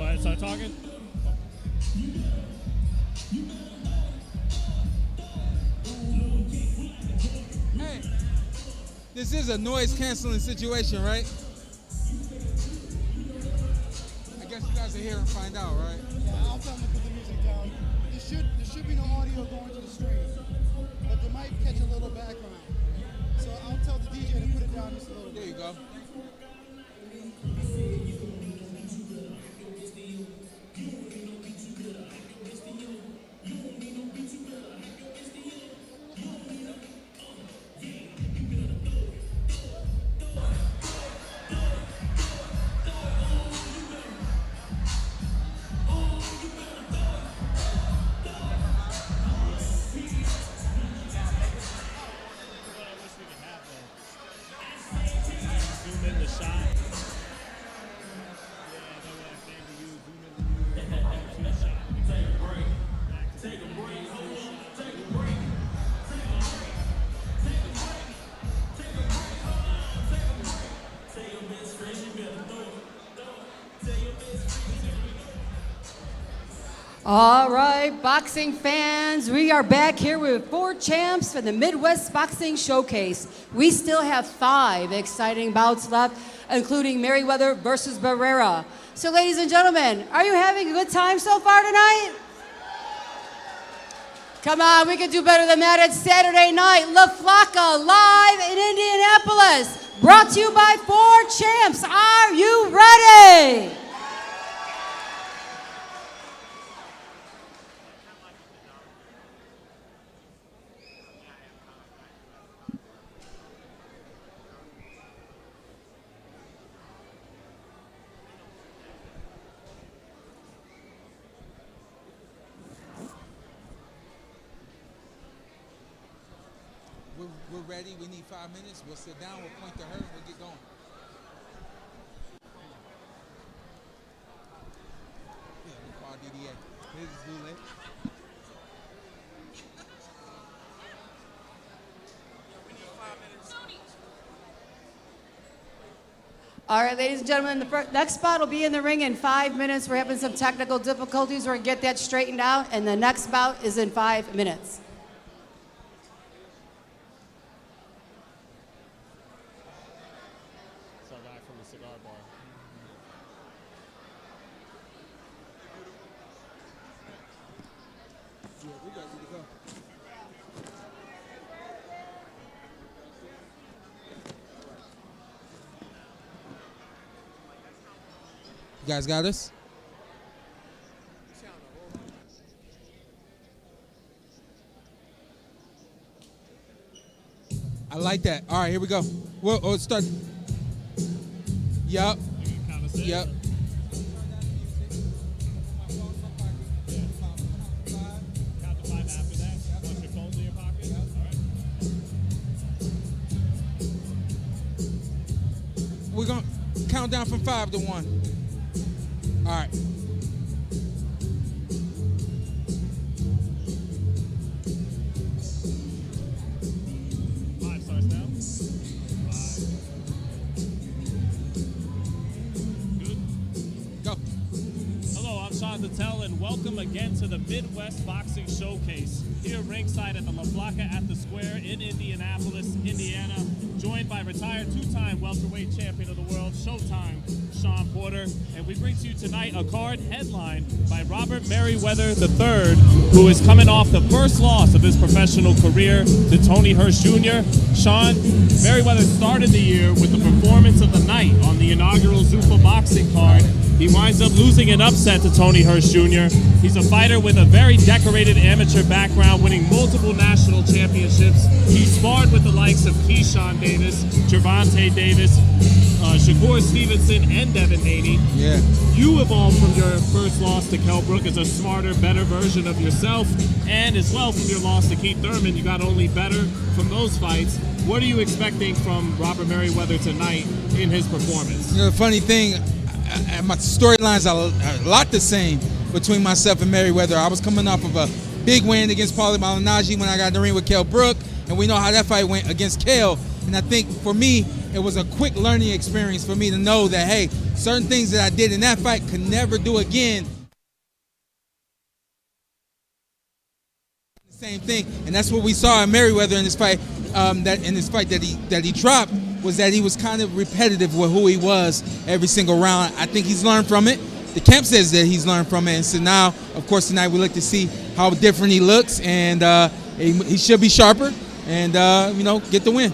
Go ahead, start talking. Hey, this is a noise canceling situation, right? I guess you guys are here and find out, right? Yeah, I'll tell them to put the music down. There should be no audio going to the stream, but they might catch a little background. So I'll tell the DJ to put it down just a little bit. There you go. All right, boxing fans, we are back here with 4 champs for the Midwest Boxing Showcase. We still have 5 exciting bouts left, including Meriwether versus Barrera. So ladies and gentlemen, are you having a good time so far tonight? Come on, we can do better than that. It's Saturday night, La Flaca live in Indianapolis. Brought to you by 4 champs. Are you ready? We're ready. We need 5 minutes. We'll sit down. We'll point to her and we'll get going. Yeah, we call DDA. This is Zule. We need 5 minutes. All right, ladies and gentlemen, the next spot will be in the ring in 5 minutes. We're having some technical difficulties. We're going to get that straightened out, and the next bout is in 5 minutes. You guys got us? I like that. All right, here we go. We'll start. Yup. Yup. We're going to count down from 5 to 1. All right. Five starts now. 5. Good. Go. Hello, I'm Shawn Zittel, and welcome again to the Midwest Boxing Showcase here ringside at the La Flaca at the Square in Indianapolis, Indiana, joined by retired 2-time welterweight champion of the world, Showtime, Shawn Porter, and we bring to you tonight a card headlined by Robert Meriwether III, who is coming off the first loss of his professional career to Tony Hirsch Jr. Shawn, Meriwether started the year with the performance of the night on the inaugural Zuffa boxing card. He winds up losing an upset to Tony Hirsch Jr. He's a fighter with a very decorated amateur background, winning multiple national championships. He sparred with the likes of Keyshawn Davis, Gervonta Davis, Shakur Stevenson, and Devin Haney. Yeah. You evolved from your first loss to Kell Brook as a smarter, better version of yourself, and as well from your loss to Keith Thurman, you got only better from those fights. What are you expecting from Robert Meriwether tonight in his performance? You know, the funny thing, my storylines are a lot the same between myself and Meriwether. I was coming off of a big win against Paulie Malignaggi when I got in the ring with Kell Brook, and we know how that fight went against Kell. And I think for me, it was a quick learning experience for me to know that, hey, certain things that I did in that fight could never do again. Same thing, and that's what we saw in Meriwether in this fight. That he dropped was that he was kind of repetitive with who he was every single round. I think he's learned from it. The camp says that he's learned from it, and so now, of course, tonight we look to see how different he looks, and he should be sharper, and get the win.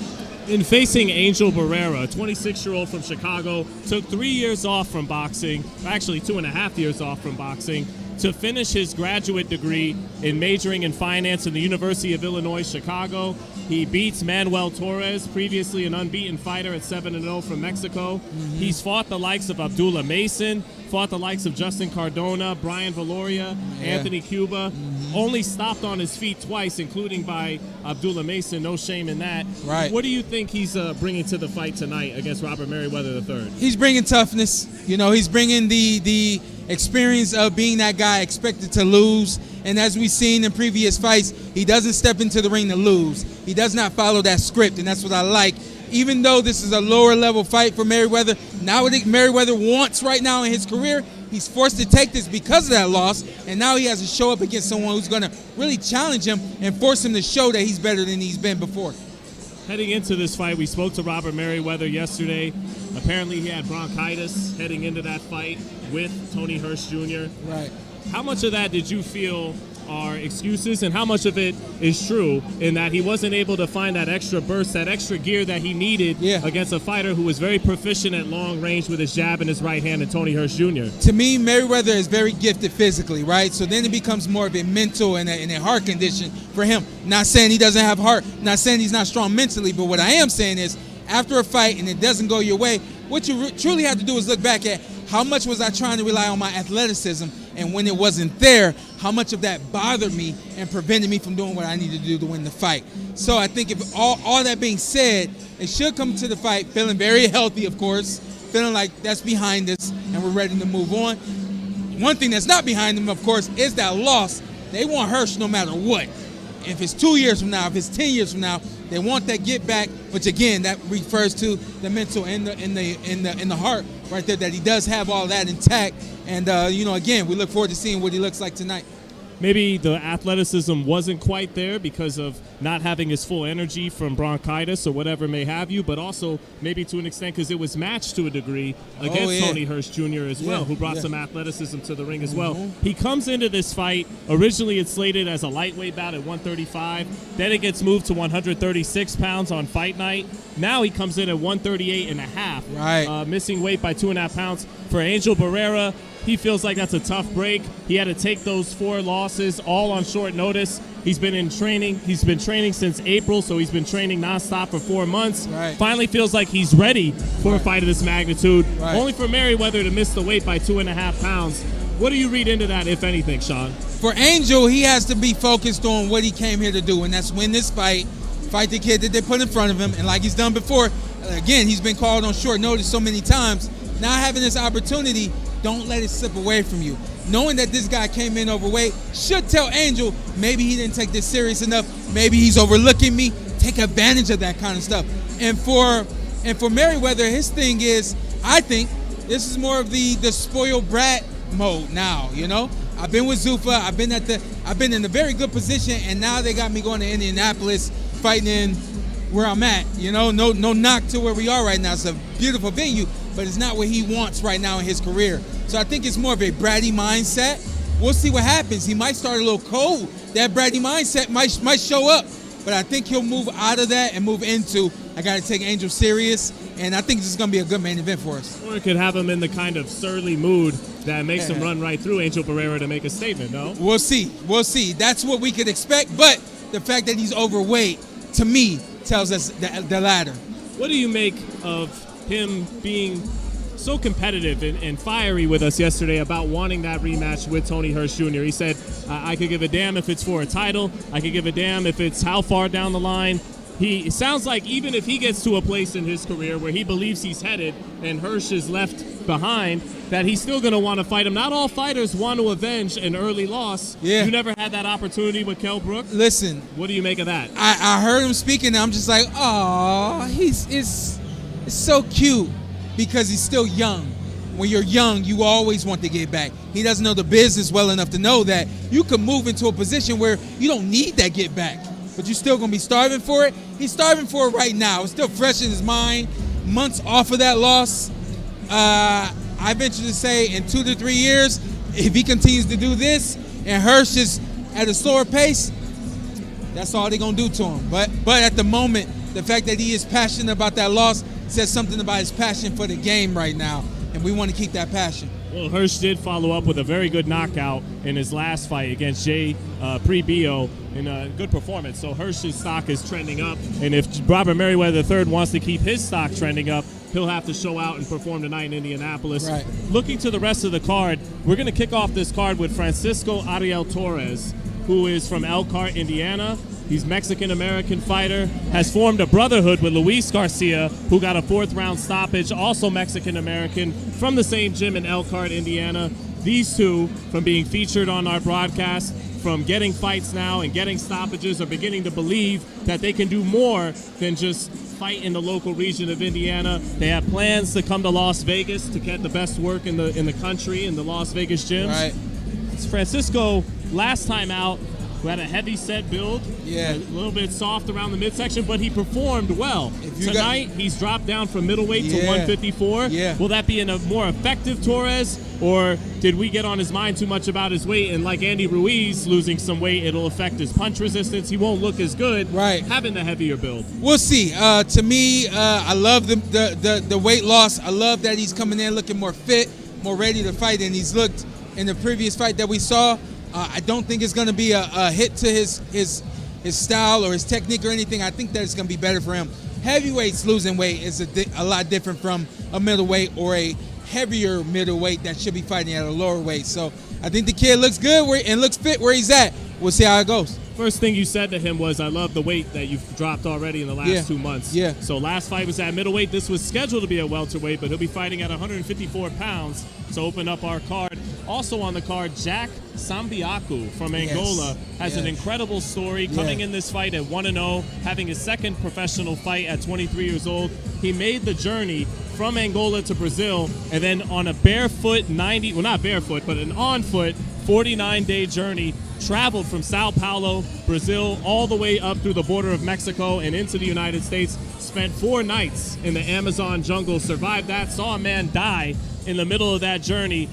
In facing Angel Barrera, a 26-year-old from Chicago, took 3 years off from boxing, actually 2.5 years off from boxing, to finish his graduate degree in majoring in finance in the University of Illinois, Chicago. He beats Manuel Torres, previously an unbeaten fighter at 7-0 from Mexico. Mm-hmm. He's fought the likes of Abdullah Mason, fought the likes of Justin Cardona, Brian Valoria, Anthony Cuba. Mm-hmm. Only stopped on his feet twice, including by Abdullah Mason. No shame in that. Right. What do you think he's bringing to the fight tonight against Robert Meriwether III? He's bringing toughness. He's bringing the experience of being that guy expected to lose. And as we've seen in previous fights, he doesn't step into the ring to lose. He does not follow that script, and that's what I like. Even though this is a lower level fight for Meriwether, now what Meriwether wants right now in his career, he's forced to take this because of that loss, and now he has to show up against someone who's going to really challenge him and force him to show that he's better than he's been before. Heading into this fight, we spoke to Robert Meriwether yesterday. Apparently he had bronchitis heading into that fight with Tony Hirsch Jr. Right. How much of that did you feel are excuses, and how much of it is true in that he wasn't able to find that extra burst, that extra gear that he needed against a fighter who was very proficient at long range with his jab and his right hand, and Tony Hirsch Jr.? To me, Meriwether is very gifted physically, right? So then it becomes more of a mental and a heart condition for him. Not saying he doesn't have heart, not saying he's not strong mentally, but what I am saying is after a fight and it doesn't go your way, what you truly have to do is look back at how much was I trying to rely on my athleticism, and when it wasn't there, how much of that bothered me and prevented me from doing what I needed to do to win the fight. So I think if all that being said, it should come to the fight feeling very healthy, of course, feeling like that's behind us and we're ready to move on. One thing that's not behind them, of course, is that loss. They want Hirsch no matter what. If it's 2 years from now, if it's 10 years from now, they want that get back, which again, that refers to the mental and the heart right there, that he does have all that intact. And again, we look forward to seeing what he looks like tonight. Maybe the athleticism wasn't quite there because of not having his full energy from bronchitis or whatever may have you, but also maybe to an extent because it was matched to a degree against Tony Hirsch Jr. as well, who brought some athleticism to the ring as well. He comes into this fight, originally it's slated as a lightweight bout at 135, then it gets moved to 136 pounds on fight night. Now he comes in at 138.5, missing weight by 2.5 pounds. For Angel Barrera, he feels like that's a tough break. He had to take those 4 losses all on short notice. He's been in training. He's been training since April, so he's been training nonstop for 4 months. Finally feels like he's ready for a fight of this magnitude. Only for Meriwether to miss the weight by 2.5 pounds. What do you read into that, if anything, Shawn? For Angel, he has to be focused on what he came here to do, and that's win this fight the kid that they put in front of him. And like he's done before, again, he's been called on short notice so many times. Now having this opportunity, don't let it slip away from you. Knowing that this guy came in overweight should tell Angel maybe he didn't take this serious enough. Maybe he's overlooking me. Take advantage of that kind of stuff. And for Meriwether, his thing is, I think this is more of the spoiled brat mode now. I've been with Zuffa. I've been in a very good position, and now they got me going to Indianapolis, fighting in where I'm at. No knock to where we are right now. It's a beautiful venue, but it's not what he wants right now in his career. So I think it's more of a bratty mindset. We'll see what happens. He might start a little cold. That bratty mindset might show up, but I think he'll move out of that and move into, I got to take Angel serious, and I think this is going to be a good main event for us. Or it could have him in the kind of surly mood that makes him run right through Angel Barrera to make a statement, no? We'll see. That's what we could expect, but the fact that he's overweight, to me, tells us the latter. What do you make of him being so competitive and fiery with us yesterday about wanting that rematch with Tony Hirsch Jr.? He said, I could give a damn if it's for a title. I could give a damn if it's how far down the line. It sounds like even if he gets to a place in his career where he believes he's headed and Hirsch is left behind, that he's still going to want to fight him. Not all fighters want to avenge an early loss. Yeah. You never had that opportunity with Kell Brook? Listen. What do you make of that? I heard him speaking, and I'm just like, oh, it's so cute because he's still young. when you're young, you always want to get back. He doesn't know the business well enough to know that you can move into a position where you don't need that get back, but you're still going to be starving for it. He's starving for it right now. It's still fresh in his mind, months off of that loss. I venture to say in 2 to 3 years, if he continues to do this and Hirsch is at a slower pace, that's all they're going to do to him. But at the moment, the fact that he is passionate about that loss says something about his passion for the game right now, and we want to keep that passion. Well, Hirsch did follow up with a very good knockout in his last fight against Jay Pre-Bio in a good performance. So Hirsch's stock is trending up, and if Robert Meriwether III wants to keep his stock trending up, he'll have to show out and perform tonight in Indianapolis. Right. Looking to the rest of the card, we're going to kick off this card with Francisco Ariel Torres, who is from Elkhart, Indiana. He's Mexican-American fighter, has formed a brotherhood with Luis Garcia, who got a 4th-round stoppage, also Mexican-American, from the same gym in Elkhart, Indiana. These two, from being featured on our broadcast, from getting fights now and getting stoppages, are beginning to believe that they can do more than just fight in the local region of Indiana. They have plans to come to Las Vegas to get the best work in the country, in the Las Vegas gyms. Right. Francisco, last time out, who had a heavy set build, Yeah. a little bit soft around the midsection, but he performed well. Tonight, he's dropped down from middleweight to 154. Yeah. Will that be a more effective Torres, or did we get on his mind too much about his weight? And like Andy Ruiz losing some weight, it'll affect his punch resistance. He won't look as good having the heavier build. We'll see. To me, I love the weight loss. I love that he's coming in looking more fit, more ready to fight than he's looked in the previous fight that we saw. I don't think it's going to be a hit to his style or his technique or anything. I think that it's going to be better for him. Heavyweights losing weight is a lot different from a middleweight or a heavier middleweight that should be fighting at a lower weight. So I think the kid looks good and looks fit where he's at. We'll see how it goes. First thing you said to him was, I love the weight that you've dropped already in the last 2 months. Yeah. So last fight was at middleweight. This was scheduled to be at welterweight, but he'll be fighting at 154 pounds to open up our card. Also on the card, Jack Sambiaku from Angola has an incredible story coming in this fight at 1-0, having his second professional fight at 23 years old. He made the journey from Angola to Brazil, and then on a barefoot not barefoot, but an on-foot 49-day journey, traveled from Sao Paulo, Brazil, all the way up through the border of Mexico and into the United States, spent 4 nights in the Amazon jungle, survived that, saw a man die in the middle of that journey.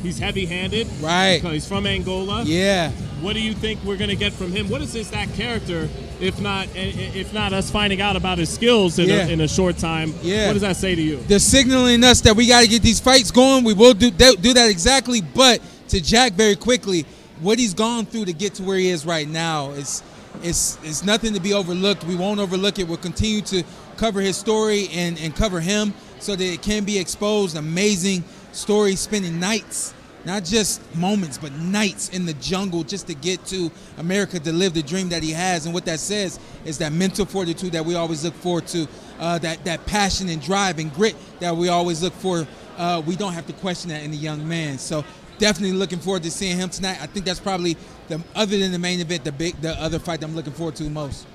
He's heavy-handed. Right. Because he's from Angola. Yeah. What do you think we're going to get from him? What is that character, if not us finding out about his skills in a short time? Yeah. What does that say to you? They're signaling us that we got to get these fights going. We will do that exactly. But to Jack, very quickly, what he's gone through to get to where he is right now is nothing to be overlooked. We won't overlook it. We'll continue to cover his story and cover him so that it can be exposed. Amazing story, spending nights, not just moments, but nights in the jungle just to get to America to live the dream that he has. And what that says is that mental fortitude that we always look forward to, that passion and drive and grit that we always look for. We don't have to question that in a young man. So definitely looking forward to seeing him tonight. I think that's probably, other than the main event, the other fight I'm looking forward to the most.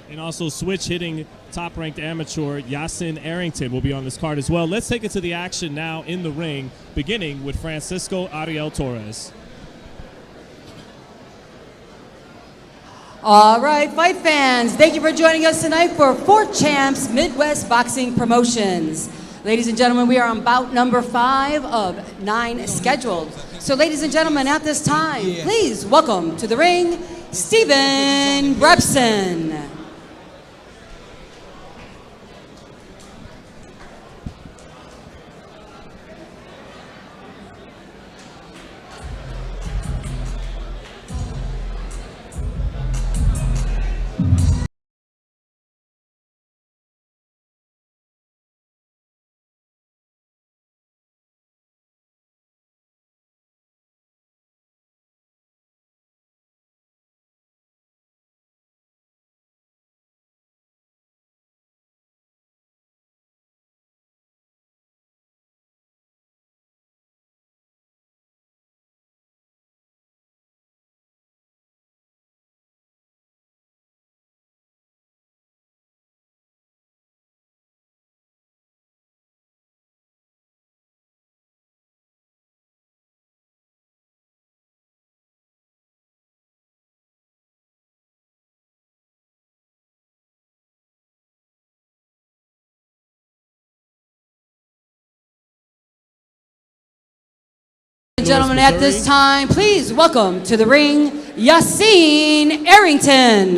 And also switch-hitting top-ranked amateur Yasin Arrington will be on this card as well. Let's take it to the action now in the ring, beginning with Francisco Ariel Torres. All right, fight fans, thank you for joining us tonight for 4 Champs Midwest Boxing Promotions. Ladies and gentlemen, we are on bout number 5 of 9 scheduled. So ladies and gentlemen, at this time, please welcome to the ring, Stephen Brepson. Louis, gentlemen, at this Missouri. time, please welcome to the ring, Yassine Arrington.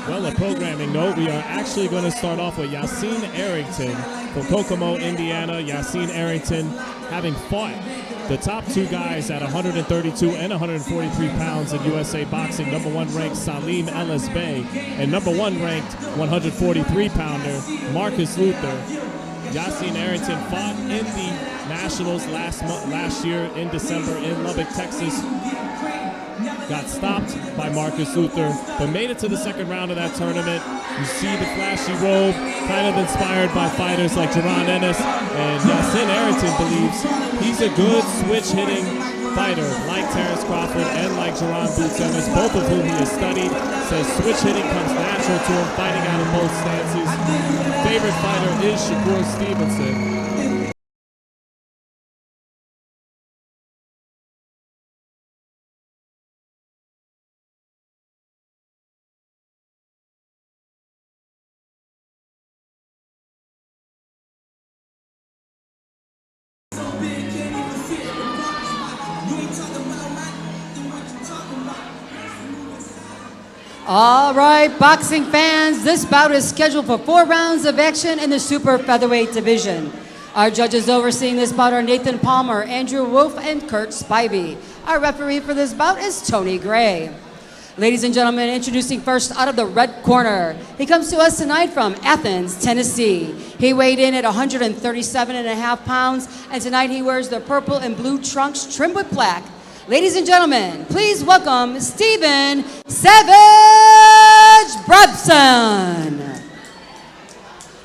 Well, a programming note, we are actually going to start off with Yassine Arrington from Kokomo, Indiana. Yassine Arrington having fought the top two guys at 132 and 143 pounds in USA Boxing. Number one ranked Salim Ellis Bey and number one ranked 143-pounder Marcus Luther. Yassine Arrington fought in the Nationals last year in December in Lubbock, Texas. Got stopped by Marcus Luther, but made it to the second round of that tournament. You see the flashy robe, kind of inspired by fighters like Shawn Ennis, and Yassine Arrington believes he's a good switch-hitting fighter like Terrence Crawford and like Shawn Boots Ennis, both of whom he has studied. Says switch-hitting comes natural to him, fighting out of both stances. Favorite fighter is Shakur Stevenson. All right, boxing fans, this bout is scheduled for 4 rounds of action in the super featherweight division. Our judges overseeing this bout are Nathan Palmer, Andrew Wolf, and Kurt Spivey. Our referee for this bout is Tony Gray. Ladies and gentlemen, introducing first out of the red corner. He comes to us tonight from Athens, Tennessee. He weighed in at 137.5 pounds, and tonight he wears the purple and blue trunks trimmed with black. Ladies and gentlemen, please welcome Stephen Savage Brabson.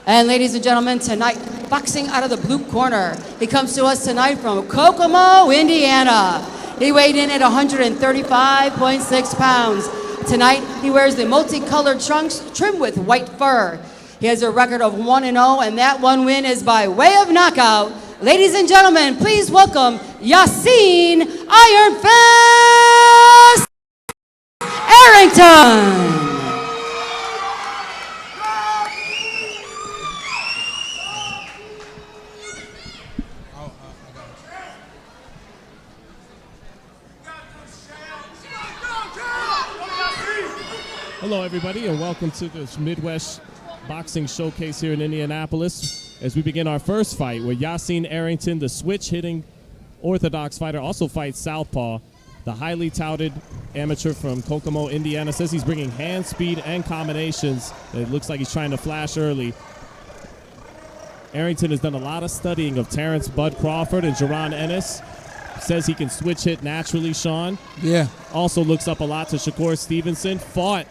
And ladies and gentlemen, tonight, boxing out of the blue corner. He comes to us tonight from Kokomo, Indiana. He weighed in at 135.6 pounds. Tonight, he wears the multicolored trunks trimmed with white fur. He has a record of 1-0, and that one win is by way of knockout. Ladies and gentlemen, please welcome Yassine Iron Fist Arrington. Hello, everybody, and welcome to this Midwest Boxing Showcase here in Indianapolis as we begin our first fight where Yassine Arrington, the switch-hitting orthodox fighter, also fights southpaw. The highly touted amateur from Kokomo, Indiana, says he's bringing hand speed and combinations. It looks like he's trying to flash early. Arrington has done a lot of studying of Terrence Bud Crawford and Shawn Ennis. Says he can switch hit naturally, Sean. Yeah. Also looks up a lot to Shakur Stevenson. Fought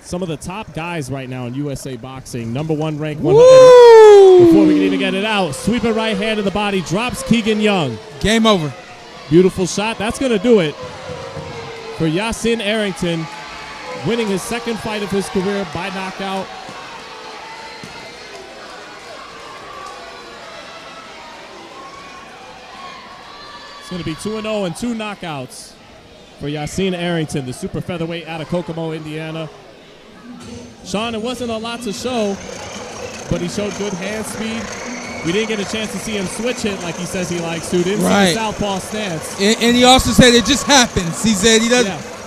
some of the top guys right now in USA Boxing. Number one ranked 100. Before we can even get it out, sweeping right hand to the body, drops Keegan Young. Game over. Beautiful shot. That's going to do it for Yassine Arrington, winning his second fight of his career by knockout. It's going to be 2-0 and 2 knockouts for Yassine Arrington, the super featherweight out of Kokomo, Indiana. Sean, it wasn't a lot to show, but he showed good hand speed. We didn't get a chance to see him switch hit like he says he likes to. Didn't see the southpaw stance. And he also said it just happens. He said he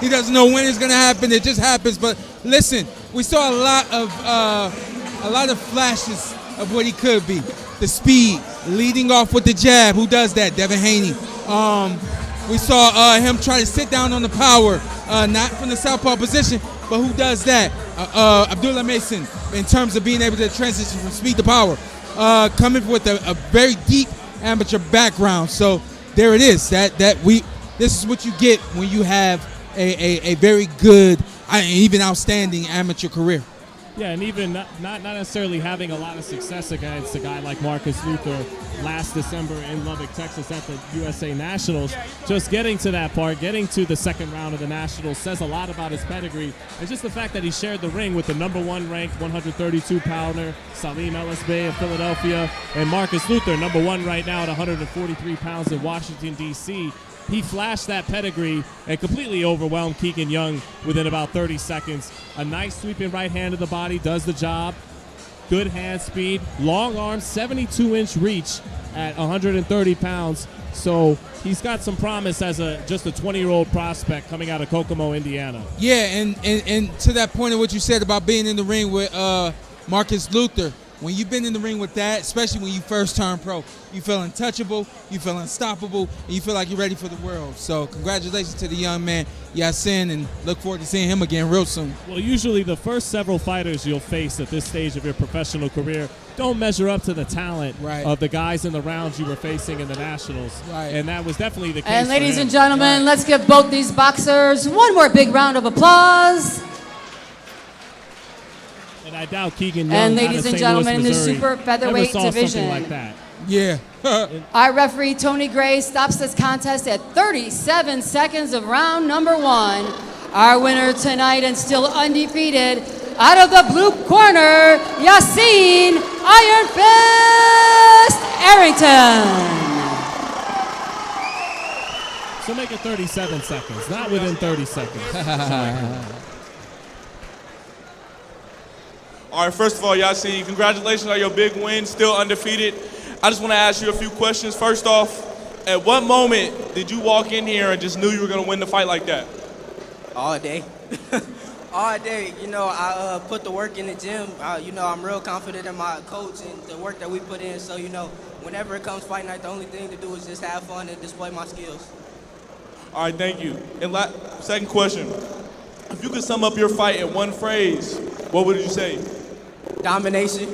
doesn't know when it's going to happen. It just happens. But listen, we saw a lot of flashes of what he could be. The speed, leading off with the jab. Who does that? Devin Haney. We saw him try to sit down on the power, not from the southpaw position, but who does that? Abdullah Mason, in terms of being able to transition from speed to power, coming with a very deep amateur background. So there it is. This is what you get when you have a very good, even outstanding amateur career. Yeah, and even not necessarily having a lot of success against a guy like Marcus Luther last December in Lubbock, Texas at the USA Nationals. Just getting to that part, getting to the second round of the Nationals says a lot about his pedigree. And just the fact that he shared the ring with the number one ranked 132-pounder Salim Ellis Bey of Philadelphia and Marcus Luther, number one right now at 143 pounds in Washington, D.C. he flashed that pedigree and completely overwhelmed Keegan Young within about 30 seconds. A nice sweeping right hand to the body does the job. Good hand speed, long arm, 72-inch reach at 130 pounds. So he's got some promise as just a 20-year-old prospect coming out of Kokomo, Indiana. Yeah, and to that point of what you said about being in the ring with Marcus Luther, when you've been in the ring with that, especially when you first turn pro, you feel untouchable, you feel unstoppable, and you feel like you're ready for the world. So congratulations to the young man, Yasin, and look forward to seeing him again real soon. Well, usually the first several fighters you'll face at this stage of your professional career don't measure up to the talent of the guys in the rounds you were facing in the Nationals. Right. And that was definitely the case. And ladies for him. and gentlemen, let's give both these boxers one more big round of applause. And I doubt Keegan Young And out of ladies and St. gentlemen, in the Louis, Missouri, super featherweight ever saw division. something like that. Yeah. Our referee, Tony Gray, stops this contest at 37 seconds of round number 1. Our winner tonight and still undefeated, out of the blue corner, Yasin Iron Fist Arrington. So make it 37 seconds, not within 30 seconds. All right, first of all, Yasin, congratulations on your big win, still undefeated. I just want to ask you a few questions. First off, at what moment did you walk in here and just knew you were going to win the fight like that? All day. All day. You know, I put the work in the gym. You know, I'm real confident in my coach and the work that we put in. So, you know, whenever it comes fight night, the only thing to do is just have fun and display my skills. All right, thank you. And second question, if you could sum up your fight in one phrase, what would you say? Domination.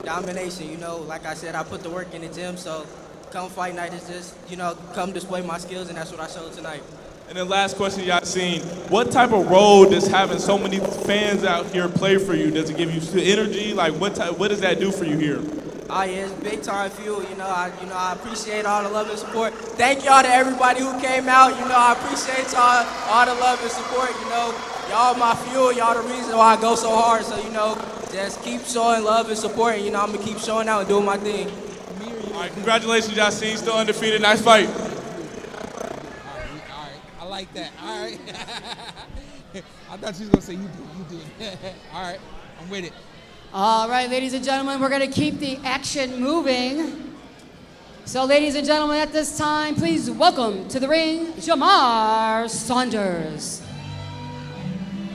Domination. You know, like I said, I put the work in the gym. So come fight night is just, you know, come display my skills, and that's what I showed tonight. And then last question, Yasin, what type of role does having so many fans out here play for you? Does it give you energy? Like, what does that do for you here? Oh, yeah, it's big time fuel. You know, I appreciate all the love and support. Thank y'all to everybody who came out. You know, I appreciate all the love and support. You know, y'all my fuel. Y'all the reason why I go so hard. So, you know, just keep showing love and support. And, you know, I'm going to keep showing out and doing my thing. All right, congratulations, Yasin. Still undefeated. Nice fight. I like that. All right. I thought she was going to say you did. All right. I'm with it. All right, ladies and gentlemen, we're going to keep the action moving. So, ladies and gentlemen, at this time, please welcome to the ring, Jamar Saunders.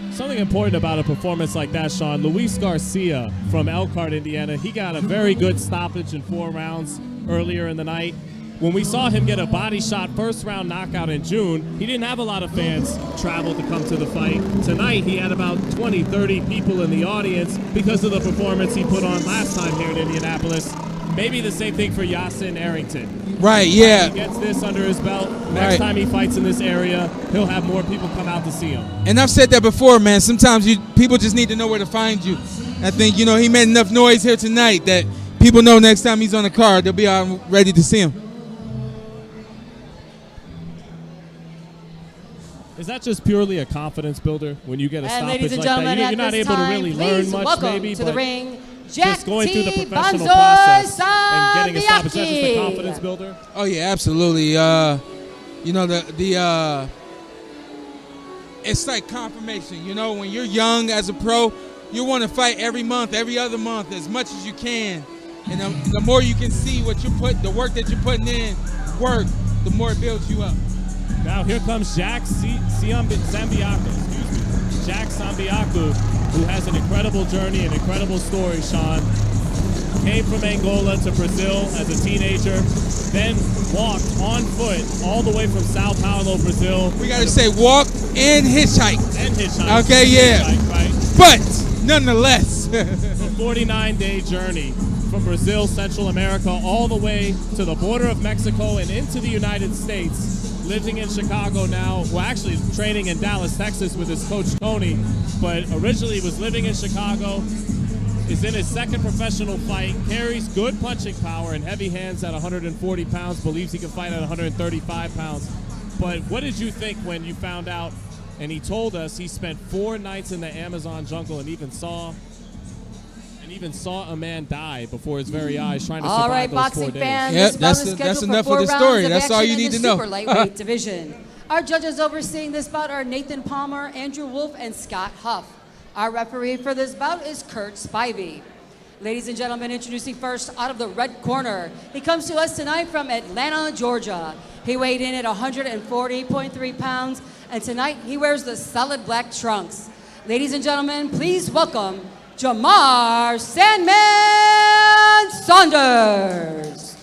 Something important about a performance like that, Shawn, Luis Garcia from Elkhart, Indiana, he got a very good stoppage in 4 rounds earlier in the night. When we saw him get a body shot first round knockout in June, he didn't have a lot of fans travel to come to the fight. Tonight, he had about 20, 30 people in the audience because of the performance he put on last time here in Indianapolis. Maybe the same thing for Yasin Arrington. Right, yeah. He gets this under his belt. Next time he fights in this area, he'll have more people come out to see him. And I've said that before, man. Sometimes people just need to know where to find you. I think, you know, he made enough noise here tonight that people know next time he's on the card, they'll be ready to see him. Is that just purely a confidence builder when you get a stoppage ladies and like gentlemen, that? You're not able to really learn much, maybe, to but the ring, just going through the Jack T. professional Bonzo process and getting a stoppage, that's just a Sambiaki. confidence builder? Oh yeah, absolutely. You know, it's like confirmation. You know, when you're young as a pro, you want to fight every month, every other month, as much as you can. And the more you can see the work that you're putting in, the more it builds you up. Now here comes Jack Sambiaki, Jack Sambiaki, who has an incredible journey, an incredible story, Shawn. Came from Angola to Brazil as a teenager, then walked on foot all the way from Sao Paulo, Brazil. We got to say walk and hitchhike. And hitchhike. Okay, yeah. Hitchhike, right? But nonetheless. A 49-day journey from Brazil, Central America, all the way to the border of Mexico and into the United States. Living in Chicago now, well, actually training in Dallas, Texas with his coach Tony, but originally was living in Chicago, is in his second professional fight, carries good punching power and heavy hands at 140 pounds, believes he can fight at 135 pounds. But what did you think when you found out, and he told us he spent 4 nights in the Amazon jungle and even saw He even saw a man die before his very eyes trying to All survive right, those 4 boxing days. fans, Yep, this bout is that's scheduled enough for of 4 the rounds story. of That's all action you in need the to know. super lightweight division. Our judges overseeing this bout are Nathan Palmer, Andrew Wolf, and Scott Huff. Our referee for this bout is Kurt Spivey. Ladies and gentlemen, introducing first out of the red corner. He comes to us tonight from Atlanta, Georgia. He weighed in at 140.3 pounds, and tonight he wears the solid black trunks. Ladies and gentlemen, please welcome Jamar Sandman Saunders.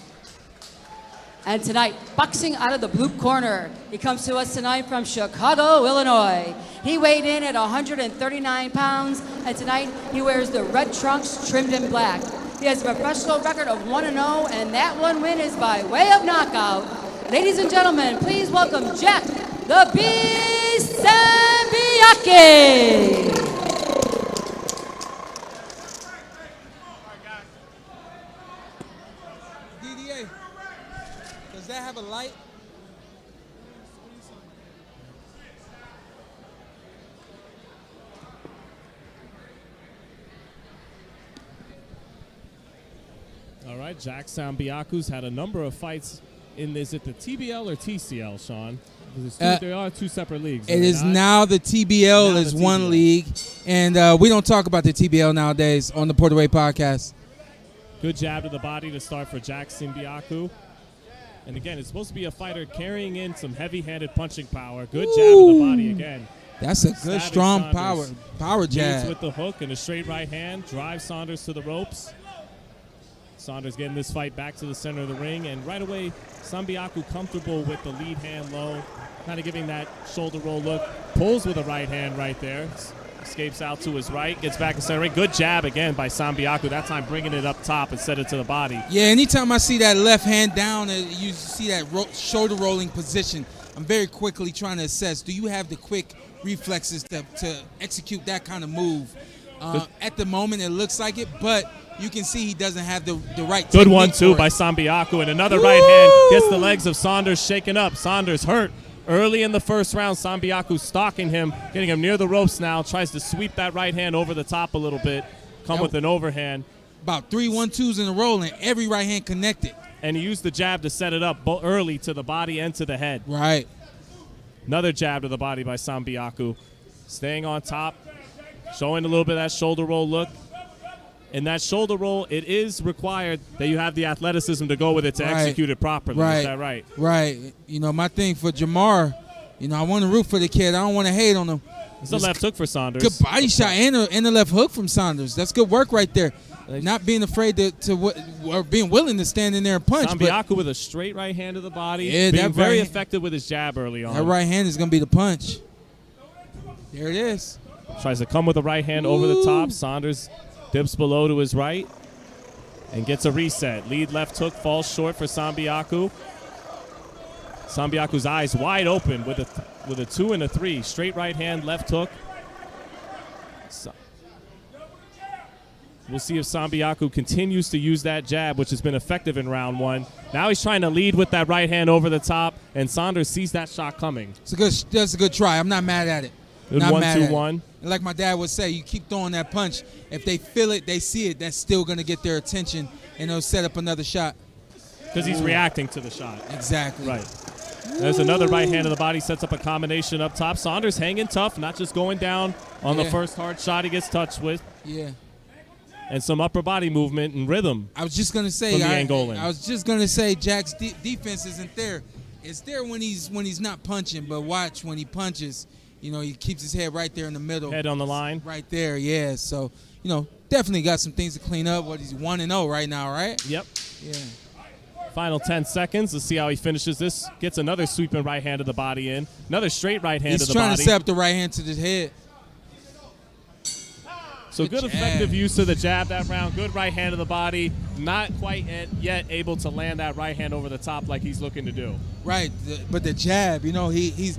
And tonight, boxing out of the blue corner, he comes to us tonight from Chicago, Illinois. He weighed in at 139 pounds, and tonight he wears the red trunks trimmed in black. He has a professional record of 1-0, and that one win is by way of knockout. Ladies and gentlemen, please welcome Jack the Beast Sambiaki. DDA, does that have a light? All right, Jack Sambiaku's had a number of fights in, is it the TBL or TCL, Shawn? There are 2 separate leagues. It is now the TBL is one league, and we don't talk about the TBL nowadays on the PorterWay Podcast. Good jab to the body to start for Jack Sambiaku. And again, it's supposed to be a fighter carrying in some heavy-handed punching power. Good jab to the body again. That's a good, Stabbing strong Saunders. power jab. Leads with the hook and a straight right hand. Drives Saunders to the ropes. Saunders getting this fight back to the center of the ring. And right away, Sambiaku comfortable with the lead hand low. Kind of giving that shoulder roll look. Pulls with a right hand right there. Escapes out to his right. Gets back to center ring. Good jab again by Sambiaku. That time bringing it up top and set it to the body. Yeah, anytime I see that left hand down and you see that shoulder rolling position, I'm very quickly trying to assess, do you have the quick reflexes to execute that kind of move? At the moment, it looks like it, but you can see he doesn't have the right Good one, technique too, for by it. Sambiaku. And another right hand gets the legs of Saunders shaken up. Saunders hurt early in the first round. Sambiaku stalking him, getting him near the ropes now. Tries to sweep that right hand over the top a little bit. Come with an overhand. About 3 1-2s in a row, and every right hand connected. And he used the jab to set it up early to the body and to the head. Right. Another jab to the body by Sambiaku. Staying on top, showing a little bit of that shoulder roll look. In that shoulder roll, it is required that you have the athleticism to go with it to execute it properly. Right. Is that right? Right. You know, my thing for Jamar, I want to root for the kid. I don't want to hate on him. It's a left hook for Saunders. Good body shot and a left hook from Saunders. That's good work right there. Not being afraid or being willing to stand in there and punch. Sambiaku with a straight right hand to the body. Yeah, being that very right- effective with his jab early on. That right hand is going to be the punch. There it is. Tries to come with a right hand over the top. Saunders dips below to his right and gets a reset. Lead left hook falls short for Sambiaku. Sambiaku's eyes wide open with a 2 and a 3. Straight right hand, left hook. We'll see if Sambiaku continues to use that jab, which has been effective in round 1. Now he's trying to lead with that right hand over the top, and Saunders sees that shot coming. That's a good try. I'm not mad at it. Good Not 1-2-1. Like my dad would say, you keep throwing that punch. If they feel it, they see it, that's still going to get their attention, and it'll set up another shot. Because he's reacting to the shot. Exactly. Right. There's another right hand to the body, sets up a combination up top. Saunders hanging tough, not just going down on the first hard shot he gets touched with. Yeah. And some upper body movement and rhythm. I was just gonna say, from the Angolan. I was just gonna say, Jack's defense isn't there. It's there when he's not punching, but watch when he punches. He keeps his head right there in the middle. Head on the line. Right there, yeah. So, definitely got some things to clean up. He's 1-0 right now, right? Yep. Yeah. Final 10 seconds. Let's see how he finishes this. Gets another sweeping right hand to the body in. Another straight right hand to the body. He's trying to set up the right hand to the head. So good effective use of the jab that round. Good right hand to the body. Not quite yet able to land that right hand over the top like he's looking to do. Right, but the jab, he's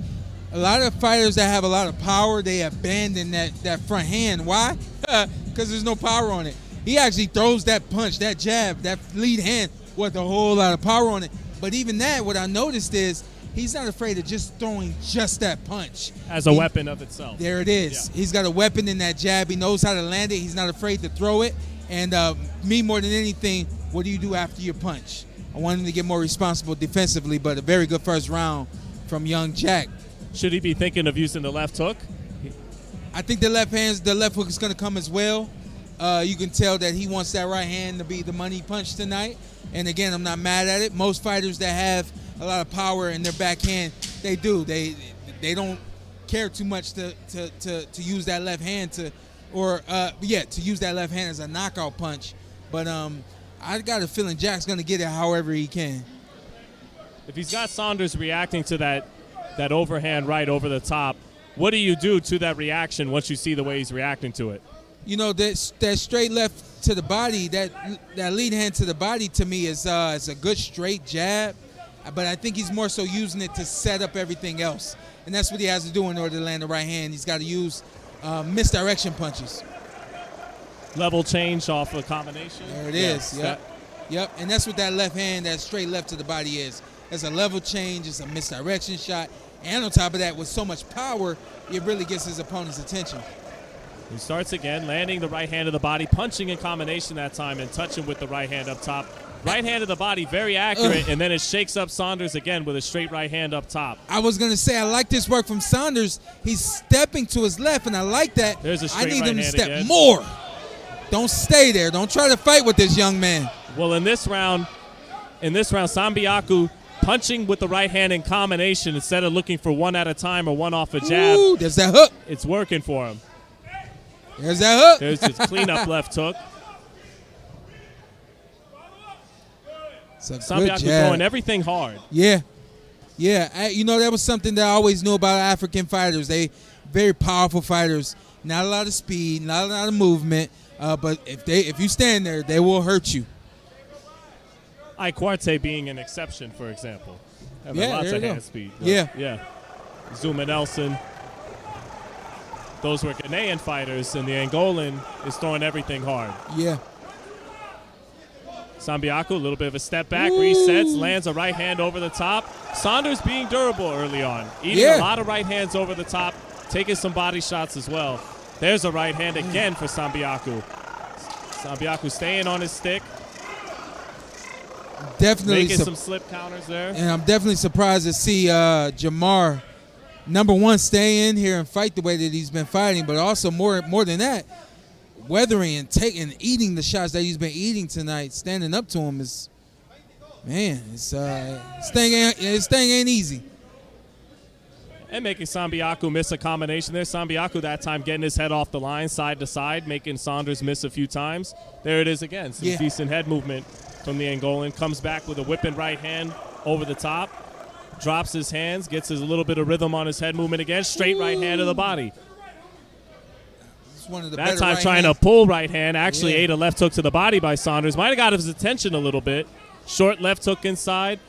a lot of fighters that have a lot of power, they abandon that front hand. Why? Because there's no power on it. He actually throws that punch, that jab, that lead hand with a whole lot of power on it. But even that, what I noticed is he's not afraid of just throwing just that punch. As a weapon of itself. There it is. Yeah. He's got a weapon in that jab. He knows how to land it. He's not afraid to throw it. And me, more than anything, what do you do after your punch? I want him to get more responsible defensively, but a very good first round from young Jack. Should he be thinking of using the left hook? I think the left hook is going to come as well. You can tell that he wants that right hand to be the money punch tonight. And again, I'm not mad at it. Most fighters that have a lot of power in their backhand, they do. They don't care too much to use that left hand to use that left hand as a knockout punch. But I got a feeling Jack's going to get it however he can. If he's got Saunders reacting to that overhand right over the top, what do you do to that reaction once you see the way he's reacting to it? You know, that straight left to the body, that lead hand to the body to me is a good straight jab, but I think he's more so using it to set up everything else. And that's what he has to do in order to land the right hand. He's got to use misdirection punches. Level change off a combination. There it is. Yep. And that's what that left hand, that straight left to the body is. It's a level change. It's a misdirection shot. And on top of that, with so much power, it really gets his opponent's attention. He starts again, landing the right hand to the body, punching in combination that time, and touching with the right hand up top. Right hand to the body, very accurate, and then it shakes up Saunders again with a straight right hand up top. I was going to say, I like this work from Saunders. He's stepping to his left, and I like that. There's a straight I need right him to hand step again. more. Don't stay there. Don't try to fight with this young man. Well, in this round, Sambiaku punching with the right hand in combination instead of looking for one at a time or one off a jab. Ooh, there's that hook. It's working for him. There's that hook. There's his cleanup left hook. Sambiaku throwing everything hard. Yeah. That was something that I always knew about African fighters. They very powerful fighters. Not a lot of speed, not a lot of movement. But if you stand there, they will hurt you. Iquarte being an exception, for example. Having lots of hand speed. Yeah. Zuma Nelson. Those were Ghanaian fighters, and the Angolan is throwing everything hard. Yeah. Sambiaku, a little bit of a step back, resets, lands a right hand over the top. Saunders being durable early on, eating a lot of right hands over the top, taking some body shots as well. There's a right hand again for Sambiaku. Sambiaku staying on his stick. Definitely making some slip counters there. And I'm definitely surprised to see Jamar, number one, stay in here and fight the way that he's been fighting, but also more than that, weathering and eating the shots that he's been eating tonight, standing up to him is, man, his thing ain't easy. And making Sambiaku miss a combination there. Sambiaku that time getting his head off the line, side to side, making Saunders miss a few times. There it is again. Some decent head movement from the Angolan. Comes back with a whipping right hand over the top. Drops his hands, gets a little bit of rhythm on his head movement again. Straight right hand to the body. One of the that time trying to pull right hand. Actually ate a left hook to the body by Saunders. Might have got his attention a little bit. Short left hook inside.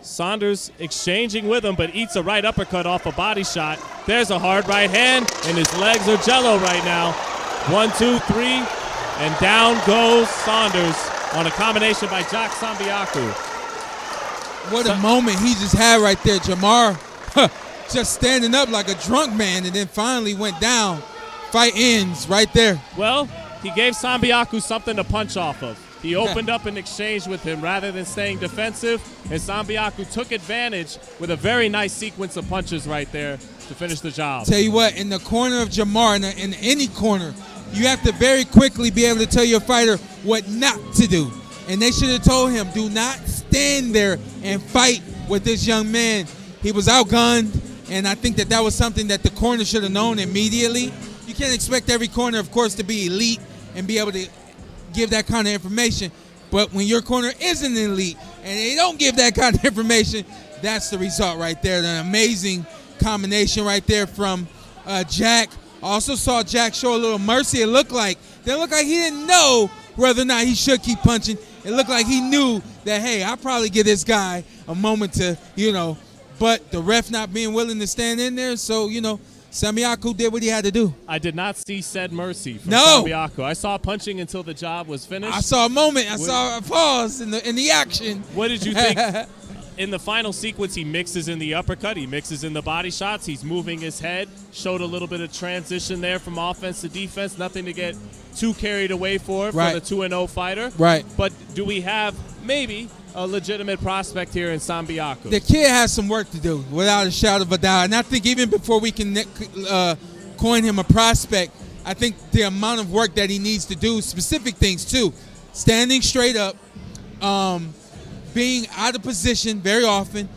Saunders exchanging with him, but eats a right uppercut off a body shot. There's a hard right hand, and his legs are jello right now. 1, 2, 3, and down goes Saunders on a combination by Jack Sambiaku. What a moment he just had right there, Jamar. Just standing up like a drunk man, and then finally went down. Fight ends right there. Well, he gave Sambiaku something to punch off of. He opened up an exchange with him rather than staying defensive, and Sambiaku took advantage with a very nice sequence of punches right there to finish the job. Tell you what, in the corner of Jamar, in any corner, you have to very quickly be able to tell your fighter what not to do. And they should have told him, do not stand there and fight with this young man. He was outgunned, and I think that was something that the corner should have known immediately. You can't expect every corner, of course, to be elite and be able to give that kind of information. But when your corner isn't elite and they don't give that kind of information, that's the result right there. An amazing combination right there from Jack. Also saw Jack show a little mercy. It looked like he didn't know whether or not he should keep punching. It looked like he knew that, hey, I'll probably give this guy a moment to, but the ref not being willing to stand in there. So, Sambiaku did what he had to do. I did not see said mercy from Sambiaku. I saw punching until the job was finished. I saw a moment. I saw a pause in the action. What did you think? in the final sequence, he mixes in the uppercut, he mixes in the body shots, he's moving his head, showed a little bit of transition there from offense to defense, nothing to get too carried away for the 2-0 fighter. Right. But do we have maybe a legitimate prospect here in Sambiaku? The kid has some work to do, without a shadow of a doubt. And I think even before we can coin him a prospect, I think the amount of work that he needs to do, specific things too, standing straight up, being out of position very often.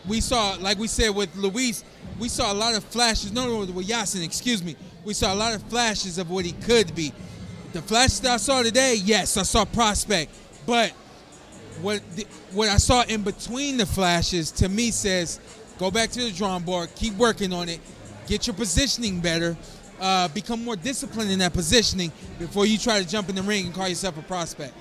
We saw, like we said with Luis, we saw a lot of flashes. No, with Yasin, excuse me. We saw a lot of flashes of what he could be. The flashes that I saw today, yes, I saw prospect. But what I saw in between the flashes, to me, says go back to the drawing board, keep working on it, get your positioning better, become more disciplined in that positioning before you try to jump in the ring and call yourself a prospect.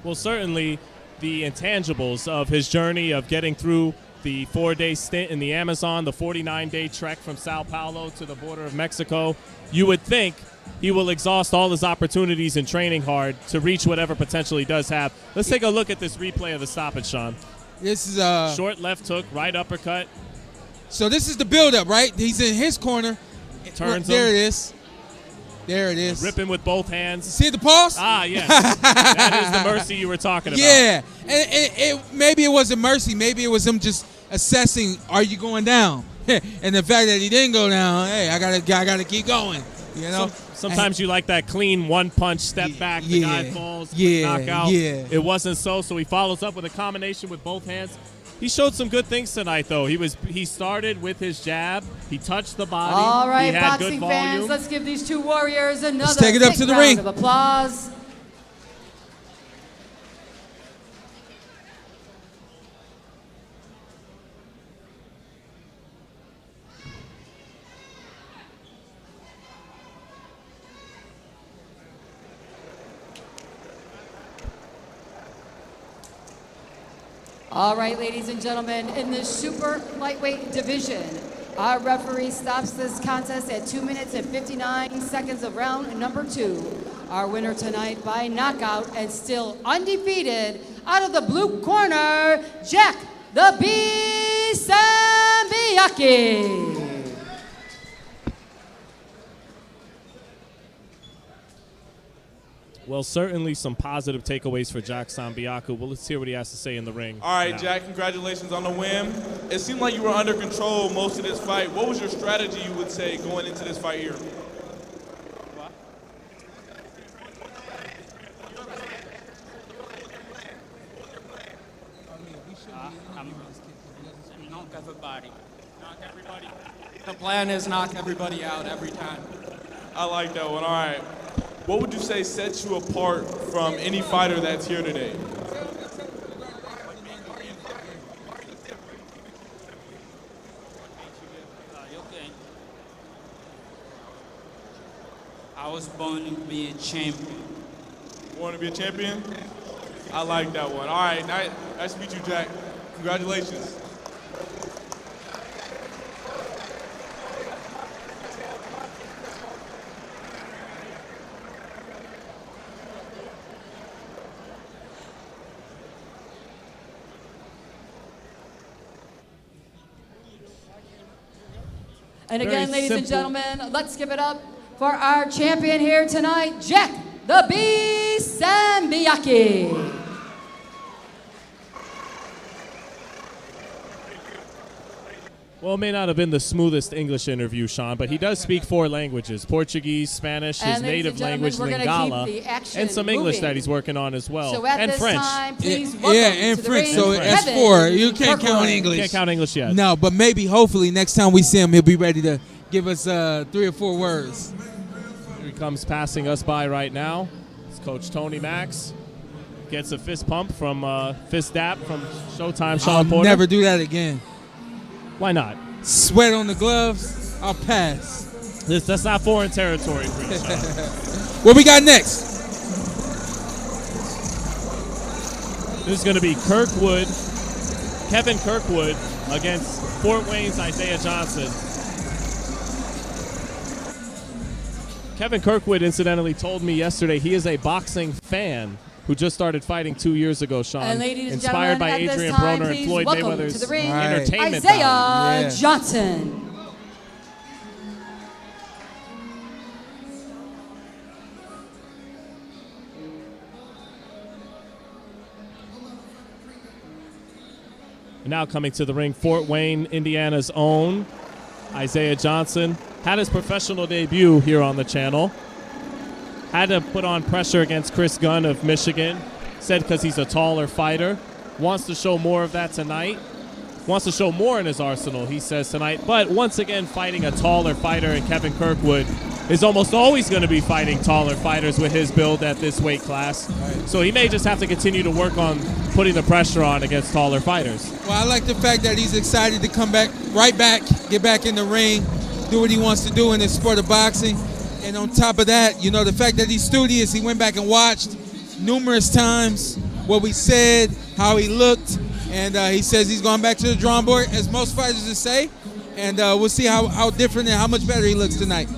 Well, certainly the intangibles of his journey of getting through the 4-day stint in the Amazon, the 49-day trek from Sao Paulo to the border of Mexico, you would think he will exhaust all his opportunities in training hard to reach whatever potential he does have. Let's take a look at this replay of the stoppage, Shawn. This is short left hook, right uppercut. So this is the build-up, right? He's in his corner. Turns there him. It is. There it is. Ripping with both hands. See the pulse? Ah, yes. That is the mercy you were talking about. Yeah. And maybe it wasn't mercy. Maybe it was him just assessing, are you going down? And the fact that he didn't go down, hey, I gotta keep going. You know? Sometimes you like that clean one-punch step back. The guy falls, knockout. Yeah. It wasn't so he follows up with a combination with both hands. He showed some good things tonight, though. He started with his jab. He touched the body. All right, he had boxing good fans, volume. let's give these two warriors another Let's take it up big to the round ring. of applause. All right, ladies and gentlemen, in the super lightweight division, our referee stops this contest at 2 minutes and 59 seconds of round number 2. Our winner tonight by knockout and still undefeated out of the blue corner, Jack the Bee Sambiaku. Well, certainly some positive takeaways for Jack Sambiaku. Well, let's hear what he has to say in the ring. All right, now. Jack, congratulations on the win. It seemed like you were under control most of this fight. What was your strategy, you would say, going into this fight here? Knock everybody. Knock everybody. The plan is knock everybody out every time. I like that one. All right. What would you say sets you apart from any fighter that's here today? I was born to be a champion. Born to be a champion? I like that one. All right. Nice to meet you, Jack. Congratulations. And again, Very ladies and simple. gentlemen, let's give it up for our champion here tonight, Jack the Bee Sambiaku. Well, it may not have been the smoothest English interview, Shawn, but he does speak 4 languages: Portuguese, Spanish, his And ladies native and gentlemen, language, we're gonna Lingala, keep the action and some English moving. that he's working on as well, So at and this French. time, please welcome And to the French. ring, So that's Kevin 4. You can't count Kirkwood. English. Can't count English yet. No, but maybe, hopefully, next time we see him, he'll be ready to give us 3 or 4 words. Here he comes passing us by right now. It's Coach Tony Max. Gets a fist pump from fist dap from Showtime, Shawn I'll Porter. never do that again. Why not? Sweat on the gloves, I'll pass. That's not foreign territory for you, Shawn. What we got next? This is going to be Kevin Kirkwood against Fort Wayne's Isaiah Johnson. Kevin Kirkwood, incidentally, told me yesterday he is a boxing fan who just started fighting 2 years ago, Shawn. And ladies and Inspired by gentlemen, at Adrian this time, Broner and please Floyd welcome Mayweather's to the ring, entertainment Isaiah value. Yeah. Johnson. Now coming to the ring, Fort Wayne, Indiana's own Isaiah Johnson. Had his professional debut here on the channel. Had to put on pressure against Chris Gunn of Michigan. Said because he's a taller fighter. Wants to show more of that tonight. Wants to show more in his arsenal, he says tonight. But once again, fighting a taller fighter in Kevin Kirkwood is almost always going to be fighting taller fighters with his build at this weight class. Right. So he may just have to continue to work on putting the pressure on against taller fighters. Well, I like the fact that he's excited to come back, get back in the ring, do what he wants to do in the sport of boxing. And on top of that, you know, the fact that he's studious, he went back and watched numerous times what we said, how he looked, and he says he's going back to the drawing board, as most fighters would say. And we'll see how different and how much better he looks tonight.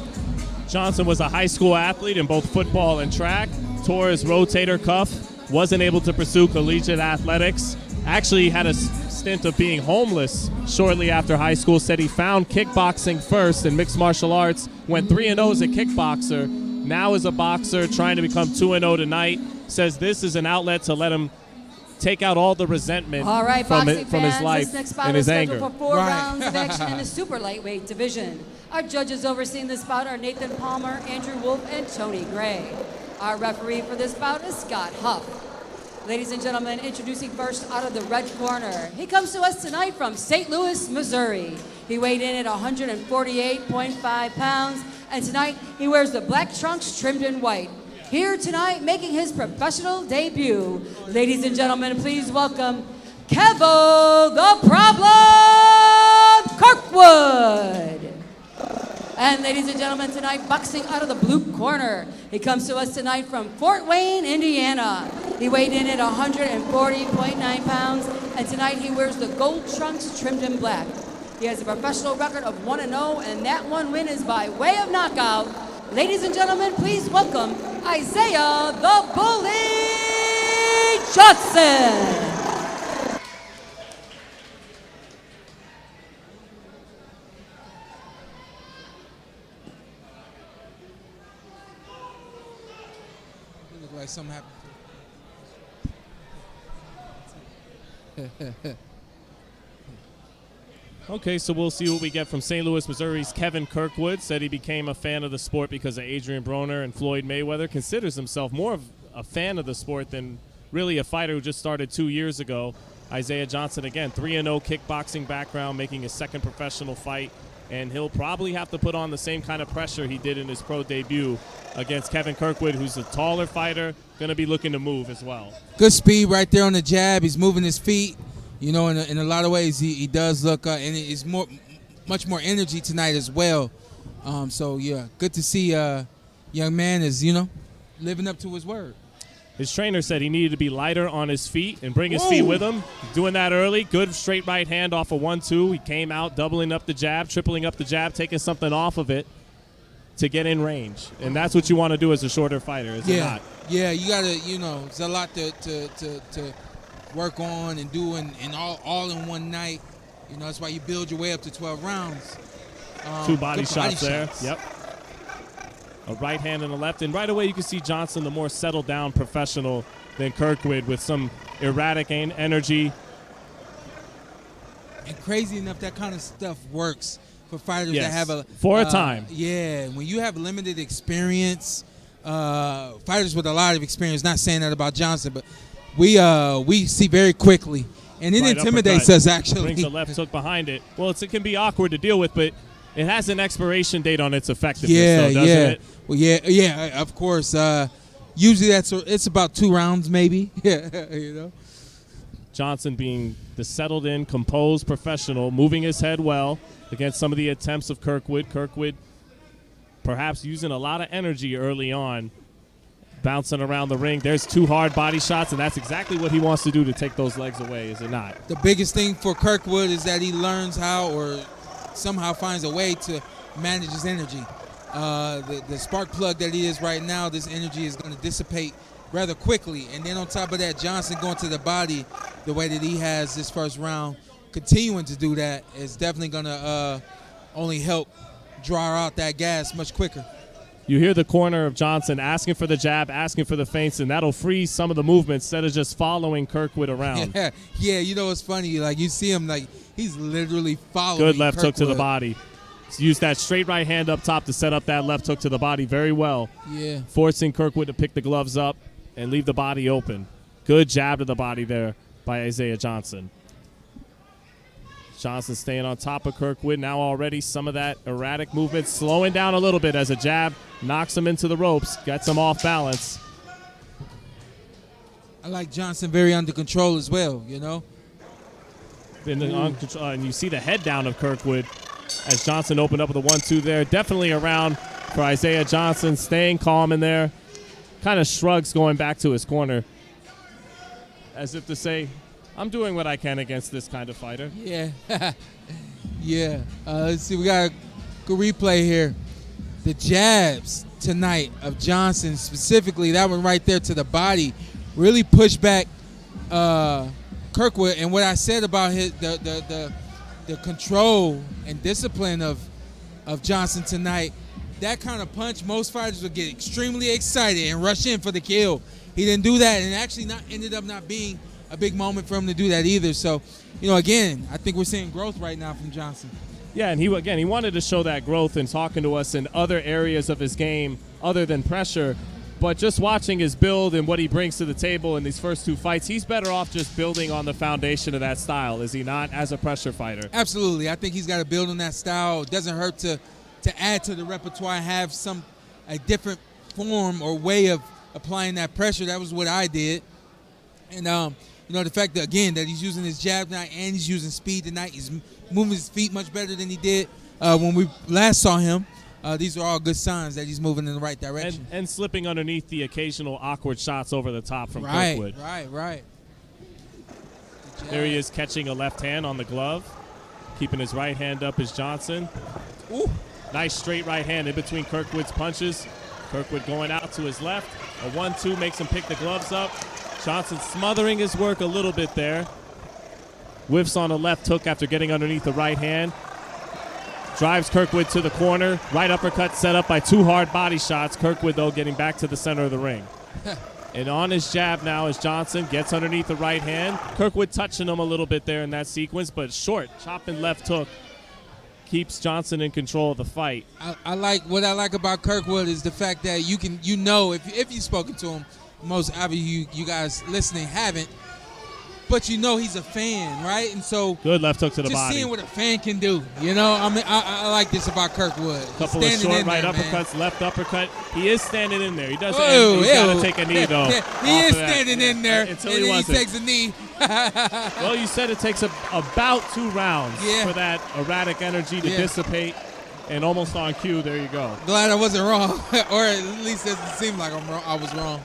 Johnson was a high school athlete in both football and track, tore his rotator cuff, wasn't able to pursue collegiate athletics, actually had a stint of being homeless shortly after high school, said he found kickboxing first in mixed martial arts, went 3-0 as a kickboxer, now is a boxer trying to become 2-0 tonight, says this is an outlet to let him take out all the resentment All right, from boxing his fans, life this next bout and is his anger. scheduled for 4 Right. rounds of action in the super lightweight division. Our judges overseeing this bout are Nathan Palmer, Andrew Wolf, and Tony Gray. Our referee for this bout is Scott Huff. Ladies and gentlemen, introducing first out of the red corner. He comes to us tonight from St. Louis, Missouri. He weighed in at 148.5 pounds, and tonight he wears the black trunks trimmed in white. Here tonight, making his professional debut. Ladies and gentlemen, please welcome Kevo the Problem Kirkwood. And ladies and gentlemen, tonight, boxing out of the blue corner. He comes to us tonight from Fort Wayne, Indiana. He weighed in at 140.9 pounds, and tonight he wears the gold trunks trimmed in black. He has a professional record of 1-0, and that one win is by way of knockout. Ladies and gentlemen, please welcome Isaiah the Bully Johnson. Look like something happened. Okay, so we'll see what we get from St. Louis, Missouri's Kevin Kirkwood. Said he became a fan of the sport because of Adrian Broner and Floyd Mayweather. Considers himself more of a fan of the sport than really a fighter who just started 2 years ago. Isaiah Johnson, again, 3-0 kickboxing background, making his second professional fight. And he'll probably have to put on the same kind of pressure he did in his pro debut against Kevin Kirkwood, who's a taller fighter, going to be looking to move as well. Good speed right there on the jab. He's moving his feet. You know, in a lot of ways, he does look, and it's much more energy tonight as well. So, yeah, good to see young man is, you know, living up to his word. His trainer said he needed to be lighter on his feet and bring his feet with him. Doing that early. Good straight right hand off of 1-2. He came out doubling up the jab, tripling up the jab, taking something off of it to get in range. And that's what you want to do as a shorter fighter, is it not? Yeah, you got to, you know, there's a lot to work on and do and all in one night. You know, that's why you build your way up to 12 rounds. Two body shots there. Yep. A right hand and a left. And right away you can see Johnson, the more settled down professional than Kirkwood, with some erratic energy. And crazy enough, that kind of stuff works for fighters that have a time. Yeah, when you have limited experience, fighters with a lot of experience. Not saying that about Johnson, but we see very quickly, and it intimidates us actually. Brings a left hook behind it. Well, it can be awkward to deal with, but it has an expiration date on its effectiveness, though, doesn't it? Well, yeah, of course. Usually it's about 2 rounds, maybe. Yeah, you know. Johnson being the settled-in, composed professional, moving his head well against some of the attempts of Kirkwood. Kirkwood perhaps using a lot of energy early on, bouncing around the ring. There's 2 hard body shots, and that's exactly what he wants to do to take those legs away, is it not? The biggest thing for Kirkwood is that he learns how, or somehow finds a way to manage his energy. The spark plug that he is right now, this energy is going to dissipate rather quickly. And then on top of that, Johnson going to the body the way that he has this first round, continuing to do that is definitely going to only help draw out that gas much quicker. You hear the corner of Johnson asking for the jab, asking for the feints, and that'll free some of the movement instead of just following Kirkwood around. Yeah, you know what's funny? Like, you see him, like, he's literally following Good left Kirkwood. hook to the body. Use that straight right hand up top to set up that left hook to the body very well. Yeah. Forcing Kirkwood to pick the gloves up and leave the body open. Good jab to the body there by Isaiah Johnson. Johnson staying on top of Kirkwood. Now already some of that erratic movement slowing down a little bit as a jab knocks him into the ropes, gets him off balance. I like Johnson very under control as well, you know? And you see the head down of Kirkwood as Johnson opened up with a 1-2 there. Definitely around for Isaiah Johnson, staying calm in there. Kind of shrugs going back to his corner as if to say, I'm doing what I can against this kind of fighter. Yeah. Yeah. Let's see. We got a good replay here. The jabs tonight of Johnson, specifically that one right there to the body, really pushed back Kirkwood. And what I said about his the control and discipline of Johnson tonight, that kind of punch, most fighters would get extremely excited and rush in for the kill. He didn't do that, and actually ended up not being a big moment for him to do that either. So, you know, again, I think we're seeing growth right now from Johnson. Yeah, and he wanted to show that growth in talking to us in other areas of his game other than pressure. But just watching his build and what he brings to the table in these first two fights, he's better off just building on the foundation of that style, is he not, as a pressure fighter? Absolutely. I think he's got to build on that style. It doesn't hurt to add to the repertoire and have a different form or way of applying that pressure. That was what I did. And, you know, the fact that, again, that he's using his jab tonight and he's using speed tonight, he's moving his feet much better than he did when we last saw him. These are all good signs that he's moving in the right direction. And slipping underneath the occasional awkward shots over the top from Kirkwood. Right. There he is catching a left hand on the glove. Keeping his right hand up is Johnson. Ooh. Nice straight right hand in between Kirkwood's punches. Kirkwood going out to his left. A 1-2 makes him pick the gloves up. Johnson smothering his work a little bit there. Whiffs on a left hook after getting underneath the right hand. Drives Kirkwood to the corner. Right uppercut set up by two hard body shots. Kirkwood, though, getting back to the center of the ring. And on his jab now is Johnson. Gets underneath the right hand. Kirkwood touching him a little bit there in that sequence, but short, chopping left hook keeps Johnson in control of the fight. What I like about Kirkwood is the fact that you know if you've spoken to him, most obviously you guys listening haven't, but you know he's a fan, right? And so good left hook to the just body. Seeing what a fan can do, you know. I mean, I like this about Kirkwood. Couple of short right uppercuts, left uppercut. He is standing in there. He doesn't. He's got to take a knee though. He is standing in there until and he takes a knee. Well, you said it takes about 2 rounds for that erratic energy to dissipate, and almost on cue. There you go. Glad I wasn't wrong, or at least it doesn't seem like I was wrong.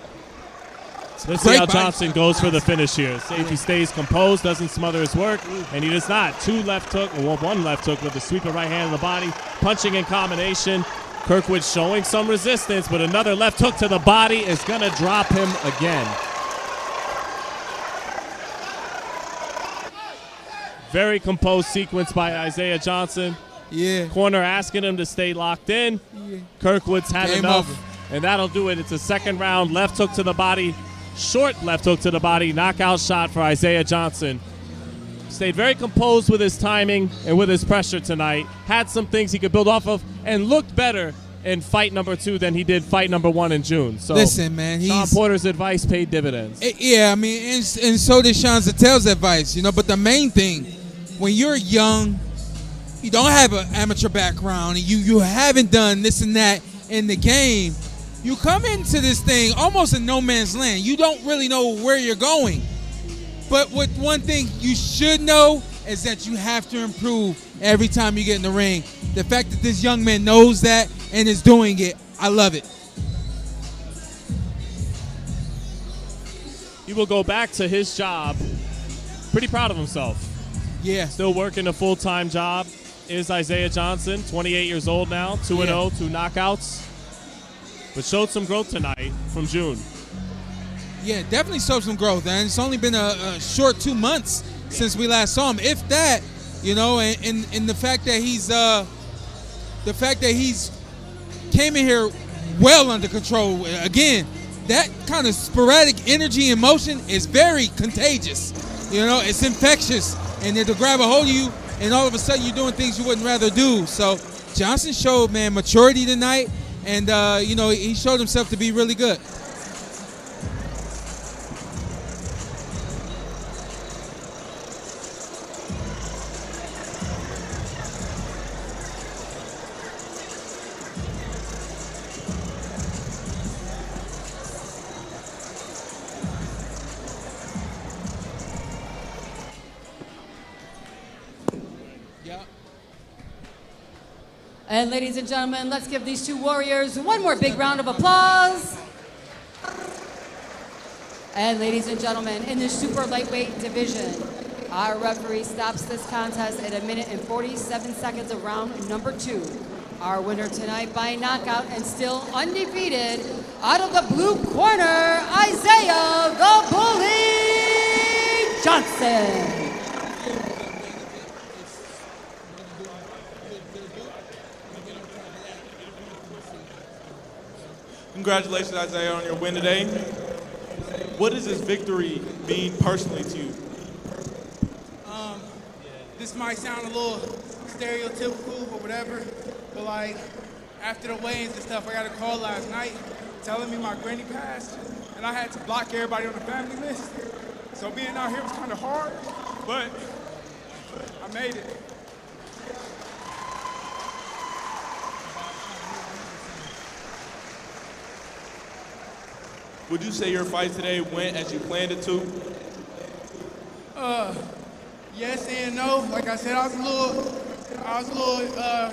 Let's see how Johnson goes for the finish here. See if he stays composed, doesn't smother his work, and he does not. One left hook with the sweeper right hand in the body, punching in combination. Kirkwood showing some resistance, but another left hook to the body is going to drop him again. Very composed sequence by Isaiah Johnson. Yeah. Corner asking him to stay locked in. Yeah. Kirkwood's had enough, and that'll do it. It's a second round. Left hook to the body. Short left hook to the body. Knockout shot for Isaiah Johnson. Stayed very composed with his timing and with his pressure tonight. Had some things he could build off of and looked better in fight number 2 than he did fight number 1 in June. So listen, man, Shawn Porter's advice paid dividends. Yeah, I mean, and so did Shawn Zittel's advice, you know. But the main thing, when you're young, you don't have an amateur background, and you haven't done this and that in the game, you come into this thing almost in no man's land. You don't really know where you're going. But one thing you should know is that you have to improve every time you get in the ring. The fact that this young man knows that and is doing it, I love it. He will go back to his job. Pretty proud of himself. Yeah. Still working a full-time job is Isaiah Johnson, 28 years old now, 2-0, 2 knockouts. But showed some growth tonight from June. Yeah, definitely showed some growth, and it's only been a short 2 months since we last saw him, if that. You know, and the fact that he's came in here well under control. Again, that kind of sporadic energy and motion is very contagious. You know, it's infectious, and then to grab a hold of you, and all of a sudden you're doing things you wouldn't rather do. So Johnson showed, man, maturity tonight, and you know, he showed himself to be really good. And ladies and gentlemen, let's give these two warriors one more big round of applause. And ladies and gentlemen, in the super lightweight division, our referee stops this contest at 1 minute and 47 seconds of round number 2. Our winner tonight by knockout and still undefeated, out of the blue corner, Isaiah the Bully Johnson. Congratulations, Isaiah, on your win today. What does this victory mean personally to you? This might sound a little stereotypical or whatever, but like after the weigh-ins and stuff, I got a call last night telling me my granny passed, and I had to block everybody on the family list. So being out here was kind of hard, but I made it. Would you say your fight today went as you planned it to? Yes and no. Like I said, I was a little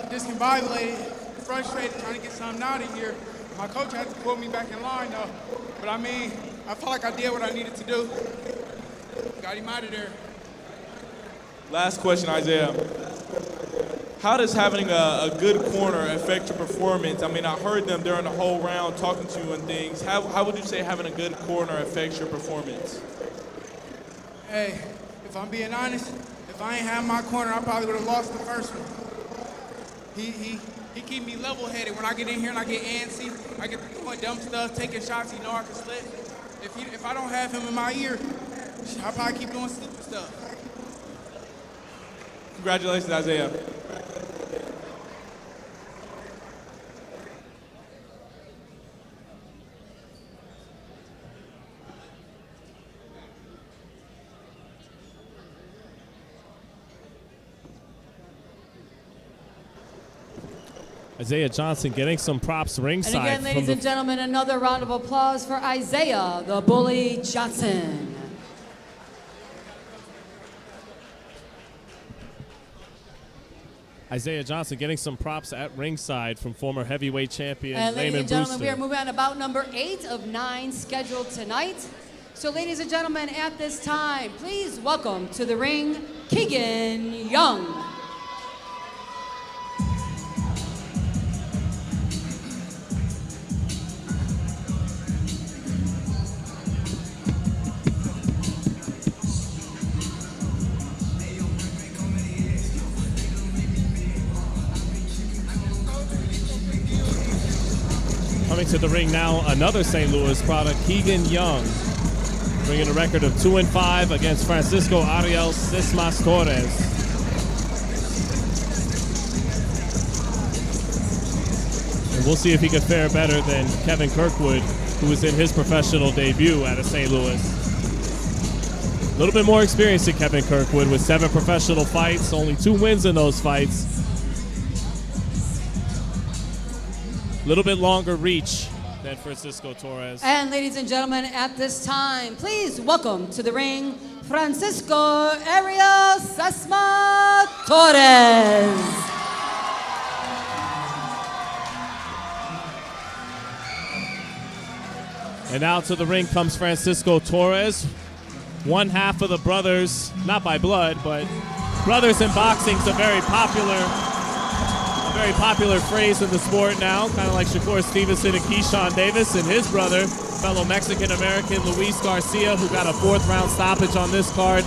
discombobulated, frustrated, trying to get something out of here. My coach had to pull me back in line though. But I mean, I felt like I did what I needed to do. Got him out of there. Last question, Isaiah. How does having a good corner affect your performance? I mean, I heard them during the whole round talking to you and things. How would you say having a good corner affects your performance? Hey, if I'm being honest, if I ain't had my corner, I probably would have lost the first one. He keep me level-headed. When I get in here and I get antsy, I get to doing dumb stuff, taking shots, you know I can slip. If I don't have him in my ear, I'll probably keep doing stupid stuff. Congratulations, Isaiah. Isaiah Johnson getting some props ringside. And again, ladies and gentlemen, another round of applause for Isaiah the Bully Johnson. Isaiah Johnson getting some props at ringside from former heavyweight champion And ladies Raymond and gentlemen, Brewster. we are moving on to bout number 8 of 9 scheduled tonight. So ladies and gentlemen, at this time, please welcome to the ring, Keegan Young. Coming to the ring now, another St. Louis product, Keegan Young, bringing a record of 2-5 against Francisco Ariel Sismas Torres. And we'll see if he can fare better than Kevin Kirkwood, who was in his professional debut out of St. Louis. A little bit more experience than Kevin Kirkwood with 7 professional fights, only 2 wins in those fights. A little bit longer reach than Francisco Torres. And ladies and gentlemen, at this time, please welcome to the ring, Francisco Ariel Sismas Torres. And now to the ring comes Francisco Torres, one half of the brothers, not by blood, but brothers in boxing is a very popular very popular phrase in the sport now, kind of like Shakur Stevenson and Keyshawn Davis and his brother, fellow Mexican-American Luis Garcia, who got a 4th-round stoppage on this card.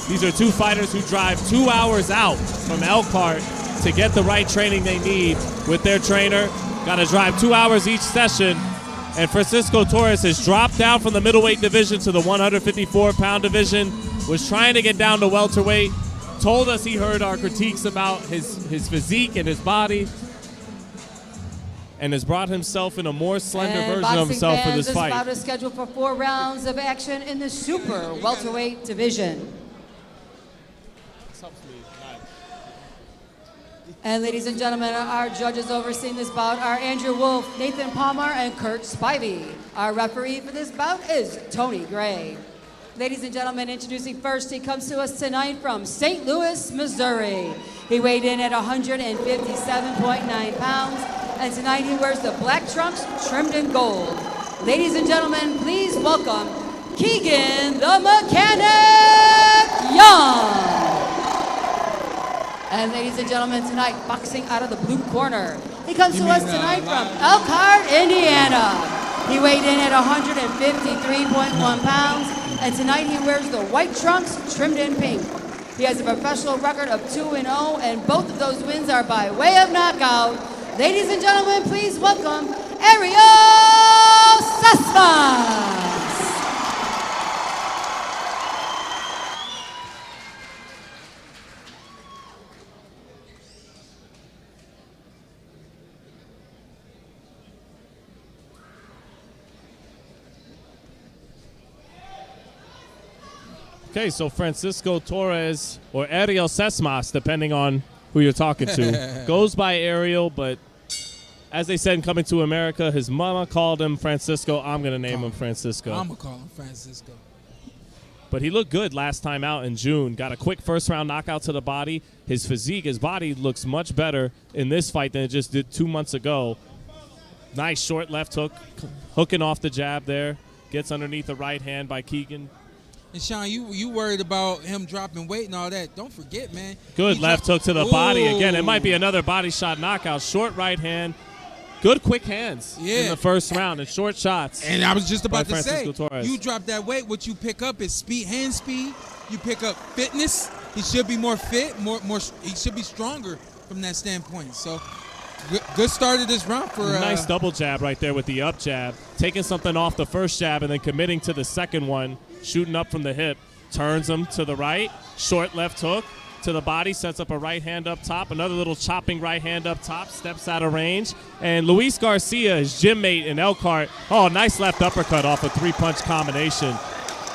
These are two fighters who drive 2 hours out from Elkhart to get the right training they need with their trainer. Got to drive 2 hours each session. And Francisco Torres has dropped down from the middleweight division to the 154-pound division, was trying to get down to welterweight, told us he heard our critiques about his physique and his body, and has brought himself in a more slender version of himself for this fight. This bout is scheduled for 4 rounds of action in the super welterweight division. And ladies and gentlemen, our judges overseeing this bout are Andrew Wolf, Nathan Palmer, and Kurt Spivey. Our referee for this bout is Tony Gray. Ladies and gentlemen, introducing first, he comes to us tonight from St. Louis, Missouri. He weighed in at 157.9 pounds, and tonight he wears the black trunks trimmed in gold. Ladies and gentlemen, please welcome Keegan the Mechanic Young. And ladies and gentlemen, tonight, boxing out of the blue corner, he comes to us tonight from Elkhart, Indiana. He weighed in at 153.1 pounds, and tonight he wears the white trunks trimmed in pink. He has a professional record of 2-0, and both of those wins are by way of knockout. Ladies and gentlemen, please welcome Ariel Sesmas. Okay, so Francisco Torres, or Ariel Sesmas, depending on who you're talking to, goes by Ariel, but as they said in Coming to America, his mama called him Francisco. I'm going to name him Francisco. I'm going to call him Francisco. But he looked good last time out in June. Got a quick first-round knockout to the body. His physique, his body looks much better in this fight than it just did 2 months ago. Nice short left hook, hooking off the jab there. Gets underneath the right hand by Keegan. And Shawn, you worried about him dropping weight and all that. Don't forget, man. Good left hook to the body. Again, it might be another body shot knockout. Short right hand. Good quick hands in the first round and short shots. And I was just about to say, Torres. You drop that weight, what you pick up is speed, hand speed. You pick up fitness. He should be more fit, more. He should be stronger from that standpoint. So, good start of this round for nice double jab right there with the up jab, taking something off the first jab and then committing to the second one, shooting up from the hip, turns him to the right, short left hook to the body, sets up a right hand up top, another little chopping right hand up top, steps out of range, and Luis Garcia, his gym mate in Elkhart, nice left uppercut off a 3-punch combination,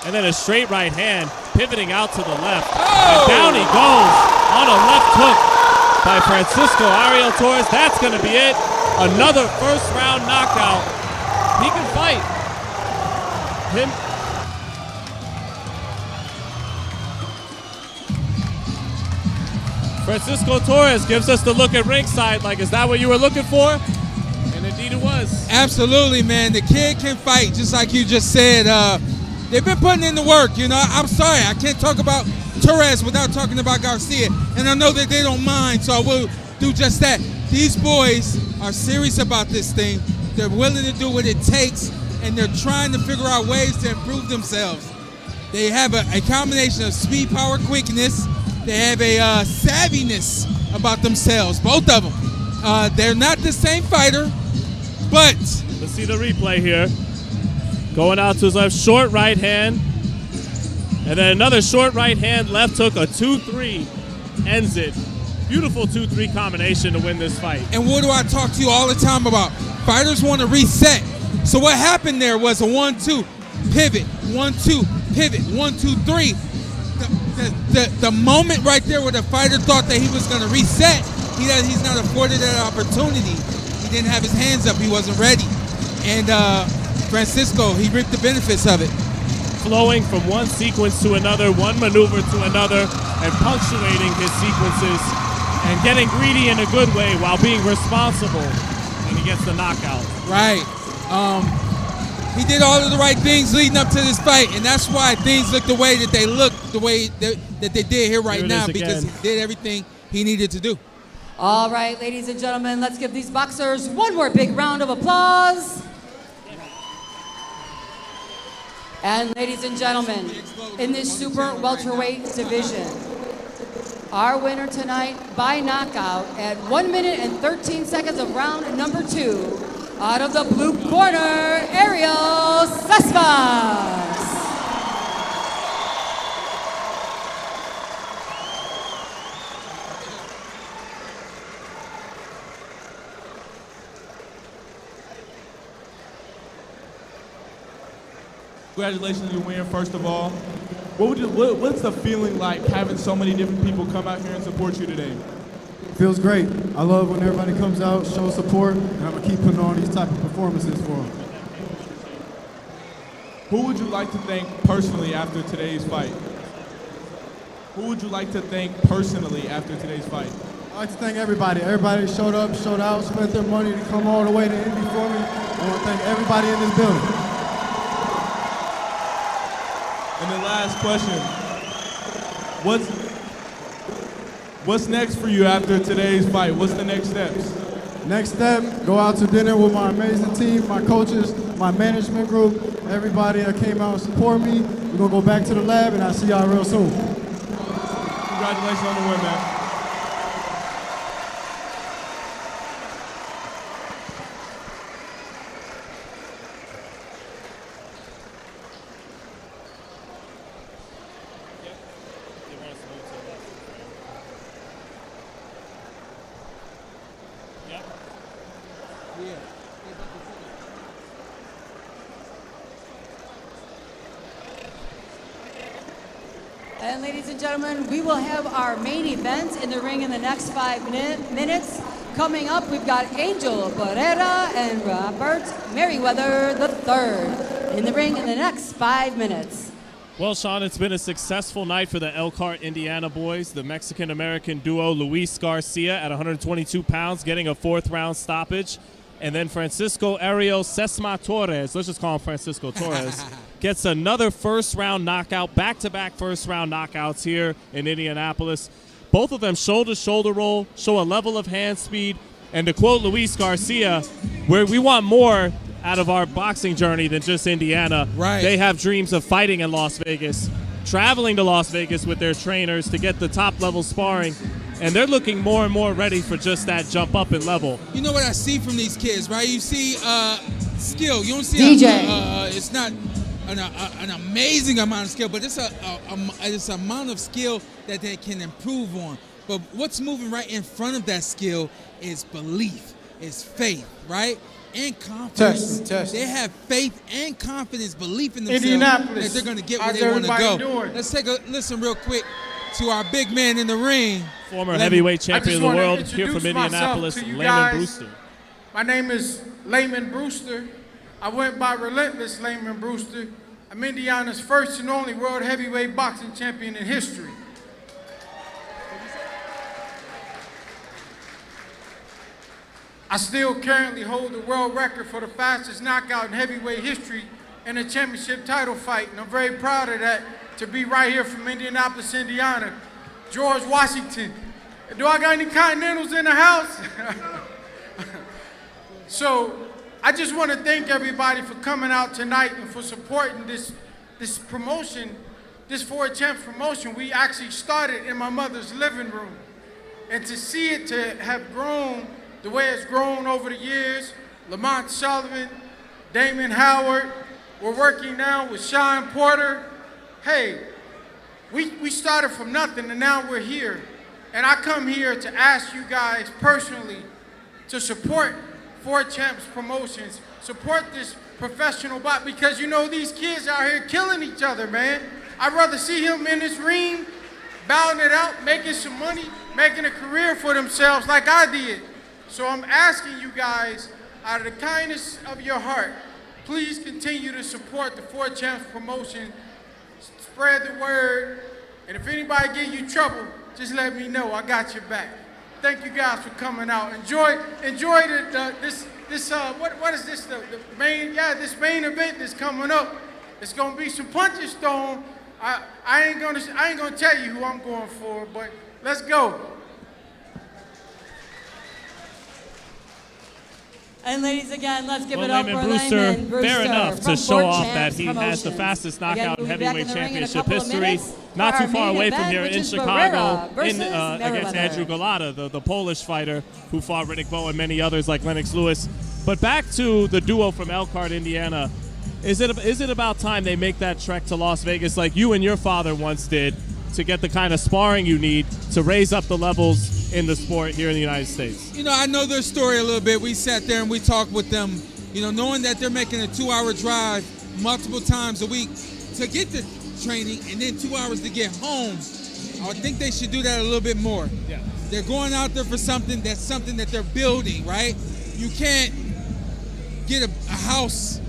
and then a straight right hand, pivoting out to the left, and down he goes on a left hook by Francisco Ariel Torres. That's going to be it. Another first-round knockout. He can fight. Francisco Torres gives us the look at ringside. Like, is that what you were looking for? And indeed it was. Absolutely, man. The kid can fight, just like you just said. They've been putting in the work, you know. I'm sorry, I can't talk about Torres without talking about Garcia. And I know that they don't mind, so I will do just that. These boys are serious about this thing. They're willing to do what it takes, and they're trying to figure out ways to improve themselves. They have a combination of speed, power, quickness. They have a savviness about themselves, both of them. They're not the same fighter, but... Let's see the replay here. Going out to his left, short right hand. And then another short right hand, left hook, a 2-3, ends it. Beautiful 2-3 combination to win this fight. And what do I talk to you all the time about? Fighters want to reset. So what happened there was a 1-2, pivot, 1-2, pivot, 1-2-3. The moment right there where the fighter thought that he was going to reset, he's not afforded that opportunity. He didn't have his hands up. He wasn't ready. And Francisco, he reaped the benefits of it. Flowing from one sequence to another, one maneuver to another, and punctuating his sequences and getting greedy in a good way while being responsible when he gets the knockout. Right. He did all of the right things leading up to this fight, and that's why things look the way that they look, the way that they did here right now, because he did everything he needed to do. All right, ladies and gentlemen, let's give these boxers one more big round of applause. And ladies and gentlemen, in this super welterweight division, our winner tonight by knockout at 1 minute and 13 seconds of round number 2, out of the blue corner, Ariel Cespas. Congratulations on your win, first of all. What's the feeling like having so many different people come out here and support you today? Feels great. I love when everybody comes out, shows support, and I'm going to keep putting on these type of performances for them. Who would you like to thank personally after today's fight? Who would you like to thank personally after today's fight? I'd like to thank everybody. Everybody showed up, showed out, spent their money to come all the way to Indy for me. I want to thank everybody in this building. And the last question, what's next for you after today's fight? What's the next steps? Next step, go out to dinner with my amazing team, my coaches, my management group, everybody that came out and support me. We're going to go back to the lab, and I'll see y'all real soon. Congratulations on the win, man. And ladies and gentlemen, we will have our main event in the ring in the next 5 minutes. Coming up, we've got Angel Barrera and Robert Meriwether III in the ring in the next 5 minutes. Well, Shawn, it's been a successful night for the Elkhart, Indiana boys. The Mexican-American duo Luis Garcia at 122 pounds getting a 4th-round stoppage. And then Francisco Ariel Cesma Torres, let's just call him Francisco Torres, gets another first-round knockout, back-to-back first-round knockouts here in Indianapolis. Both of them shoulder-to-shoulder roll, show a level of hand speed. And to quote Luis Garcia, where we want more out of our boxing journey than just Indiana. Right. They have dreams of fighting in Las Vegas, traveling to Las Vegas with their trainers to get the top-level sparring. And they're looking more and more ready for just that jump up in level. You know what I see from these kids, right? You see skill. You don't see DJ. It's not an amazing amount of skill, but it's it's an amount of skill that they can improve on. But what's moving right in front of that skill is belief, is faith, right? And confidence. Test. They have faith and confidence, belief in themselves that they're going to get where they want to go. Let's take a listen real quick to our big man in the ring. Former heavyweight champion of the world here from Indianapolis, Layman Brewster. My name is Layman Brewster. I went by Relentless Layman Brewster. I'm Indiana's first and only world heavyweight boxing champion in history. I still currently hold the world record for the fastest knockout in heavyweight history in a championship title fight, and I'm very proud of that, to be right here from Indianapolis, Indiana. George Washington. Do I got any Continentals in the house? So I just want to thank everybody for coming out tonight and for supporting this promotion, this Four Champs promotion. We actually started in my mother's living room. And to see it to have grown the way it's grown over the years, Lamont Sullivan, Damon Howard, we're working now with Shawn Porter. Hey, we started from nothing and now we're here. And I come here to ask you guys personally to support Four Champs Promotions, support this professional box, because you know these kids out here killing each other, man. I'd rather see him in this ring, bowing it out, making some money, making a career for themselves like I did. So I'm asking you guys, out of the kindness of your heart, please continue to support the Four Champs Promotion. Spread the word, and if anybody give you trouble, just let me know. I got your back. Thank you guys for coming out. Enjoy this what is this, the main, this main event that's coming up. It's gonna be some punches thrown. I ain't gonna tell you who I'm going for, but let's go. And ladies, again, let's give Well, it up Layman for Brewster, Layman Brewster. fair enough to from show Fort off Champs that he has the Promotions. fastest knockout in Again, we'll be back heavyweight in the ring in a championship couple of history. minutes Not for too our far main away from event, here which in is Chicago Barrera versus against Meriwether. Andrew Golota, the Polish fighter who fought Riddick Bowe and many others like Lennox Lewis. But back to the duo from Elkhart, Indiana. Is it about time they make that trek to Las Vegas like you and your father once did to get the kind of sparring you need to raise up the levels in the sport here in the United States? You know, I know their story a little bit. We sat there and we talked with them, you know, knowing that they're making a 2-hour drive multiple times a week to get the training and then 2 hours to get home. I would think they should do that a little bit more. Yeah. They're going out there for something that they're building, right? You can't get a house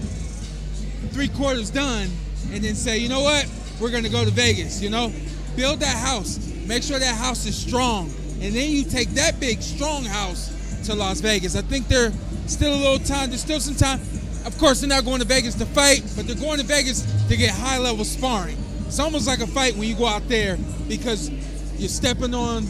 3/4 done and then say, you know what, we're going to go to Vegas, you know? Build that house. Make sure that house is strong. And then you take that big, strong house to Las Vegas. I think there's still a little time. There's still some time. Of course, they're not going to Vegas to fight, but they're going to Vegas to get high-level sparring. It's almost like a fight when you go out there because you're stepping on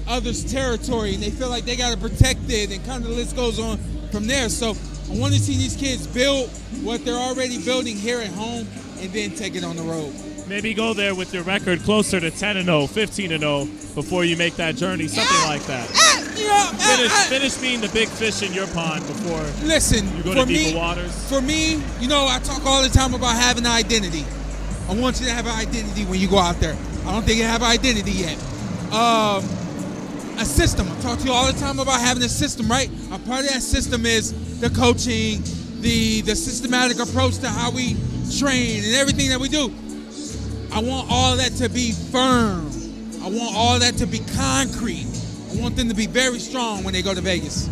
others' territory, and they feel like they got to protect it, and kind of the list goes on from there. So I want to see these kids build what they're already building here at home and then take it on the road. Maybe go there with your record closer to 10-0, 15-0 before you make that journey, something like that. Finish being the big fish in your pond before you go to deeper waters. For me, you know, I talk all the time about having an identity. I want you to have an identity when you go out there. I don't think you have an identity yet. A system. I talk to you all the time about having a system, right? A part of that system is the coaching, the systematic approach to how we train and everything that we do. I want all that to be firm. I want all that to be concrete. I want them to be very strong when they go to Vegas.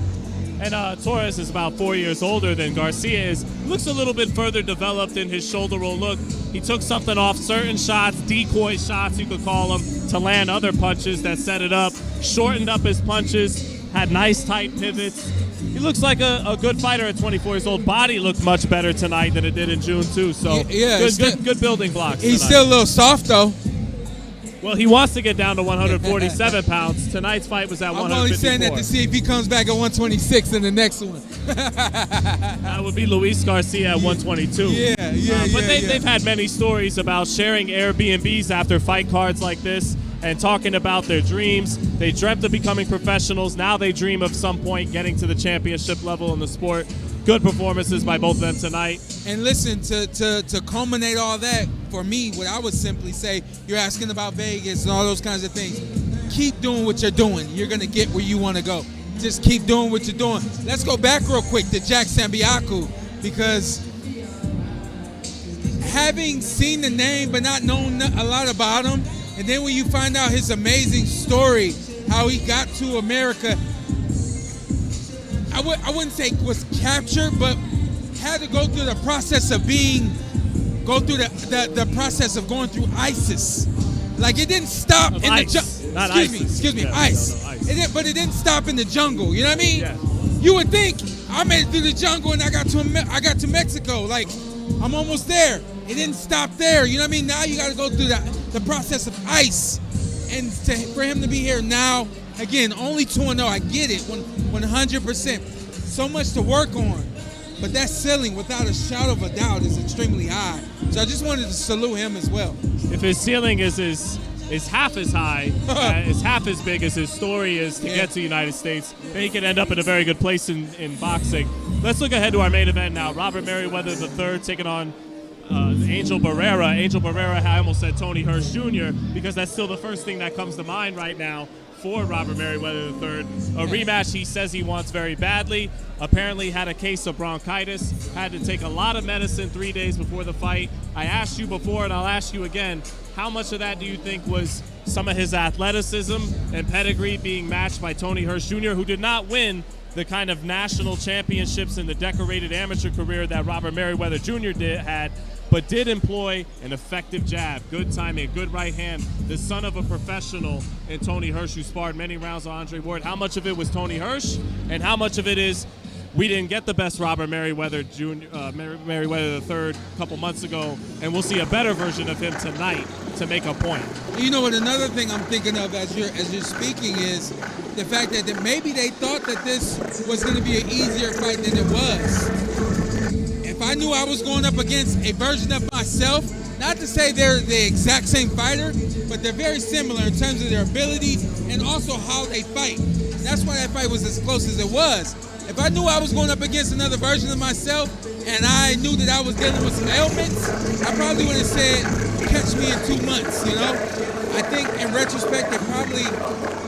And Torres is about 4 years older than Garcia is. Looks a little bit further developed in his shoulder roll look. He took something off certain shots, decoy shots you could call them, to land other punches that set it up. Shortened up his punches, had nice tight pivots. He looks like a good fighter at 24 years old. Body looked much better tonight than it did in June too. So good building blocks. He's tonight. still a little soft though. Well, he wants to get down to 147 pounds. Tonight's fight was at 154. I'm only saying that to see if he comes back at 126 in the next one. That would be Luis Garcia at 122. But they've had many stories about sharing Airbnbs after fight cards like this and talking about their dreams. They dreamt of becoming professionals. Now they dream of some point getting to the championship level in the sport. Good performances by both of them tonight. And listen, to culminate all that, for me, what I would simply say, you're asking about Vegas and all those kinds of things. Keep doing what you're doing. You're going to get where you want to go. Just keep doing what you're doing. Let's go back real quick to Jack Sambiaku, because having seen the name but not knowing a lot about him, and then when you find out his amazing story, how he got to America, I wouldn't say was captured, but had to go through the process of the process of going through ISIS. Like, it didn't stop in the jungle. Excuse me, ICE. ICE. But it didn't stop in the jungle. You know what I mean? Yeah. You would think I made it through the jungle and I got to Mexico. Like, I'm almost there. It didn't stop there. You know what I mean? Now you got to go through the process of ICE, and for him to be here now. Again, only 2-0. I get it, 100%. So much to work on, but that ceiling, without a shadow of a doubt, is extremely high. So I just wanted to salute him as well. If his ceiling is half as high, is half as big as his story is to get to the United States, then he could end up in a very good place in boxing. Let's look ahead to our main event now. Robert Meriwether III taking on Angel Barrera. Angel Barrera, I almost said Tony Hirsch Jr., because that's still the first thing that comes to mind right now for Robert Meriwether III. A rematch he says he wants very badly. Apparently had a case of bronchitis. Had to take a lot of medicine 3 days before the fight. I asked you before, and I'll ask you again, how much of that do you think was some of his athleticism and pedigree being matched by Tony Hirsch Jr., who did not win the kind of national championships in the decorated amateur career that Robert Meriwether Jr. had, but did employ an effective jab, good timing, good right hand, the son of a professional in Tony Hirsch, who sparred many rounds with Andre Ward. How much of it was Tony Hirsch, and how much of it is we didn't get the best Robert Meriwether Meriwether III a couple months ago, and we'll see a better version of him tonight to make a point? You know what? Another thing I'm thinking of as you're speaking is the fact that maybe they thought that this was going to be an easier fight than it was. If I knew I was going up against a version of myself, not to say they're the exact same fighter, but they're very similar in terms of their abilities and also how they fight. That's why that fight was as close as it was. If I knew I was going up against another version of myself and I knew that I was dealing with some ailments, I probably would have said, catch me in 2 months, you know? I think in retrospect, they probably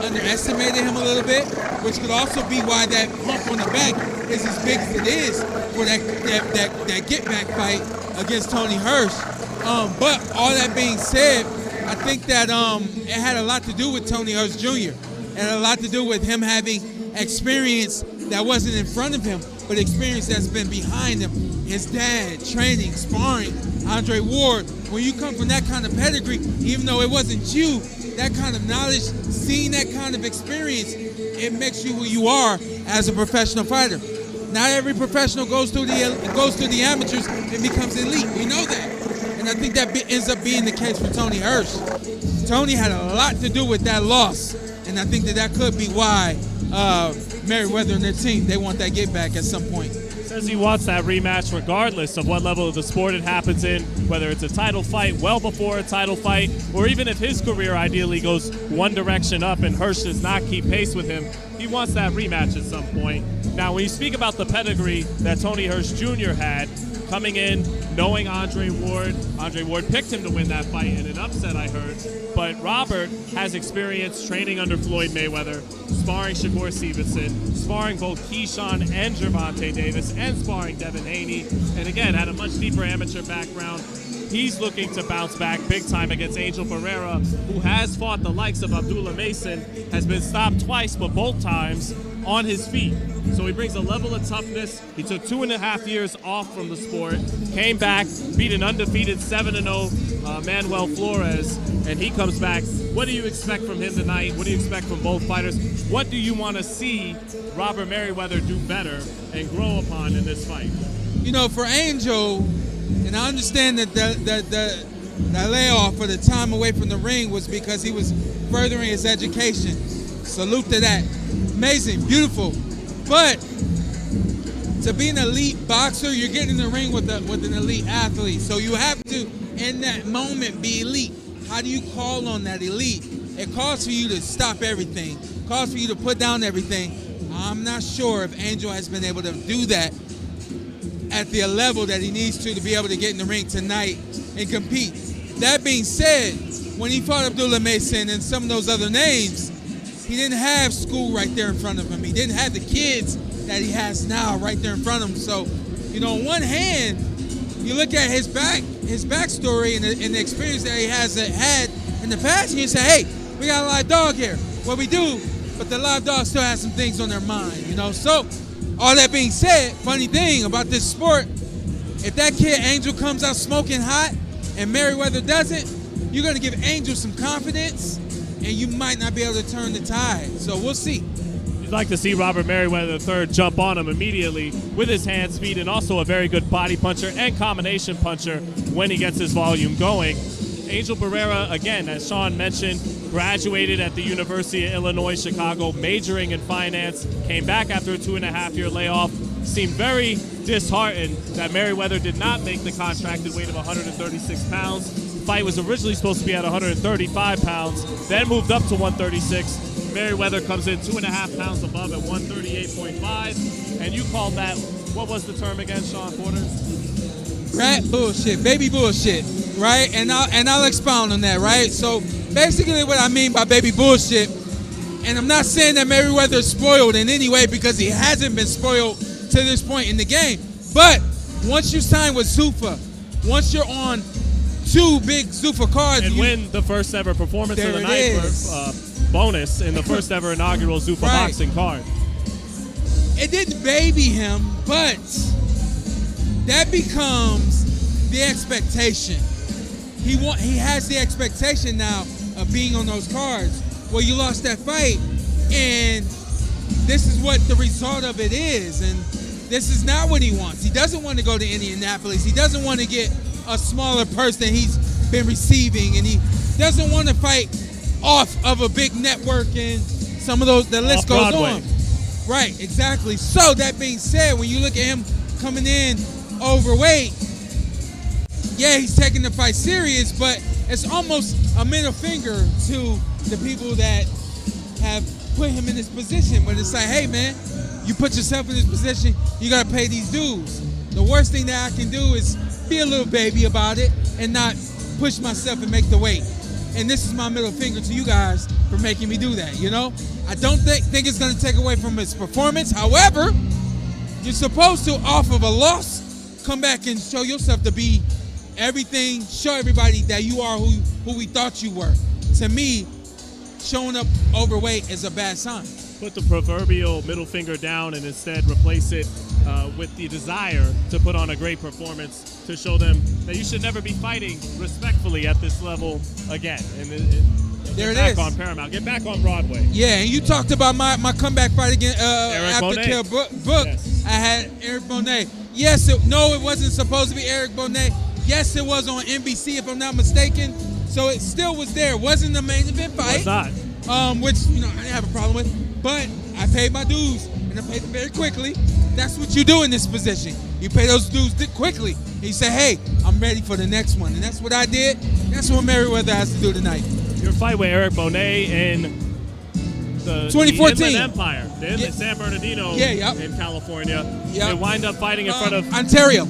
underestimated him a little bit, which could also be why that hump on the back is as big as it is for that get-back fight against Tony Hirsch. But all that being said, I think that it had a lot to do with Tony Hirsch Jr. It had a lot to do with him having experience that wasn't in front of him, but experience that's been behind him. His dad, training, sparring, Andre Ward. When you come from that kind of pedigree, even though it wasn't you, that kind of knowledge, seeing that kind of experience, it makes you who you are as a professional fighter. Not every professional goes through the amateurs and becomes elite. We know that. And I think that ends up being the case for Tony Hirsch. Tony had a lot to do with that loss, and I think that could be why Meriwether and their team, they want that get back at some point. Says he wants that rematch regardless of what level of the sport it happens in, whether it's a title fight, well before a title fight, or even if his career ideally goes one direction up and Hirsch does not keep pace with him, he wants that rematch at some point. Now, when you speak about the pedigree that Tony Hirsch Jr. had, coming in, knowing Andre Ward picked him to win that fight in an upset, I heard. But Robert has experience training under Floyd Mayweather, sparring Shakur Stevenson, sparring both Keyshawn and Gervonta Davis, and sparring Devin Haney. And again, had a much deeper amateur background. He's looking to bounce back big time against Angel Barrera, who has fought the likes of Abdullah Mason, has been stopped twice, but both times on his feet. So he brings a level of toughness. He took 2.5 years off from the sport, came back, beat an undefeated 7-0 Manuel Flores, and he comes back. What do you expect from him tonight? What do you expect from both fighters? What do you want to see Robert Meriwether do better and grow upon in this fight? You know, for Angel, and I understand that the layoff for the time away from the ring was because he was furthering his education. Salute to that. Amazing, beautiful. But to be an elite boxer, you're getting in the ring with an elite athlete. So you have to, in that moment, be elite. How do you call on that elite? It calls for you to stop everything. It calls for you to put down everything. I'm not sure if Angel has been able to do that at the level that he needs to be able to get in the ring tonight and compete. That being said, when he fought Abdullah Mason and some of those other names, he didn't have school right there in front of him. He didn't have the kids that he has now right there in front of him. So, you know, on one hand, you look at his backstory and the experience that he has had in the past, and you say, hey, we got a live dog here. Well, we do, but the live dog still has some things on their mind, you know. So, all that being said, funny thing about this sport, if that kid Angel comes out smoking hot and Meriwether doesn't, you're going to give Angel some confidence, and you might not be able to turn the tide. So we'll see. You'd like to see Robert Meriwether III jump on him immediately with his hand speed and also a very good body puncher and combination puncher when he gets his volume going. Angel Barrera, again, as Shawn mentioned, graduated at the University of Illinois, Chicago, majoring in finance, came back after a 2.5-year layoff, seemed very disheartened that Meriwether did not make the contracted weight of 136 pounds. The fight was originally supposed to be at 135 pounds, then moved up to 136. Meriwether comes in 2.5 pounds above at 138.5. And you called that, what was the term again, Shawn Porter? Rat bullshit, baby bullshit, right? And I'll expound on that, right? So basically what I mean by baby bullshit, and I'm not saying that Meriwether is spoiled in any way because he hasn't been spoiled to this point in the game. But once you sign with Zuffa, once you're on 2 big Zuffa cards, and win the first ever performance of the night for bonus in the first ever inaugural Zuffa boxing card. It didn't baby him, but that becomes the expectation. He has the expectation now of being on those cards. Well, you lost that fight, and this is what the result of it is, and this is not what he wants. He doesn't want to go to Indianapolis. He doesn't want to get a smaller purse than he's been receiving, and he doesn't want to fight off of a big network and some of those, the list goes Off-Broadway. on. Right, exactly. So that being said, when you look at him coming in overweight, yeah, he's taking the fight serious, but it's almost a middle finger to the people that have put him in this position. But it's like, hey, man, you put yourself in this position, you got to pay these dues. The worst thing that I can do is be a little baby about it and not push myself and make the weight. And this is my middle finger to you guys for making me do that, you know? I don't think it's going to take away from his performance. However, you're supposed to, off of a loss, come back and show yourself to be everything, show everybody that you are who we thought you were. To me, showing up overweight is a bad sign. Put the proverbial middle finger down and instead replace it with the desire to put on a great performance to show them that you should never be fighting respectfully at this level again. And there it back is. on Paramount. Get back on Broadway. Yeah, and you talked about my comeback fight again after Bonet. Kell Brook. Yes. I had Eric Bonet. Yes, no, it wasn't supposed to be Eric Bonet. Yes, it was on NBC, if I'm not mistaken. So it still was there. It wasn't the main event fight. It's not. Which, I didn't have a problem with. But I paid my dues, and I paid them very quickly. That's what you do in this position. You pay those dues quickly. And you say, hey, I'm ready for the next one. And that's what I did. That's what Meriwether has to do tonight. Your fight with Eric Bonet in the 2014 Inland Empire, the Inland San Bernardino in California. They wind up fighting in front of Ontario.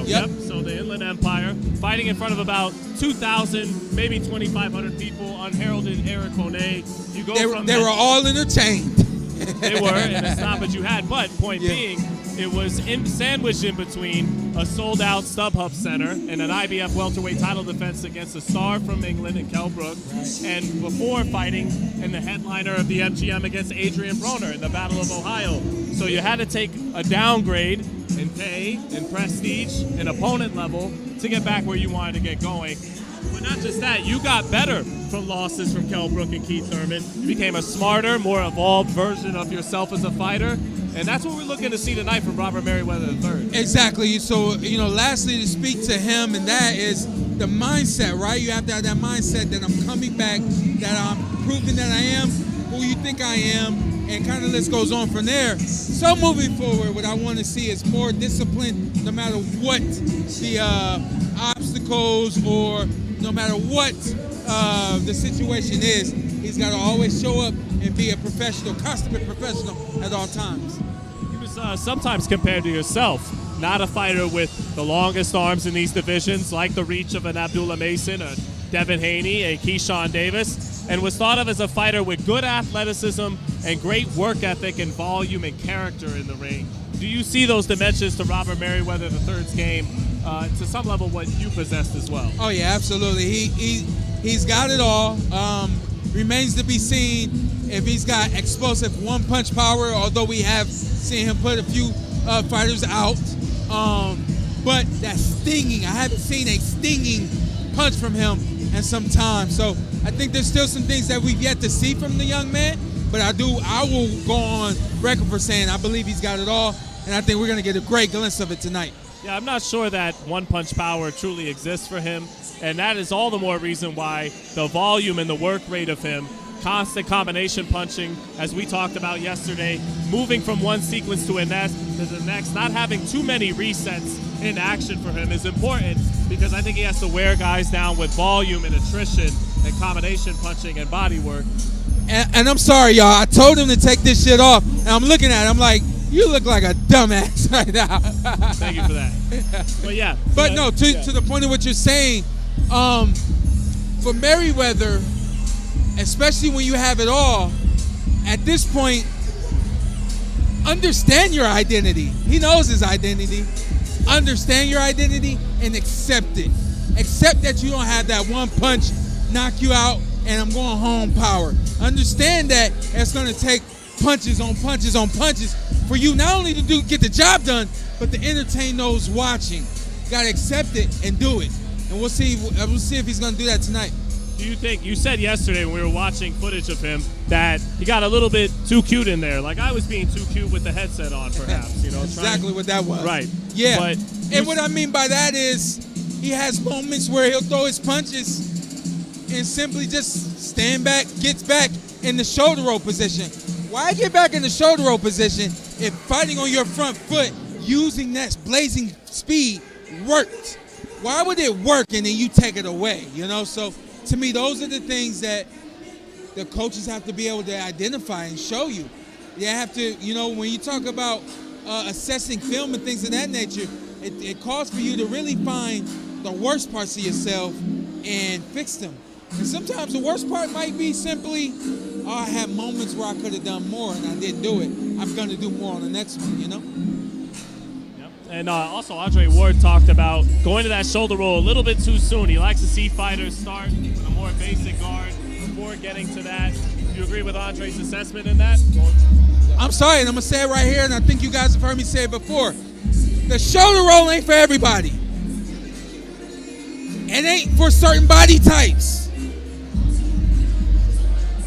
Yep. So the Inland Empire, fighting in front of about 2,000, maybe 2,500 people, unheralded Eric Bonet. You go They were all entertained. They were, and it's not what you had. But point being, it was sandwiched in between a sold-out StubHub Center and an IBF welterweight title defense against a star from England in Kell Brook, and before fighting in the headliner of the MGM against Adrian Broner in the Battle of Ohio. So you had to take a downgrade in pay, in prestige, and opponent level to get back where you wanted to get going. But not just that, you got better from losses from Kell Brook and Keith Thurman. You became a smarter, more evolved version of yourself as a fighter. And that's what we're looking to see tonight from Robert Meriwether III. Exactly. So, lastly, to speak to him, and that is the mindset, right? You have to have that mindset that I'm coming back, that I'm proving that I am who you think I am, and kind of list goes on from there. So moving forward, what I want to see is more discipline, no matter what the obstacles or no matter what the situation is. He's got to always show up and be a professional, consummate professional at all times. He was sometimes compared to yourself, not a fighter with the longest arms in these divisions, like the reach of an Abdullah Mason, a Devin Haney, a Keyshawn Davis, and was thought of as a fighter with good athleticism and great work ethic and volume and character in the ring. Do you see those dimensions to Robert Meriwether III's game to some level what you possessed as well? Oh, yeah, absolutely. He's got it all. Remains to be seen if he's got explosive one-punch power, although we have seen him put a few fighters out. But that stinging, I haven't seen a stinging punch from him in some time. So I think there's still some things that we've yet to see from the young man. But I will go on record for saying I believe he's got it all, and I think we're going to get a great glimpse of it tonight. Yeah, I'm not sure that one-punch power truly exists for him, and that is all the more reason why the volume and the work rate of him, constant combination punching, as we talked about yesterday, moving from one sequence to the next, not having too many resets in action for him is important, because I think he has to wear guys down with volume and attrition and combination punching and body work. And I'm sorry, y'all. I told him to take this shit off, and I'm looking at him like, you look like a dumbass right now. Thank you for that. But yeah. But no, to the point of what you're saying, for Meriwether, especially when you have it all, at this point, understand your identity. He knows his identity. Understand your identity and accept it. Accept that you don't have that one punch knock you out and I'm going home power. Understand that it's going to take punches on punches on punches for you not only to get the job done, but to entertain those watching. Got to accept it and do it. And we'll see if he's going to do that tonight. Do you think, you said yesterday when we were watching footage of him that he got a little bit too cute in there, like I was being too cute with the headset on, perhaps, Exactly what that was. Right. Yeah. And what I mean by that is he has moments where he'll throw his punches and simply just stand back, gets back, in the shoulder roll position. Why get back in the shoulder roll position if fighting on your front foot using that blazing speed worked? Why would it work and then you take it away? You know, so to me, those are the things that the coaches have to be able to identify and show you. They have to, you know, when you talk about assessing film and things of that nature, it calls for you to really find the worst parts of yourself and fix them. And sometimes the worst part might be simply, I had moments where I could have done more and I didn't do it. I'm going to do more on the next one, you know? Yep. And also Andre Ward talked about going to that shoulder roll a little bit too soon. He likes to see fighters start with a more basic guard before getting to that. Do you agree with Andre's assessment in that? I'm sorry, and I'm going to say it right here, and I think you guys have heard me say it before. The shoulder roll ain't for everybody. It ain't for certain body types.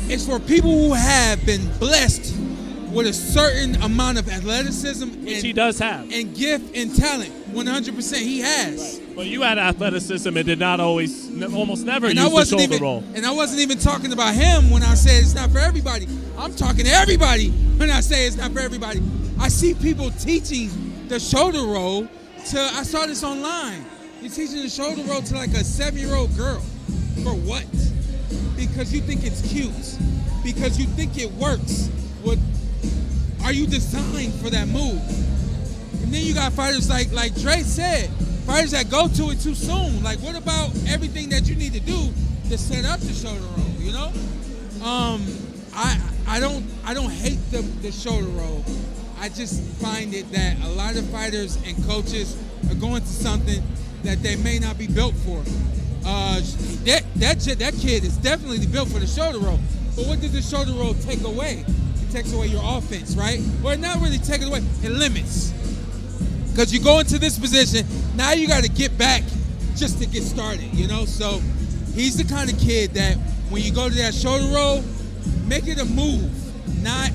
It's for people who have been blessed with a certain amount of athleticism. Which he does have. And gift and talent. 100% he has. Right. Well, you had athleticism and did not almost never use the shoulder roll. And I wasn't even talking about him when I said it's not for everybody. I'm talking to everybody when I say it's not for everybody. I see people teaching the shoulder roll to, I saw this online. You're teaching the shoulder roll to like a 7-year-old girl. For what? Because you think it's cute. Because you think it works. Are you designed for that move? And then you got fighters like Dre said, fighters that go to it too soon. Like, what about everything that you need to do to set up the shoulder roll, you know? I don't hate the shoulder roll. I just find it that a lot of fighters and coaches are going to something that they may not be built for. That kid is definitely built for the shoulder roll. But what does the shoulder roll take away? It takes away your offense, right? Well, not really take it away. It limits. Because you go into this position, now you got to get back just to get started, you know? So he's the kind of kid that when you go to that shoulder roll, make it a move, not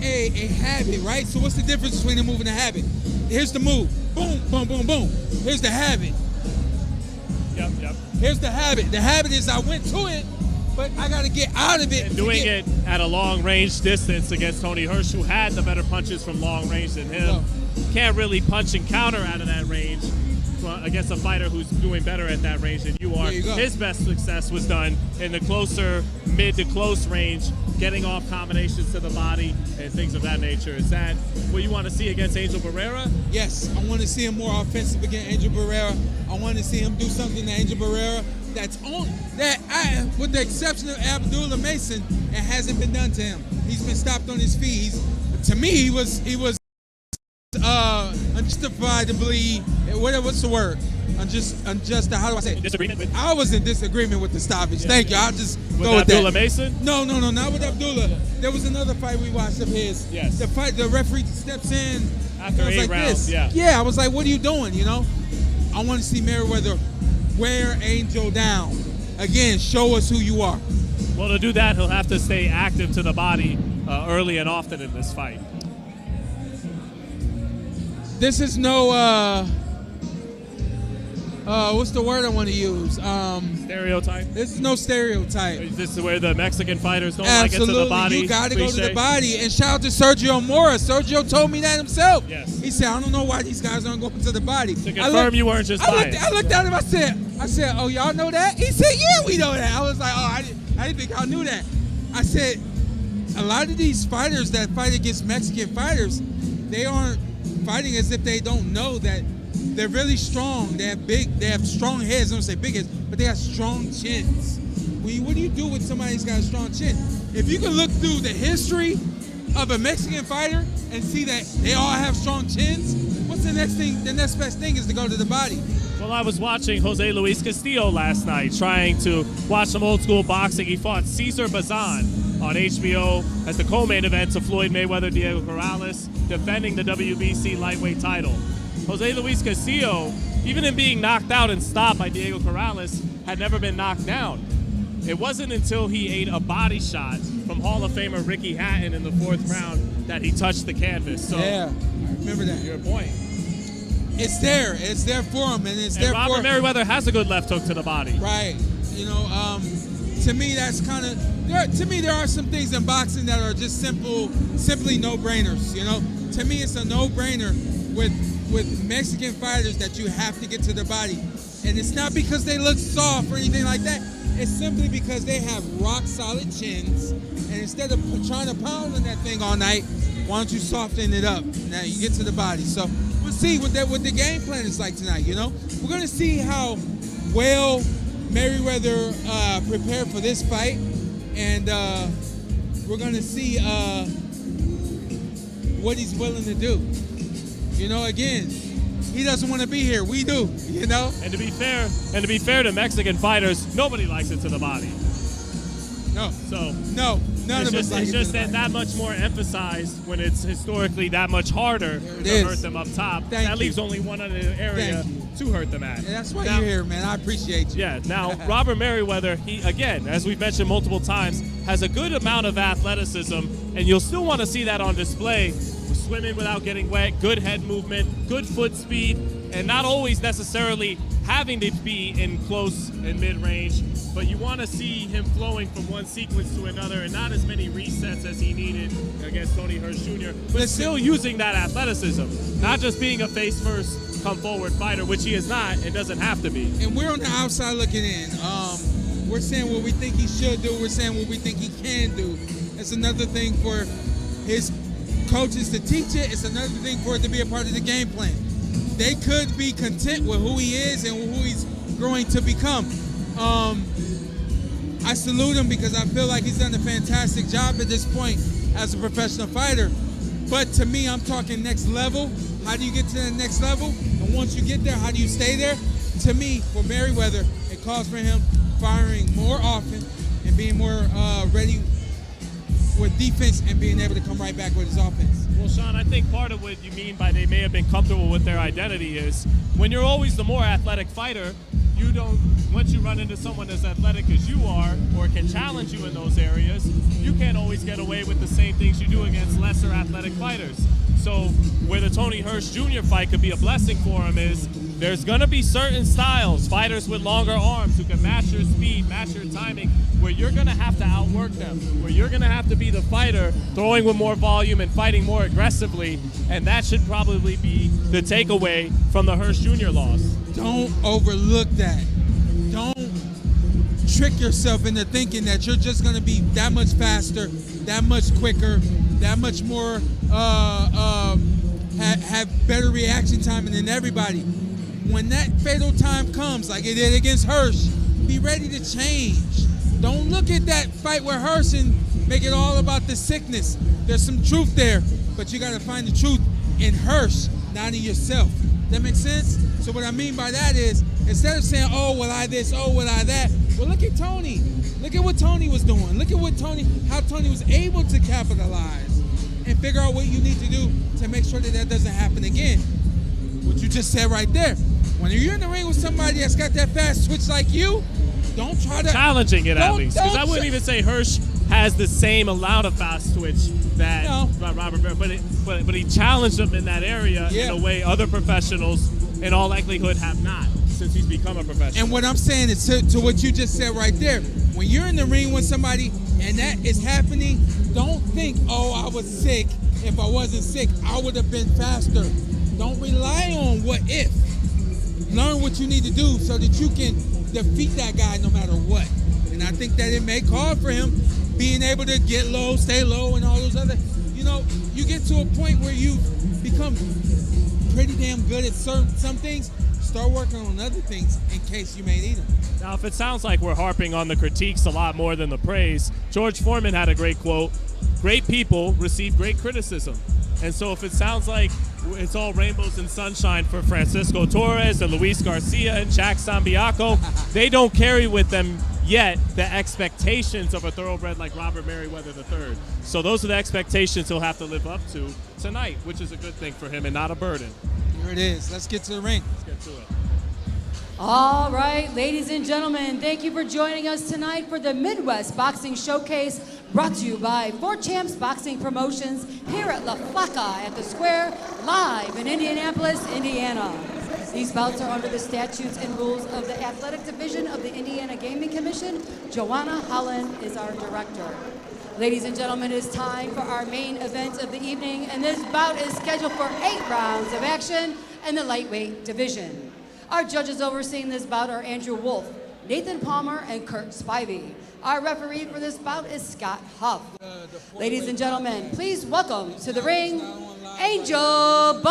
a habit, right? So what's the difference between a move and a habit? Here's the move. Boom, boom, boom, boom. Here's the habit. Yep. Here's the habit. The habit is I went to it, but I got to get out of it. And doing it at a long range distance against Tony Hirsch, who had the better punches from long range than him. Can't really punch and counter out of that range against a fighter who's doing better at that range than you are. There you go. His best success was done in the closer mid to close range, getting off combinations to the body and things of that nature. Is that what you want to see against Angel Barrera? Yes, I want to see him more offensive against Angel Barrera. I want to see him do something to Angel Barrera with the exception of Abdullah Mason, it hasn't been done to him. He's been stopped on his feet. To me, he was unjustified to believe. What's the word? Unjust. How do I say it? Disagreement with? I was in disagreement with the stoppage. Thank you. I'll just go with Abdullah that. Mason? No, not with Abdullah. There was another fight we watched of his. Yes. The referee steps in after 8 rounds. Yeah, I was like, what are you doing? You know, I want to see Meriwether wear Angel down. Again, show us who you are. Well, to do that, he'll have to stay active to the body early and often in this fight. This is no, what's the word I want to use? Stereotype? This is no stereotype. This is where the Mexican fighters don't like it to the body. You got to go to the body. And shout out to Sergio Mora. Sergio told me that himself. Yes. He said, I don't know why these guys aren't going to the body. To confirm you weren't just biased. I looked at him, I said, oh, y'all know that? He said, yeah, we know that. I was like, oh, I didn't think y'all knew that. I said, a lot of these fighters that fight against Mexican fighters, they aren't fighting as if they don't know that they're really strong. They have strong heads. I don't say big heads, but they have strong chins. What do you do with somebody who's got a strong chin? If you can look through the history of a Mexican fighter and see that they all have strong chins, what's the next thing? The next best thing is to go to the body. Well, I was watching Jose Luis Castillo last night, trying to watch some old school boxing. He fought Cesar Bazan on HBO as the co-main event to Floyd Mayweather, Diego Corrales, defending the WBC lightweight title. Jose Luis Castillo, even in being knocked out and stopped by Diego Corrales, had never been knocked down. It wasn't until he ate a body shot from Hall of Famer Ricky Hatton in the 4th round that he touched the canvas. So, yeah, I remember that. Your point. It's there for him, and it's there Robert for Meriwether has a good left hook to the body. Right. You know, to me, that's kind of To me, there are some things in boxing that are just simply no-brainers. You know, to me, it's a no-brainer with Mexican fighters that you have to get to their body, and it's not because they look soft or anything like that. It's simply because they have rock-solid chins, and instead of trying to pound on that thing all night, why don't you soften it up? Now you get to the body. So we'll see what the game plan is like tonight. You know, we're gonna see how well Meriwether prepared for this fight, and we're gonna see what he's willing to do. You know, again, he doesn't want to be here. We do. You know. And to be fair to Mexican fighters, nobody likes it to the body. No. So no. None of us like it. It's just that much more emphasized when it's historically that much harder to hurt them up top. That leaves only one other area to hurt them at. Yeah, that's why you're here, man. I appreciate you. Yeah. Now, Robert Meriwether, he, again, as we've mentioned multiple times, has a good amount of athleticism, and you'll still want to see that on display. Swimming without getting wet, good head movement, good foot speed, and not always necessarily having to be in close and mid-range, but you want to see him flowing from one sequence to another and not as many resets as he needed against Tony Hirsch Jr., but still using that athleticism, not just being a face-first, come-forward fighter, which he is not and doesn't have to be. And we're on the outside looking in. We're saying what we think he should do. We're saying what we think he can do. It's another thing for his coaches to teach it. It's another thing for it to be a part of the game plan. They could be content with who he is and who he's growing to become. I salute him because I feel like he's done a fantastic job at this point as a professional fighter. But to me, I'm talking next level. How do you get to the next level? And once you get there, how do you stay there? To me, for Meriwether, it calls for him firing more often and being more ready with defense and being able to come right back with his offense. Well, Shawn, I think part of what you mean by they may have been comfortable with their identity is when you're always the more athletic fighter, you don't, once you run into someone as athletic as you are or can challenge you in those areas, you can't always get away with the same things you do against lesser athletic fighters. So where the Tony Hirsch Jr. fight could be a blessing for him is there's going to be certain styles, fighters with longer arms who can match your speed, match your timing, where you're going to have to outwork them, where you're going to have to be the fighter throwing with more volume and fighting more aggressively, and that should probably be the takeaway from the Hirsch Jr. loss. Don't overlook that. Don't trick yourself into thinking that you're just going to be that much faster, that much quicker, that much more, have better reaction time than everybody. When that fatal time comes, like it did against Hirsch, be ready to change. Don't look at that fight with Hirsch and make it all about the sickness. There's some truth there, but you got to find the truth in Hirsch, not in yourself. That makes sense? So what I mean by that is, instead of saying, oh, will I this, oh, will I that, well, look at Tony. Look at what Tony was doing. Look at how Tony was able to capitalize and figure out what you need to do to make sure that doesn't happen again. What you just said right there. When you're in the ring with somebody that's got that fast switch like you, don't try to... Challenging it at least. Because I wouldn't even say Hirsch has the same amount of fast switch that Robert Meriwether, but he challenged him in that area in a way other professionals in all likelihood have not since he's become a professional. And what I'm saying is to what you just said right there. When you're in the ring with somebody and that is happening, don't think, oh, I was sick. If I wasn't sick, I would have been faster. Don't rely on what if. Learn what you need to do so that you can defeat that guy no matter what. And I think that it may call for him being able to get low, stay low, and all those other, you get to a point where you become pretty damn good at some things. Start working on other things in case you may need them. Now, if it sounds like we're harping on the critiques a lot more than the praise, George Foreman had a great quote, great people receive great criticism. And so if it sounds like it's all rainbows and sunshine for Francisco Torres and Luis Garcia and Jack Sambiaco, they don't carry with them yet the expectations of a thoroughbred like Robert Meriwether III. So those are the expectations he'll have to live up to tonight, which is a good thing for him and not a burden. Here it is. Let's get to the ring. Let's get to it. All right, ladies and gentlemen, thank you for joining us tonight for the Midwest Boxing Showcase, brought to you by 4Champs Boxing Promotions here at La Flaca at the Square, live in Indianapolis, Indiana. These bouts are under the statutes and rules of the Athletic Division of the Indiana Gaming Commission. Joanna Holland is our director. Ladies and gentlemen, it is time for our main event of the evening, and this bout is scheduled for 8 rounds of action in the lightweight division. Our judges overseeing this bout are Andrew Wolf, Nathan Palmer, and Kurt Spivey. Our referee for this bout is Scott Huff. Ladies and gentlemen, please welcome to the ring, Angel Barrera.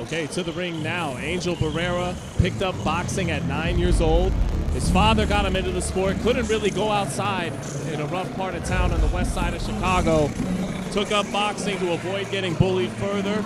Okay, to the ring now. Angel Barrera picked up boxing at 9 years old. His father got him into the sport, couldn't really go outside in a rough part of town on the west side of Chicago. Took up boxing to avoid getting bullied further.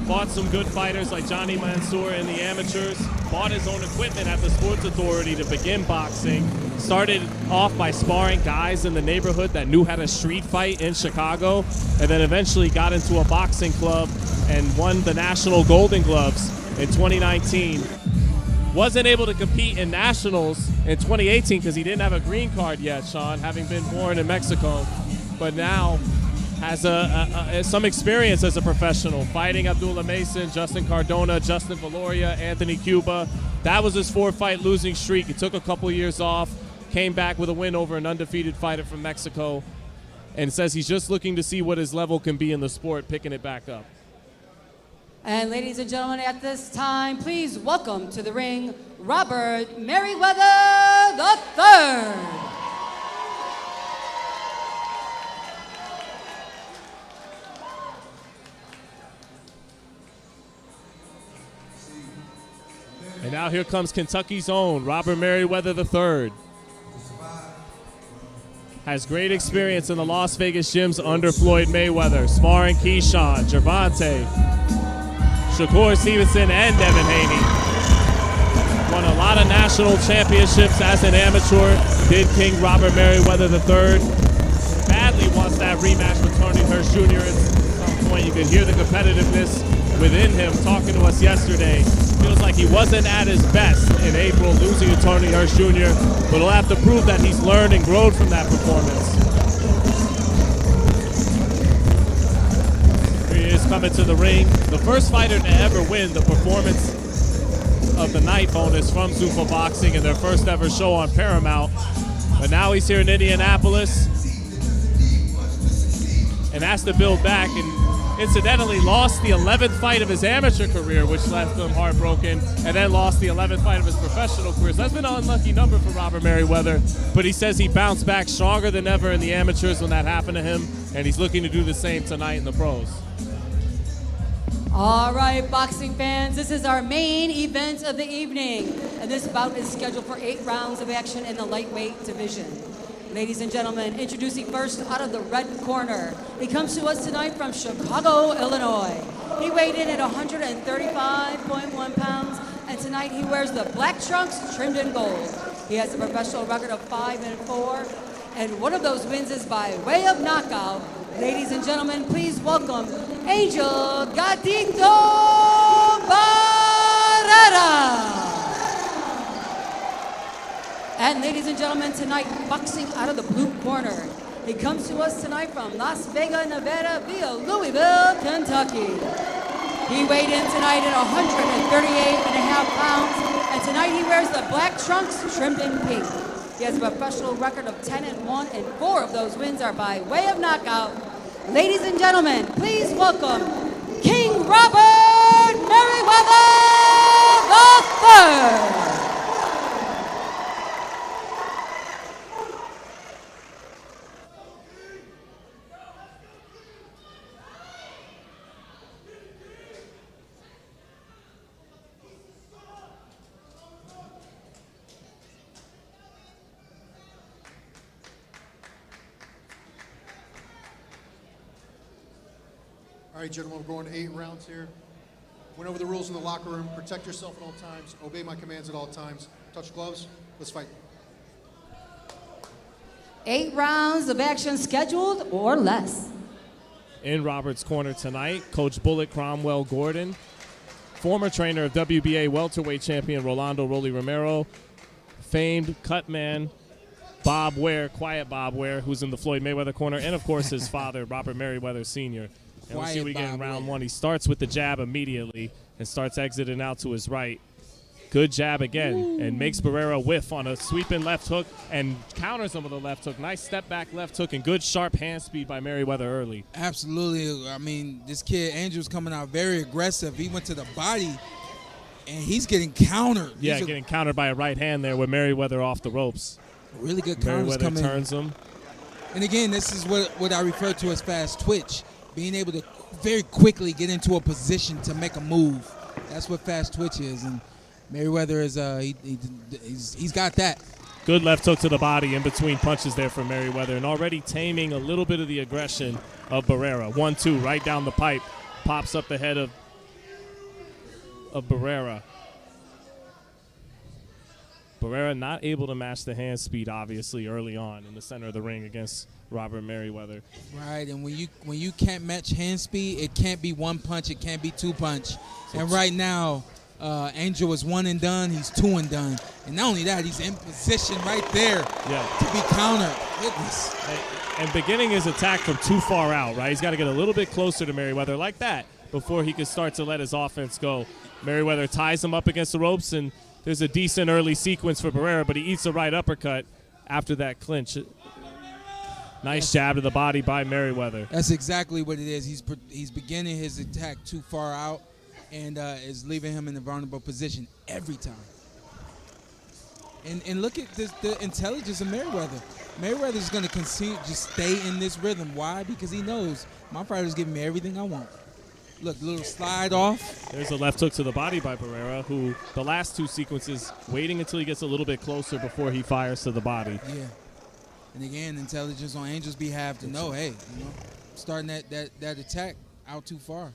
Fought some good fighters like Johnny Mansour in the amateurs. Bought his own equipment at the Sports Authority to begin boxing. Started off by sparring guys in the neighborhood that knew how to street fight in Chicago, and then eventually got into a boxing club and won the National Golden Gloves in 2019. Wasn't able to compete in nationals in 2018 because he didn't have a green card yet, Shawn, having been born in Mexico, but now has some experience as a professional, fighting Abdullah Mason, Justin Cardona, Justin Valoria, Anthony Cuba. That was his 4-fight losing streak. He took a couple years off, came back with a win over an undefeated fighter from Mexico, and says he's just looking to see what his level can be in the sport, picking it back up. And ladies and gentlemen, at this time, please welcome to the ring, Robert Meriwether III. And now here comes Kentucky's own Robert Meriwether III. Has great experience in the Las Vegas gyms under Floyd Mayweather, sparring Keyshawn, Gervonta, Shakur Stevenson, and Devin Haney. Won a lot of national championships as an amateur. Did King Robert Meriwether III. Badly wants that rematch with Tony Hirsch Jr. At some point. You could hear the competitiveness within him talking to us yesterday. Feels like he wasn't at his best in April, losing to Tony Hirsch Jr., but he'll have to prove that he's learned and grown from that performance. Here he is coming to the ring. The first fighter to ever win the Performance of the Night bonus from Zuffa Boxing in their first ever show on Paramount. But now he's here in Indianapolis and has to build back, and incidentally lost the 11th fight of his amateur career, which left him heartbroken, and then lost the 11th fight of his professional career. So that's been an unlucky number for Robert Meriwether, but he says he bounced back stronger than ever in the amateurs when that happened to him, and he's looking to do the same tonight in the pros. All right, boxing fans, this is our main event of the evening, and this bout is scheduled for 8 rounds of action in the lightweight division. Ladies and gentlemen, introducing first out of the red corner. He comes to us tonight from Chicago, Illinois. He weighed in at 135.1 pounds, and tonight he wears the black trunks trimmed in gold. He has a professional record of 5-4, and one of those wins is by way of knockout. Ladies and gentlemen, please welcome Angel Barrera. And ladies and gentlemen, tonight, boxing out of the blue corner. He comes to us tonight from Las Vegas, Nevada, via Louisville, Kentucky. He weighed in tonight at 138.5 pounds, and tonight he wears the black trunks trimmed in pink. He has a professional record of 10-1, and 4 of those wins are by way of knockout. Ladies and gentlemen, please welcome King Robert Meriwether III. All right, gentlemen, we're going 8 rounds here. Went over the rules in the locker room. Protect yourself at all times. Obey my commands at all times. Touch gloves. Let's fight. 8 rounds of action scheduled or less. In Robert's corner tonight, Coach Bullet Cromwell Gordon, former trainer of WBA welterweight champion Rolando Rolly Romero, famed cut man Bob Ware, Quiet Bob Ware, who's in the Floyd Mayweather corner, and of course his father, Robert Meriwether Sr. And we'll see what we get in round one. He starts with the jab immediately and starts exiting out to his right. Good jab again, and makes Barrera whiff on a sweeping left hook and counters him with a left hook. Nice step back left hook and good sharp hand speed by Meriwether early. Absolutely. I mean, this kid, Angel's coming out very aggressive. He went to the body, and he's getting countered. Yeah, getting countered by a right hand there with Meriwether off the ropes. Really good counters coming. Meriwether turns him. And again, this is what I refer to as fast twitch, being able to very quickly get into a position to make a move. That's what fast twitch is, and Meriwether is he's got that. Good left hook to the body in between punches there for Meriwether, and already taming a little bit of the aggression of Barrera. 1-2 right down the pipe, pops up the head of Barrera. Barrera not able to match the hand speed, obviously, early on in the center of the ring against Robert Meriwether. Right, and when you can't match hand speed, it can't be one punch, it can't be two punch. And right now, Angel is 1 and done, he's 2 and done. And not only that, he's in position right there to be countered. Goodness. And beginning his attack from too far out, right? He's got to get a little bit closer to Meriwether like that before he can start to let his offense go. Meriwether ties him up against the ropes, and there's a decent early sequence for Barrera, but he eats a right uppercut after that clinch. Nice jab to the body by Meriwether. That's exactly what it is. He's beginning his attack too far out and is leaving him in a vulnerable position every time. And look at the intelligence of Meriwether. Meriwether's going to continue to stay in this rhythm. Why? Because he knows my fighter's giving me everything I want. Look, little slide off. There's a left hook to the body by Barrera, who the last two sequences waiting until he gets a little bit closer before he fires to the body. Yeah. And again, intelligence on Angel's behalf to know, hey, starting that attack out too far.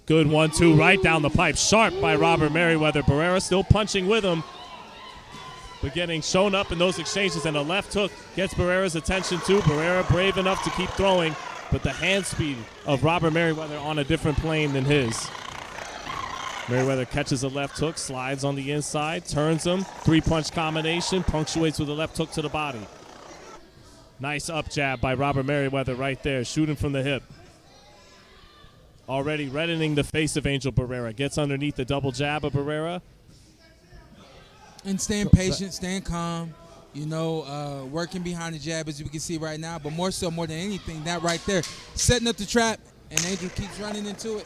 Good 1-2 right down the pipe. Sharp by Robert Meriwether. Barrera still punching with him, but getting shown up in those exchanges. And a left hook gets Barrera's attention too. Barrera brave enough to keep throwing, but the hand speed of Robert Meriwether on a different plane than his. Meriwether catches a left hook, slides on the inside, turns him. 3-punch combination, punctuates with a left hook to the body. Nice up jab by Robert Meriwether right there, shooting from the hip. Already reddening the face of Angel Barrera. Gets underneath the double jab of Barrera. And staying patient, staying calm, working behind the jab as we can see right now, but more than anything, that right there, setting up the trap, and Angel keeps running into it.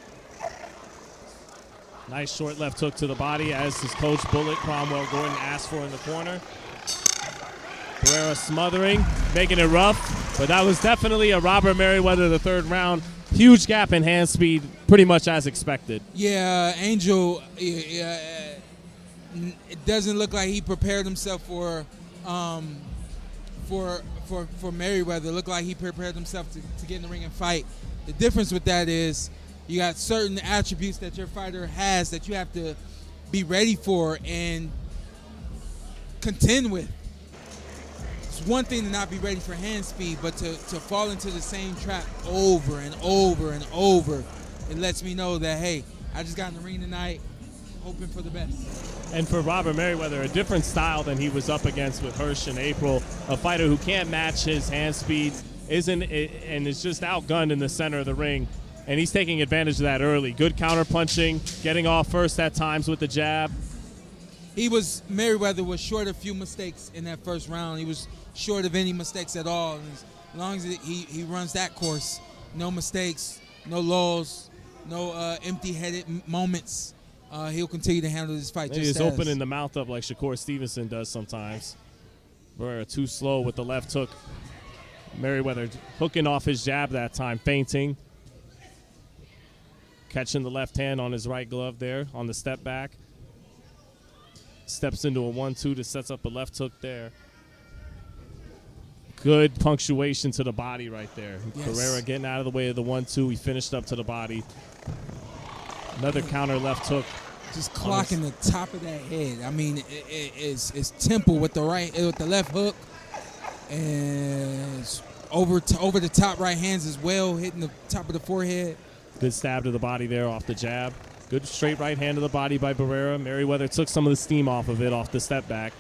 Nice short left hook to the body, as his coach Bullet Cromwell Gordon asked for in the corner. Barrera smothering, making it rough, but that was definitely a Robert Meriwether III round. Huge gap in hand speed, pretty much as expected. Yeah, Angel, it doesn't look like he prepared himself for Meriwether. It looked like he prepared himself to get in the ring and fight. The difference with that is you got certain attributes that your fighter has that you have to be ready for and contend with. It's one thing to not be ready for hand speed, but to fall into the same trap over and over and over, it lets me know that, hey, I just got in the ring tonight hoping for the best. And for Robert Meriwether, a different style than he was up against with Hirsch in April, a fighter who can't match his hand speed, and is just outgunned in the center of the ring. And he's taking advantage of that early. Good counter punching, getting off first at times with the jab. Meriwether was short of a few mistakes in that first round. He was short of any mistakes at all. And as long as he runs that course, no mistakes, no lulls, no empty-headed moments, he'll continue to handle this fight. He's opening the mouth up like Shakur Stevenson does sometimes. Barrera too slow with the left hook. Meriwether hooking off his jab that time, feinting. Catching the left hand on his right glove there on the step back. Steps into a 1-2 to sets up a left hook there. Good punctuation to the body right there. Yes. Barrera getting out of the way of the 1-2. He finished up to the body. Another counter left hook. Just clocking the top of that head. I mean, it's temple with the left hook, and it's over the top right hands as well, hitting the top of the forehead. Good stab to the body there off the jab. Good straight right hand to the body by Barrera. Meriwether took some of the steam off of it off the step back.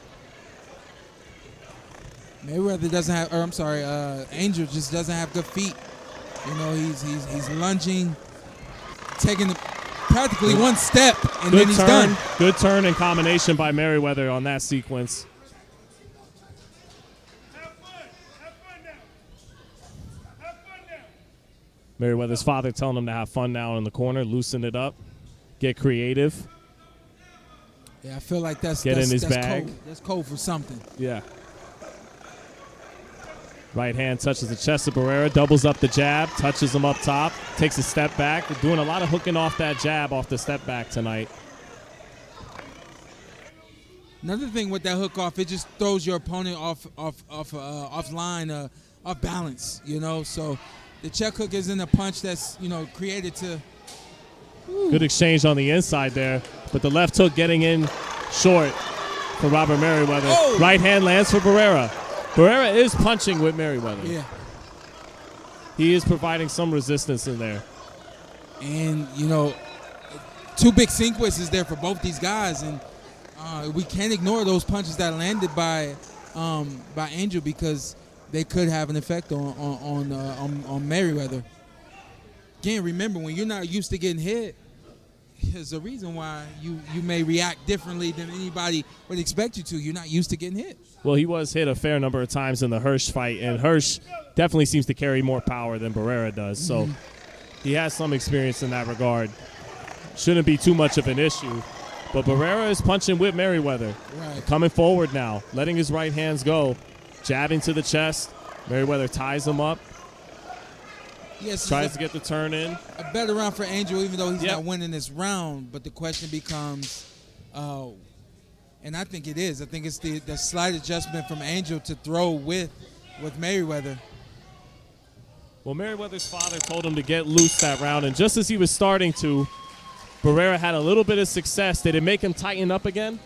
Meriwether doesn't have, Angel just doesn't have good feet. You know, he's lunging, taking practically one step, and then he's done. Good turn and combination by Meriwether on that sequence. Meriwether's father telling him to have fun now in the corner, loosen it up, get creative. Yeah, I feel like that's in his bag. Code. That's code for something. Yeah. Right hand touches the chest of Barrera, doubles up the jab, touches him up top, takes a step back. We're doing a lot of hooking off that jab off the step back tonight. Another thing with that hook off, it just throws your opponent off line, off balance. You know, so the check hook isn't a punch that's created to. Good exchange on the inside there, but the left hook getting in short for Robert Meriwether. Oh. Right hand lands for Barrera. Barrera is punching with Meriwether. Yeah. He is providing some resistance in there. And, two big sequences there for both these guys. And we can't ignore those punches that landed by Angel because they could have an effect on Meriwether. Again, remember, when you're not used to getting hit, there's a reason why you may react differently than anybody would expect you to. You're not used to getting hit. Well, he was hit a fair number of times in the Hirsch fight, and Hirsch definitely seems to carry more power than Barrera does. So he has some experience in that regard. Shouldn't be too much of an issue. But Barrera is punching with Meriwether. Right. Coming forward now, letting his right hands go, jabbing to the chest. Meriwether ties him up. Yes, tries to get the turn in. A better round for Angel, even though he's not winning this round. But the question becomes, and I think it is. I think it's the slight adjustment from Angel to throw with Meriwether. Well, Meriwether's father told him to get loose that round, and just as he was starting to, Barrera had a little bit of success. Did it make him tighten up again?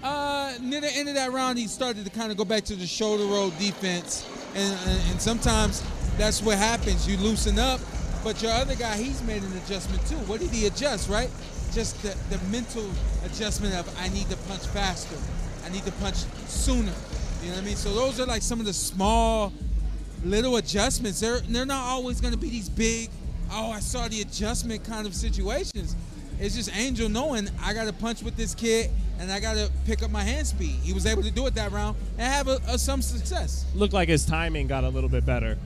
Near the end of that round, he started to kind of go back to the shoulder roll defense, and sometimes that's what happens. You loosen up, but your other guy, he's made an adjustment too. What did he adjust, right? Just the mental adjustment of I need to punch faster. I need to punch sooner. You know what I mean? So those are like some of the small little adjustments. They're not always going to be these big, I saw the adjustment kind of situations. It's just Angel knowing I got to punch with this kid and I got to pick up my hand speed. He was able to do it that round and have some success. Looked like his timing got a little bit better.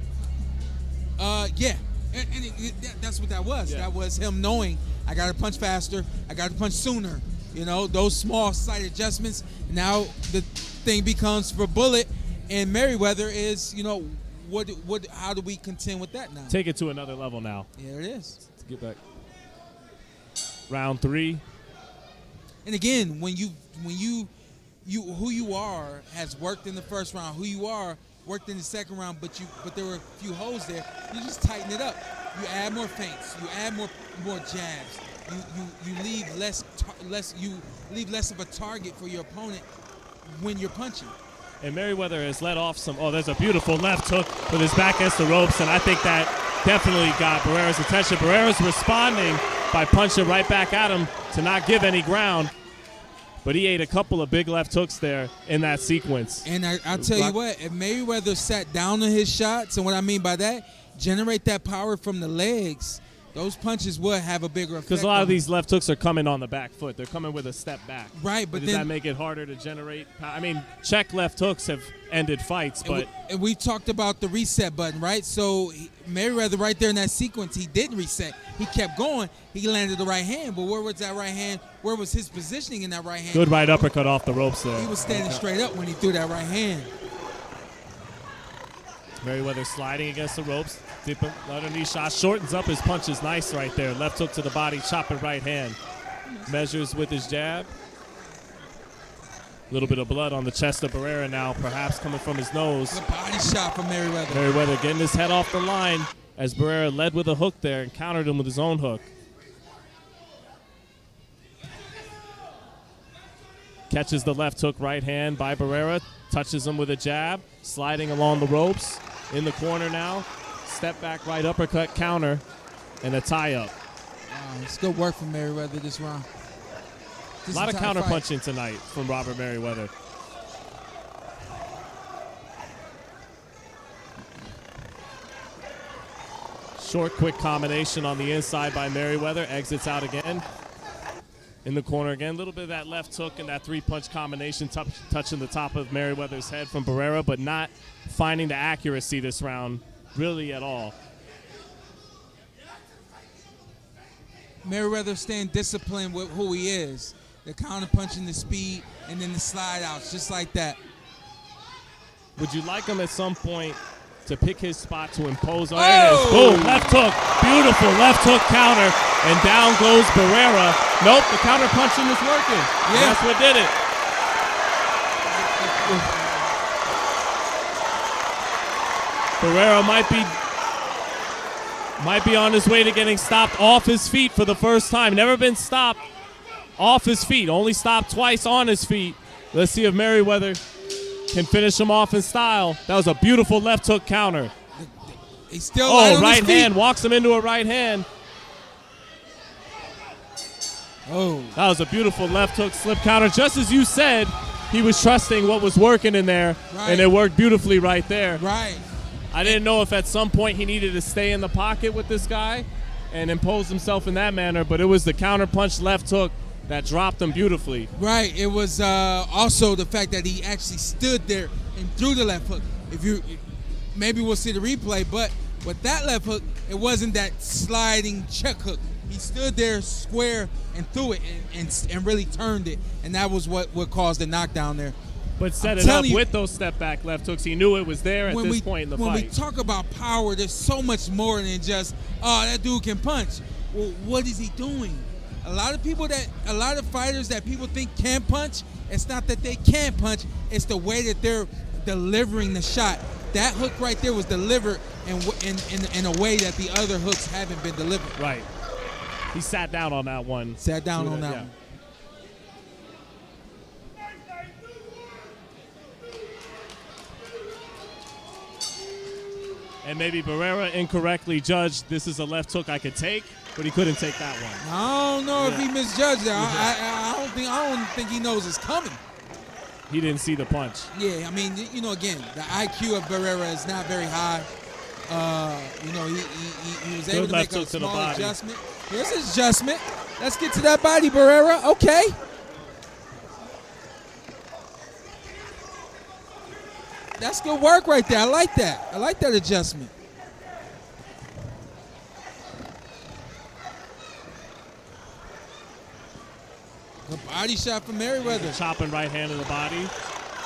Yeah, and that's what that was. Yeah. That was him knowing I got to punch faster, I got to punch sooner. Those small slight adjustments. Now the thing becomes for Bullet and Meriwether is, how do we contend with that now? Take it to another level now. There it is. Let's get back. Round 3. And again, when you who you are has worked in the first round, who you are worked in the second round, but there were a few holes there. You just tighten it up. You add more feints. You add more jabs. You leave less of a target for your opponent when you're punching. And Meriwether has let off some. There's a beautiful left hook with his back against the ropes, and I think that definitely got Barrera's attention. Barrera's responding by punching right back at him to not give any ground. But he ate a couple of big left hooks there in that sequence. And I'll tell you what, if Meriwether sat down on his shots, and what I mean by that, generate that power from the legs, those punches would have a bigger effect. Because a lot of these left hooks are coming on the back foot. They're coming with a step back. Right, but does that make it harder to generate? Check left hooks have ended fights, but and we talked about the reset button, right? So Meriwether right there in that sequence, he didn't reset. He kept going. He landed the right hand, but where was that right hand? Where was his positioning in that right hand? Good right uppercut off the ropes there. He was standing straight up when he threw that right hand. Meriwether sliding against the ropes. Deep underneath shot. Shortens up his punches. Nice right there. Left hook to the body. Chopping right hand. Measures with his jab. A little bit of blood on the chest of Barrera now, perhaps coming from his nose. The body shot from Meriwether. Meriwether getting his head off the line as Barrera led with a hook there and countered him with his own hook. Catches the left hook right hand by Barrera. Touches him with a jab. Sliding along the ropes. In the corner now. Step back right uppercut counter and a tie-up. Wow, it's good work from Meriwether this round. A lot of counter punching tonight from Robert Meriwether. Short, quick combination on the inside by Meriwether. Exits out again. In the corner again. A little bit of that left hook and that three-punch combination touching the top of Meriwether's head from Barrera, but not finding the accuracy this round really at all. Meriwether staying disciplined with who he is. The counter punching, the speed, and then the slide outs, just like that. Would you like him at some point to pick his spot to impose? Oh, there it is. Boom, left hook. Beautiful left hook counter. And down goes Barrera. Nope, the counter punching is working. Yeah. That's what did it. Barrera might be on his way to getting stopped off his feet for the first time. Never been stopped off his feet. Only stopped twice on his feet. Let's see if Meriwether can finish him off in style. That was a beautiful left hook counter. He's still right hand. Walks him into a right hand. Oh. That was a beautiful left hook slip counter. Just as you said, he was trusting what was working in there, and it worked beautifully right there. Right. I didn't know if at some point he needed to stay in the pocket with this guy and impose himself in that manner, but it was the counter punch left hook that dropped him beautifully. Right. It was also the fact that he actually stood there and threw the left hook. Maybe we'll see the replay, but with that left hook, it wasn't that sliding check hook. He stood there square and threw it and really turned it, and that was what caused the knockdown there. But set it up with those step back left hooks. He knew it was there at this point in the fight. When we talk about power, there's so much more than just, oh, that dude can punch. Well, what is he doing? A lot of fighters that people think can punch, it's not that they can't punch, it's the way that they're delivering the shot. That hook right there was delivered in a way that the other hooks haven't been delivered. Right. He sat down on that one. Sat down on that one. And maybe Barrera incorrectly judged this is a left hook I could take, but he couldn't take that one. I don't know if he misjudged that. I don't think he knows it's coming. He didn't see the punch. Yeah, I mean, again, the IQ of Barrera is not very high. He was able to make a small adjustment. Here's his adjustment. Let's get to that body, Barrera. Okay. That's good work right there. I like that. I like that adjustment. Good body shot from Meriwether. Chopping right hand in the body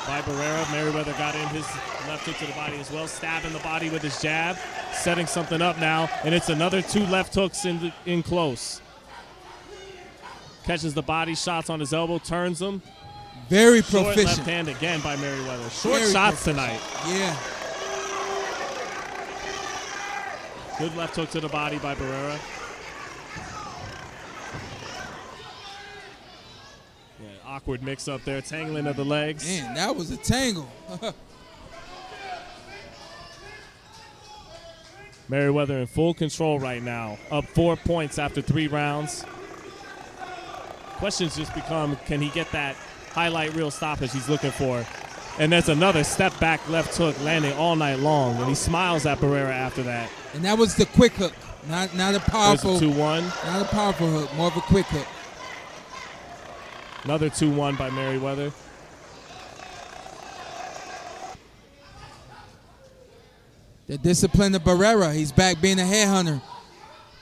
by Barrera. Meriwether got in his left hook to the body as well, stabbing the body with his jab, setting something up now, and it's another two left hooks in close. Catches the body shots on his elbow, turns them. Very Short proficient. left hand again by Meriwether. Short shots tonight. Yeah. Good left hook to the body by Barrera. Yeah, awkward mix up there, tangling of the legs. Man, that was a tangle. Meriwether in full control right now. Up 4 points after 3 rounds. Questions just become, can he get that highlight reel stoppage he's looking for? And there's another step back left hook landing all night long, and he smiles at Barrera after that. And that was the quick hook, not a powerful. There's a 2-1. Not a powerful hook, more of a quick hook. Another 2-1 by Meriwether. The discipline of Barrera. He's back being a headhunter.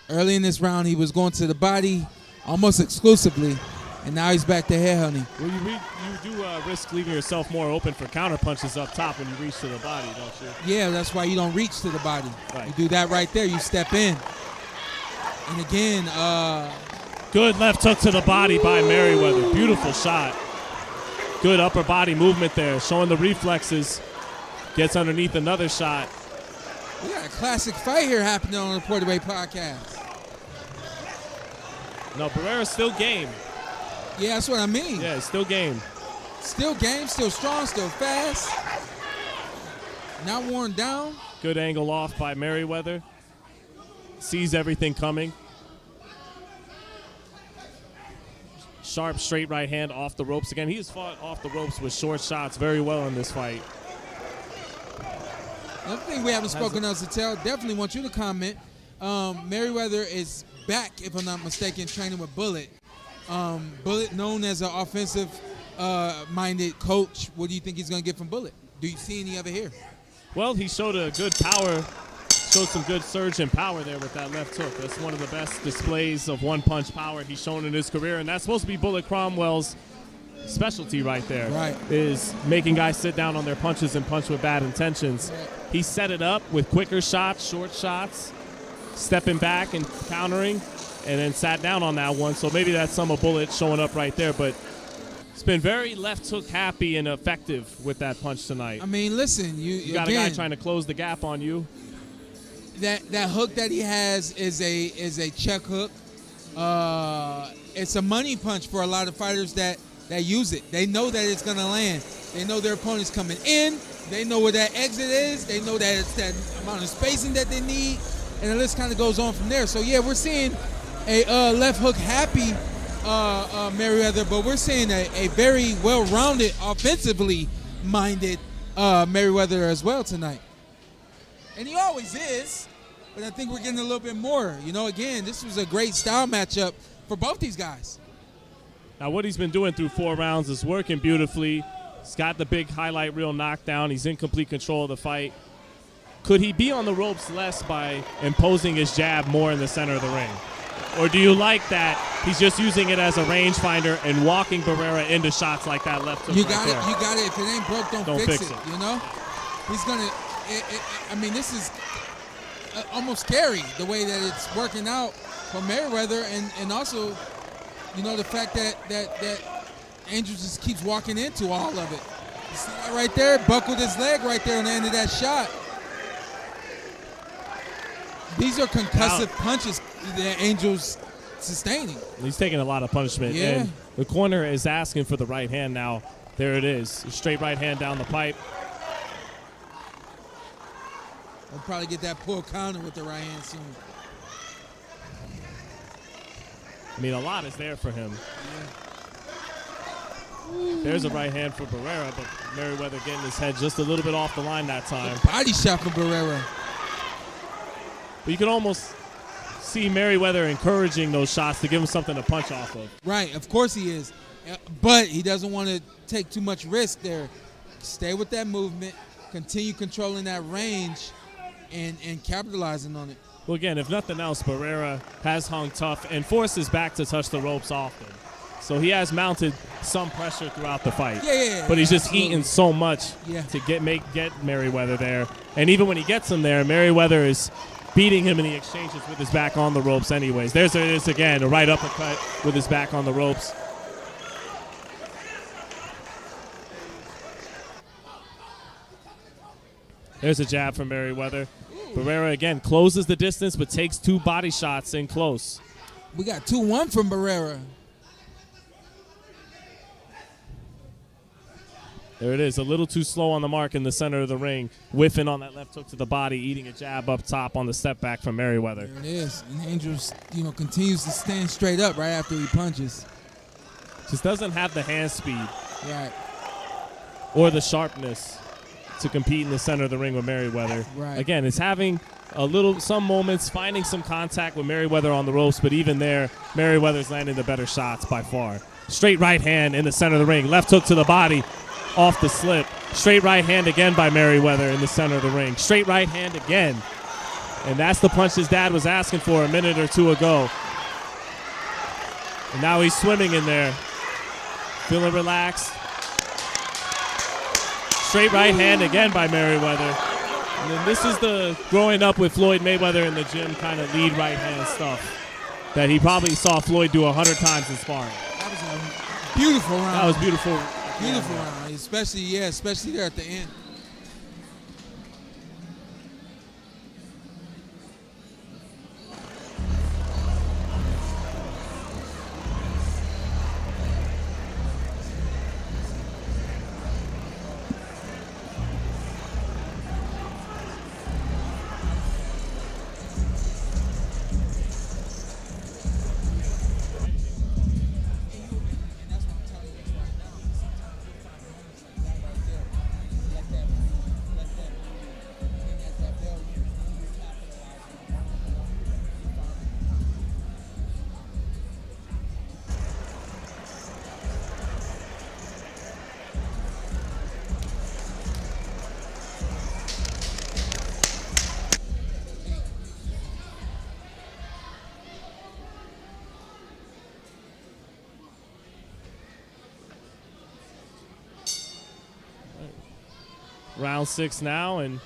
Early in this round, he was going to the body almost exclusively, and now he's back to headhunting. Well, you do risk leaving yourself more open for counter punches up top when you reach to the body, don't you? Yeah, that's why you don't reach to the body. Right. You do that right there. You step in. And again, good left hook to the body by Meriwether. Beautiful shot. Good upper body movement there, showing the reflexes. Gets underneath another shot. We got a classic fight here happening on the PorterWay Podcast. No, Barrera's still game. Yeah, that's what I mean. Yeah, it's still game. Still game, still strong, still fast. Not worn down. Good angle off by Meriwether. Sees everything coming. Sharp straight right hand off the ropes again. He has fought off the ropes with short shots very well in this fight. Another thing we haven't spoken of, Zittel, definitely want you to comment. Meriwether is back, if I'm not mistaken, training with Bullet. Bullet, known as an offensive-minded coach. What do you think he's going to get from Bullet? Do you see any of it here? Well, he showed a good power, showed some good surge and power there with that left hook. That's one of the best displays of one-punch power he's shown in his career, and that's supposed to be Bullet Cromwell's specialty right there. Right. Is making guys sit down on their punches and punch with bad intentions. Right. He set it up with quicker shots, short shots, stepping back and countering, and then sat down on that one. So maybe that's some of Bullet showing up right there, but it's been very left hook happy and effective with that punch tonight. I mean, listen, you got again, a guy trying to close the gap on you. That hook that he has is a check hook. It's a money punch for a lot of fighters that use it. They know that it's gonna land. They know their opponent's coming in. They know where that exit is. They know that it's that amount of spacing that they need, and the list kind of goes on from there. So yeah, we're seeing a left hook happy Meriwether, but we're seeing a very well-rounded, offensively minded Meriwether as well tonight. And he always is, but I think we're getting a little bit more. You know, again, this was a great style matchup for both these guys. Now what he's been doing through 4 rounds is working beautifully. He's got the big highlight reel knockdown. He's in complete control of the fight. Could he be on the ropes less by imposing his jab more in the center of the ring? Or do you like that he's just using it as a rangefinder and walking Barrera into shots like that left hook? You got it. You got it. If it ain't broke, don't fix it. You know, he's gonna. I mean, this is almost scary the way that it's working out for Meriwether, and also, you know, the fact that Angel just keeps walking into all of it. You see that right there? Buckled his leg right there on the end of that shot. These are concussive punches that Angel's sustaining. He's taking a lot of punishment. Yeah. And the corner is asking for the right hand now. There it is. A straight right hand down the pipe. We'll probably get that pull counter with the right hand soon. I mean, a lot is there for him. Yeah. There's a right hand for Barrera, but Meriwether getting his head just a little bit off the line that time. Body shot for Barrera. But you can almost see Meriwether encouraging those shots to give him something to punch off of. Right, of course he is. But he doesn't want to take too much risk there. Stay with that movement, continue controlling that range, and capitalizing on it. Well, again, if nothing else, Barrera has hung tough and forced his back to touch the ropes often. So he has mounted some pressure throughout the fight. Yeah, but he's just absolutely. eating so much to get Meriwether there. And even when he gets him there, Meriwether is beating him in the exchanges with his back on the ropes anyways. There's it is again, a right uppercut with his back on the ropes. There's a jab from Meriwether. Barrera again closes the distance but takes 2 body shots in close. We got 2-1 from Barrera. There it is, a little too slow on the mark in the center of the ring, whiffing on that left hook to the body, eating a jab up top on the step back from Meriwether. There it is. And Angels, continues to stand straight up right after he punches. Just doesn't have the hand speed. Right. Or the sharpness to compete in the center of the ring with Meriwether. Right. Again, it's having some moments, finding some contact with Meriwether on the ropes, but even there, Meriwether's landing the better shots by far. Straight right hand in the center of the ring, left hook to the body, off the slip. Straight right hand again by Meriwether in the center of the ring. Straight right hand again. And that's the punch his dad was asking for a minute or 2 ago. And now he's swimming in there. Feeling relaxed. Straight right hand again by Meriwether. And then this is the growing up with Floyd Mayweather in the gym kind of lead right hand stuff that he probably saw Floyd do 100 times in sparring. That was a beautiful round. That was beautiful. Beautiful round, especially there at the end. Round 6 now, and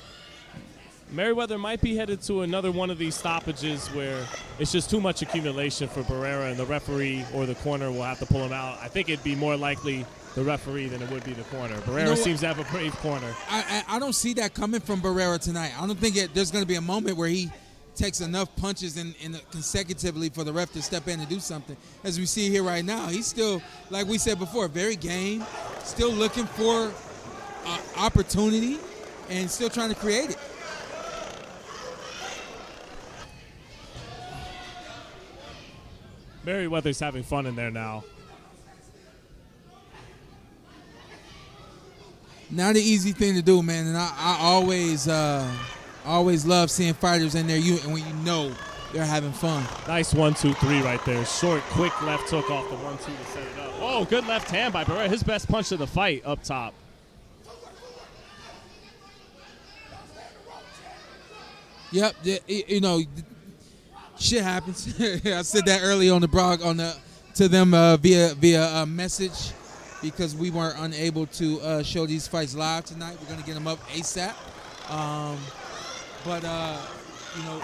Meriwether might be headed to another one of these stoppages where it's just too much accumulation for Barrera, and the referee or the corner will have to pull him out. I think it'd be more likely the referee than it would be the corner. Barrera seems to have a brave corner. I don't see that coming from Barrera tonight. I don't think there's going to be a moment where he takes enough punches in consecutively for the ref to step in and do something. As we see here right now, he's still, like we said before, very game, still looking for opportunity, and still trying to create it. Meriwether's having fun in there now. Not an easy thing to do, man, and I always love seeing fighters in there and when you know they're having fun. Nice 1-2-3 right there. Short, quick left hook off the 1-2 to set it up. Oh, good left hand by Barrera. His best punch of the fight up top. Yep, you know, shit happens. I said that early on the blog to them via a message, because we weren't unable to show these fights live tonight. We're gonna get them up ASAP. But you know,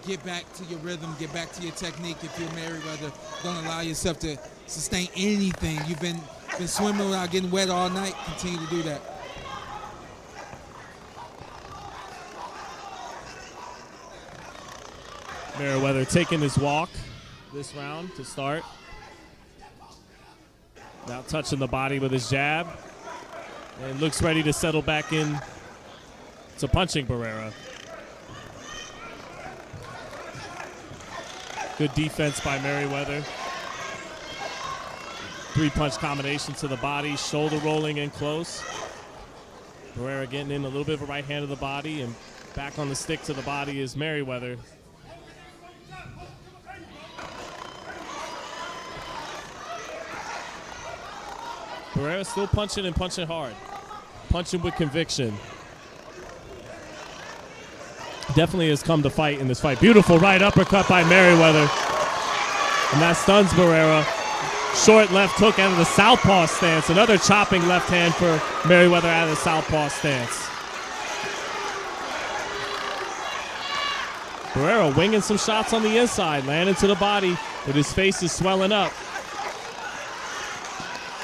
get back to your rhythm, get back to your technique. If you're Meriwether, don't allow yourself to sustain anything. You've been swimming without getting wet all night. Continue to do that. Meriwether taking his walk this round to start. Now touching the body with his jab. And looks ready to settle back in to punching Barrera. Good defense by Meriwether. 3-punch combination to the body, shoulder rolling in close. Barrera getting in a little bit of a right hand to the body, and back on the stick to the body is Meriwether. Barrera still punching and punching hard. Punching with conviction. Definitely has come to fight in this fight. Beautiful right uppercut by Meriwether. And that stuns Barrera. Short left hook out of the southpaw stance. Another chopping left hand for Meriwether out of the southpaw stance. Barrera winging some shots on the inside. Landing to the body, but his face is swelling up.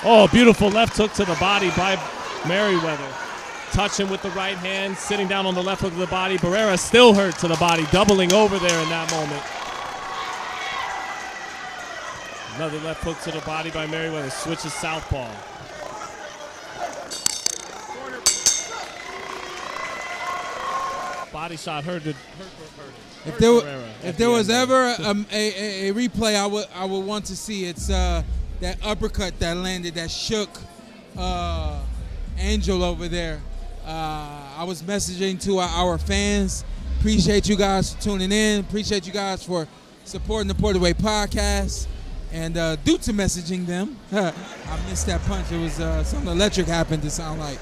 Oh, beautiful left hook to the body by Meriwether. Touching with the right hand, sitting down on the left hook of the body. Barrera still hurt to the body, doubling over there in that moment. Another left hook to the body by Meriwether. Switches southpaw. Body shot hurt. If there was ever a replay I would want to see, it's that uppercut that landed, that shook Angel over there. I was messaging to our fans. Appreciate you guys for tuning in. Appreciate you guys for supporting the PorterWay Podcast. And due to messaging them, I missed that punch. It was something electric happened to sound like.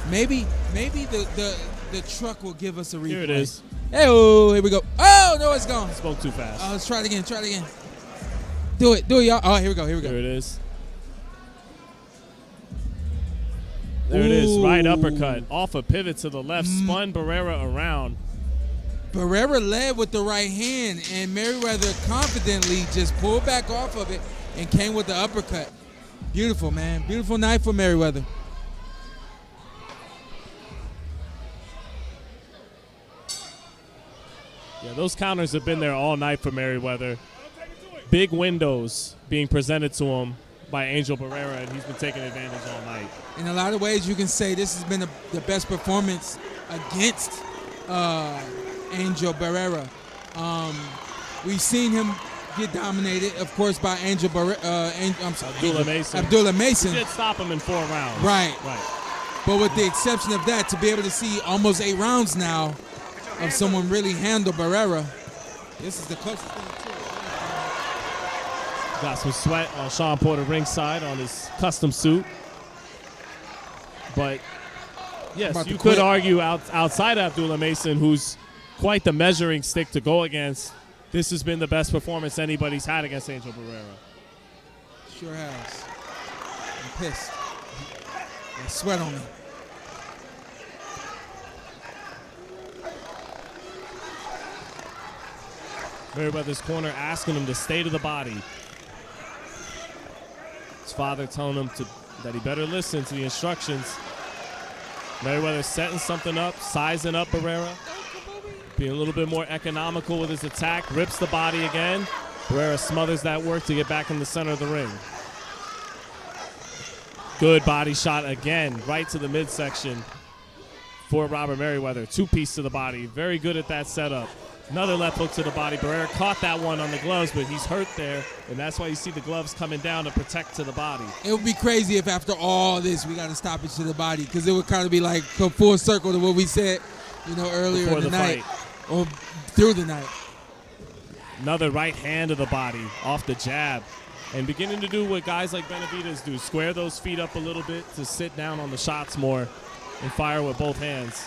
Maybe the truck will give us a replay. Here it is. Hey, here we go. Oh, no, it's gone. Spoke too fast. Let's try it again. Do it, y'all. Oh, here we go. There it is. There it is. Right uppercut. Off a pivot to the left. Spun Barrera around. Barrera led with the right hand, and Meriwether confidently just pulled back off of it and came with the uppercut. Beautiful, man. Beautiful night for Meriwether. Yeah, those counters have been there all night for Meriwether. Big windows being presented to him by Angel Barrera, and he's been taking advantage all night. In a lot of ways, you can say this has been the best performance against Angel Barrera. We've seen him get dominated, of course, by Abdullah Mason. He did stop him in 4 rounds. Right. But with the exception of that, to be able to see almost 8 rounds now of someone really handle Barrera, this is the closest thing to it. Got some sweat on Shawn Porter ringside on his custom suit. But, yes, you could argue outside of Abdullah Mason, who's quite the measuring stick to go against, this has been the best performance anybody's had against Angel Barrera. Sure has. I'm pissed. Sweat on me. Meriwether's corner asking him to stay to the body. His father telling him that he better listen to the instructions. Meriwether setting something up, sizing up Barrera. Being a little bit more economical with his attack. Rips the body again. Barrera smothers that work to get back in the center of the ring. Good body shot again, right to the midsection for Robert Meriwether. Two-piece to the body. Very good at that setup. Another left hook to the body. Barrera caught that one on the gloves, but he's hurt there, and that's why you see the gloves coming down to protect to the body. It would be crazy if after all this we got to stop it to the body, because it would kind of be like go full circle to what we said, earlier Before in the night fight. or through the night. Another right hand to the body off the jab. And beginning to do what guys like Benavidez do, square those feet up a little bit to sit down on the shots more and fire with both hands.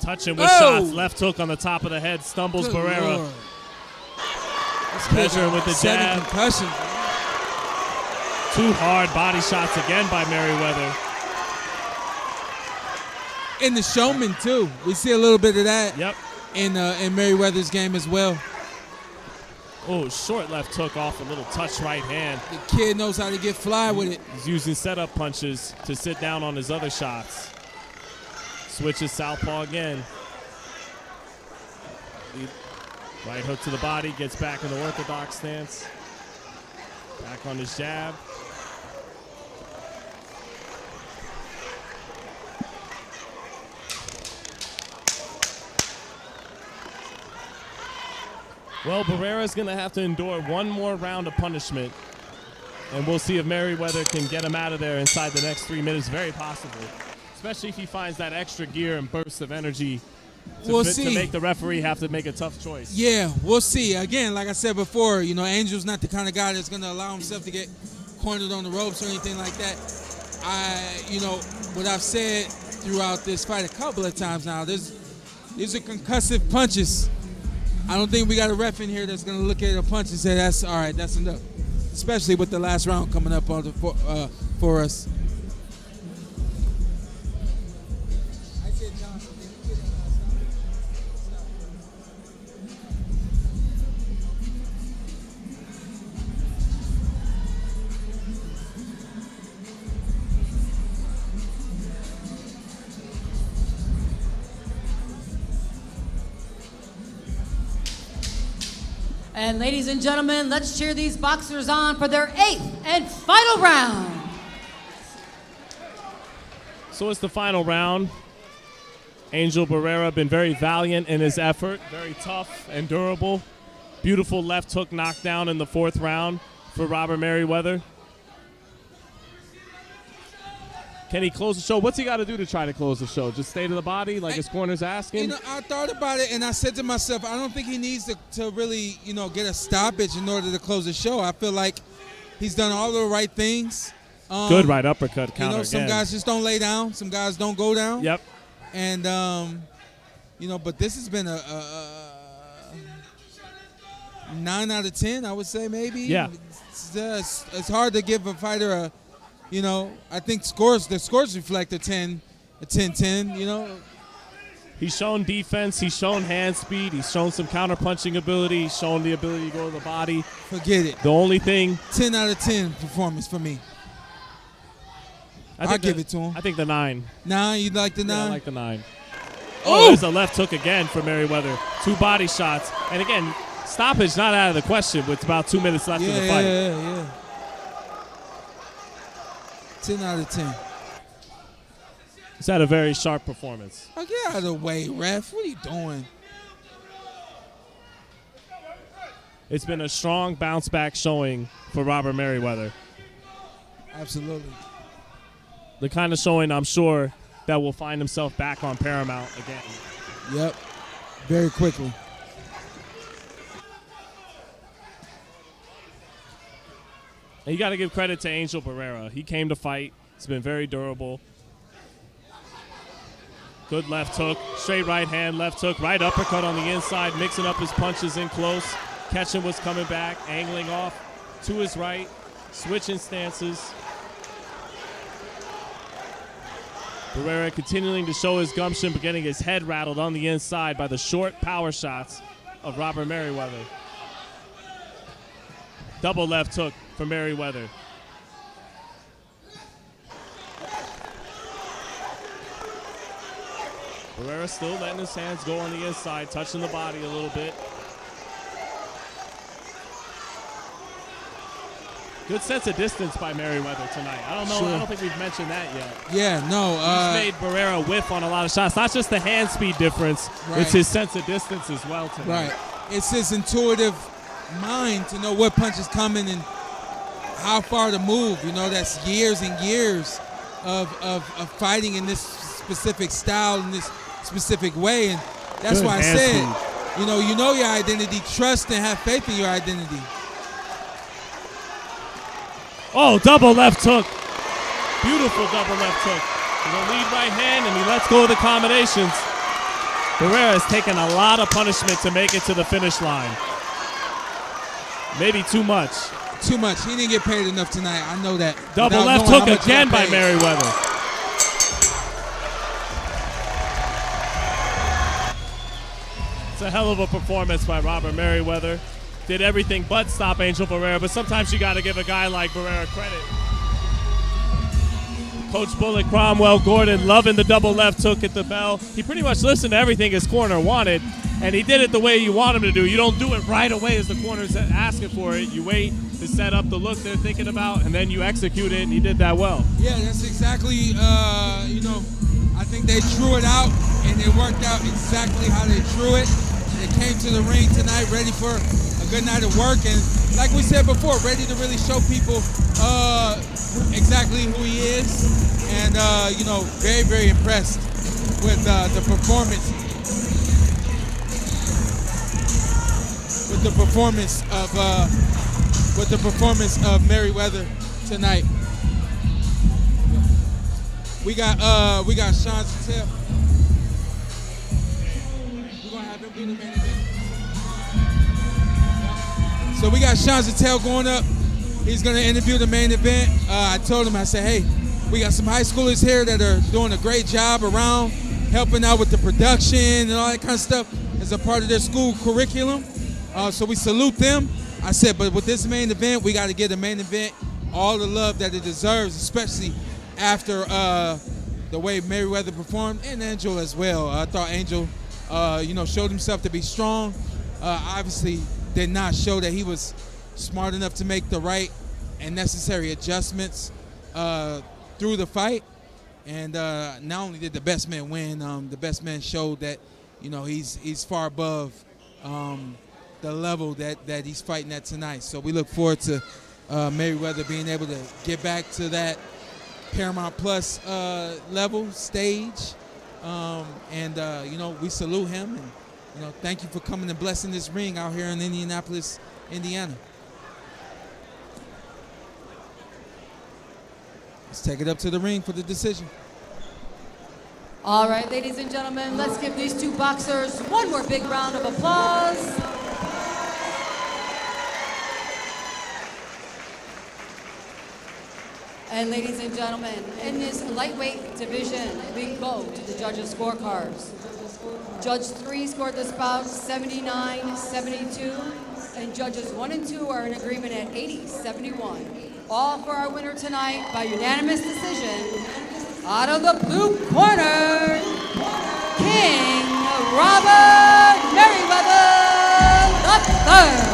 Touching with shots, left hook on the top of the head, stumbles Good Barrera. Lord. Measuring with the jab. Concussion. Two hard body shots again by Meriwether. In the showman too, we see a little bit of that. Yep. In Meriwether's game as well. Oh, short left hook off a little touch right hand. The kid knows how to get fly with it. He's using setup punches to sit down on his other shots. Switches southpaw again. Right hook to the body, gets back in the orthodox stance. Back on his jab. Well, Barrera's going to have to endure one more round of punishment. And we'll see if Meriwether can get him out of there inside the next 3 minutes. Very possible. Especially if he finds that extra gear and burst of energy to make the referee have to make a tough choice. Yeah, we'll see. Again, like I said before, Angel's not the kind of guy that's going to allow himself to get cornered on the ropes or anything like that. What I've said throughout this fight a couple of times now, these are concussive punches. I don't think we got a ref in here that's going to look at a punch and say, that's all right, that's enough. Especially with the last round coming up for us. And ladies and gentlemen, let's cheer these boxers on for their 8th and final round. So it's the final round. Angel Barrera been very valiant in his effort, very tough and durable. Beautiful left hook knockdown in the 4th round for Robert Meriwether. Can he close the show? What's he got to do to try to close the show? Just stay to the body like his corner's asking? I thought about it, and I said to myself, I don't think he needs to really, get a stoppage in order to close the show. I feel like he's done all the right things. Good right uppercut counter some again. guys just don't lay down. Some guys don't go down. Yep. And, but this has been a 9 out of 10, I would say, maybe. Yeah. It's hard to give a fighter a, I think the scores reflect a 10-10, He's shown defense. He's shown hand speed. He's shown some counter-punching ability. He's shown the ability to go to the body. Forget it. The only thing. 10 out of 10 performance for me. I'll give it to him. I think the 9. 9? You like the 9? Yeah, I like the 9. Oh, there's a left hook again for Meriwether. 2 body shots. And again, stoppage not out of the question with about 2 minutes left in the fight. Yeah. 10 out of 10. He's had a very sharp performance. Oh, get out of the way, ref. What are you doing? It's been a strong bounce-back showing for Robert Meriwether. Absolutely. The kind of showing, I'm sure, that will find himself back on Paramount again. Yep. Very quickly. And you got to give credit to Angel Barrera. He came to fight. He's been very durable. Good left hook, straight right hand, left hook, right uppercut on the inside, mixing up his punches in close. Ketchum was coming back, angling off to his right, switching stances. Barrera continuing to show his gumption, but getting his head rattled on the inside by the short power shots of Robert Meriwether. Double left hook for Meriwether. Barrera still letting his hands go on the inside, touching the body a little bit. Good sense of distance by Meriwether tonight. I don't know. Sure. I don't think we've mentioned that yet. Yeah, no. He's made Barrera whiff on a lot of shots. Not just the hand speed difference. Right. It's his sense of distance as well tonight. Right. It's his intuitive mind to know what punch is coming and how far to move. You know, that's years and years of fighting in this specific style, in this specific way. And that's why I said, you know your identity. Trust and have faith in your identity. Oh, double left hook. Beautiful double left hook. With a lead right hand, and he lets go of the combinations. Barrera has taken a lot of punishment to make it to the finish line. Maybe too much. Too much. He didn't get paid enough tonight. I know that. Double left hook again by Meriwether. It's a hell of a performance by Robert Meriwether. Did everything but stop Angel Barrera, but sometimes you got to give a guy like Barrera credit. Coach Bullet Cromwell Gordon loving the double left hook at the bell. He pretty much listened to everything his corner wanted, and he did it the way you want him to do. You don't do it right away as the corner's asking for it. You wait to set up the look they're thinking about, and then you execute it, and he did that well. Yeah, that's exactly, I think they drew it out, and it worked out exactly how they drew it. They came to the ring tonight ready for a good night of work, and like we said before, ready to really show people exactly who he is, and very, very impressed with the performance. With the performance of Meriwether tonight. We got Shawn Zittel. We're gonna have him do the main event. So we got Shawn Zittel going up. He's gonna interview the main event. I told him, I said, hey, we got some high schoolers here that are doing a great job around helping out with the production and all that kind of stuff as a part of their school curriculum. So we salute them. I said, but with this main event, we got to give the main event all the love that it deserves, especially after the way Meriwether performed, and Angel as well. I thought Angel, showed himself to be strong. Obviously did not show that he was smart enough to make the right and necessary adjustments through the fight. And not only did the best man win, the best man showed that, he's far above the level that he's fighting at tonight. So we look forward to Meriwether being able to get back to that Paramount Plus level stage. We salute him. And, thank you for coming and blessing this ring out here in Indianapolis, Indiana. Let's take it up to the ring for the decision. All right, ladies and gentlemen, let's give these two boxers one more big round of applause. And ladies and gentlemen, in this lightweight division, we go to the judges' scorecards. Judge 3 scored this bout 79-72, and judges 1 and 2 are in agreement at 80-71. All for our winner tonight by unanimous decision. Out of the blue corner, King Robert Meriwether III.